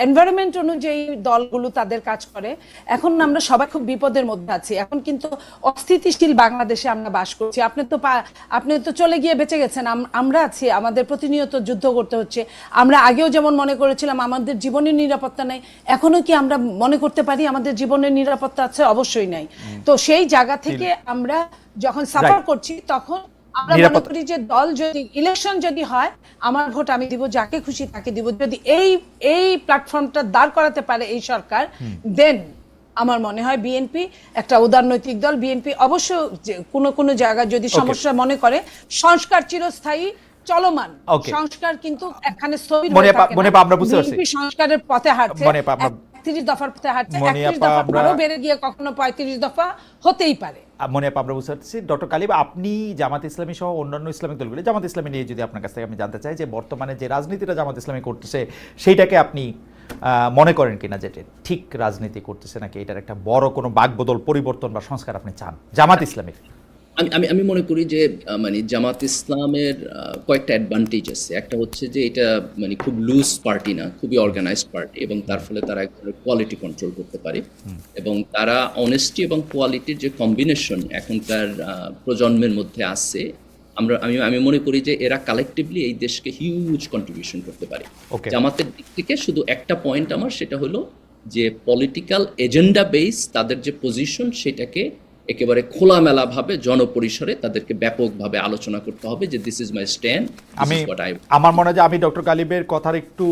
এনভায়রনমেন্ট অনুযায়ী দলগুলো তাদের কাজ করে। এখন আমরা সবাই খুব বিপদের মধ্যে আছি, এখন কিন্তু অস্থিতিশীল বাংলাদেশে আমরা বাস করছি। আপনি তো চলে গিয়ে বেঁচে গেছেন, আমরা আছি, আমাদের প্রতিনিয়ত যুদ্ধ করতে হচ্ছে। আমরা আগেও যেমন মনে করেছিলাম আমাদের জীবনের নিরাপত্তা নেই, এখনো কি আমরা মনে করতে পারি আমাদের জীবনের নিরাপত্তা আছে? অবশ্যই নাই। তো সেই জায়গা থেকে আমরা যখন সাফার করছি, তখন আমরা মনে করি যে দল যদি ইলেকশন যদি হয়, আমার ভোট আমি দিব, যাকে খুশি তাকে দিব। যদি এই প্ল্যাটফর্মটা দাঁড় করাতে পারে এই সরকার, দেন আমার মনে হয় বিএনপি একটা উদারনৈতিক দল। বিএনপি অবশ্য কোনো জায়গায় যদি সমস্যা মনে করে, সংস্কার চিরস্থায়ী চলমান, সংস্কার কিন্তু এখানে স্থবির হয়ে থাকে না। বিএনপি সংস্কারের পথে হাঁটছে, 30 দফার পথে হাঁটছে, 31 দফা আরো বেড়ে গিয়ে কখনো 35 দফা হতেই পারে। মনিয়াপা, আমরা বুঝতে পারছি। ডক্টর গালিব, আপনি জামাত ইসলামী সহ অন্যান্য ইসলামিক দলগুলি, জামাত ইসলামী নিয়ে যদি আপনার কাছ থেকে আমি জানতে চাই যে বর্তমানে যে রাজনীতিটা জামাত ইসলামী করতেছে, সেইটাকে আপনি মনে করেন কিনা যে ঠিক রাজনীতি করতেছে, নাকি এটার একটা বড় কোনো বাকবদল, পরিবর্তন বা সংস্কার আপনি চান জামাত ইসলামীর? আমি মনে করি যে মানে জামাত ইসলামের কয়েকটা অ্যাডভান্টেজ আছে। একটা হচ্ছে যে এটা মানে খুব লুজ পার্টি না, খুবই অর্গানাইজড পার্টি, এবং তার ফলে তারা এক ধরনের কোয়ালিটি কন্ট্রোল করতে পারে, এবং তারা অনেস্টি এবং কোয়ালিটির যে কম্বিনেশন এখনকার প্রজন্মের মধ্যে আছে, আমি মনে করি যে এরা কালেকটিভলি এই দেশকে হিউজ কন্ট্রিবিউশন করতে পারে। Okay. জামাতের দিক থেকে শুধু একটা পয়েন্ট আমার, সেটা হলো যে পলিটিক্যাল এজেন্ডা বেস তাদের যে পজিশন সেটাকে একেবারে খোলামেলাভাবে জনপরিসরে তাদেরকে ব্যাপকভাবে আলোচনা করতে হবে যে দিস ইজ মাই স্ট্যান্ড, আমার মনে হয় যে আমি ডক্টর গালিবের কথার একটু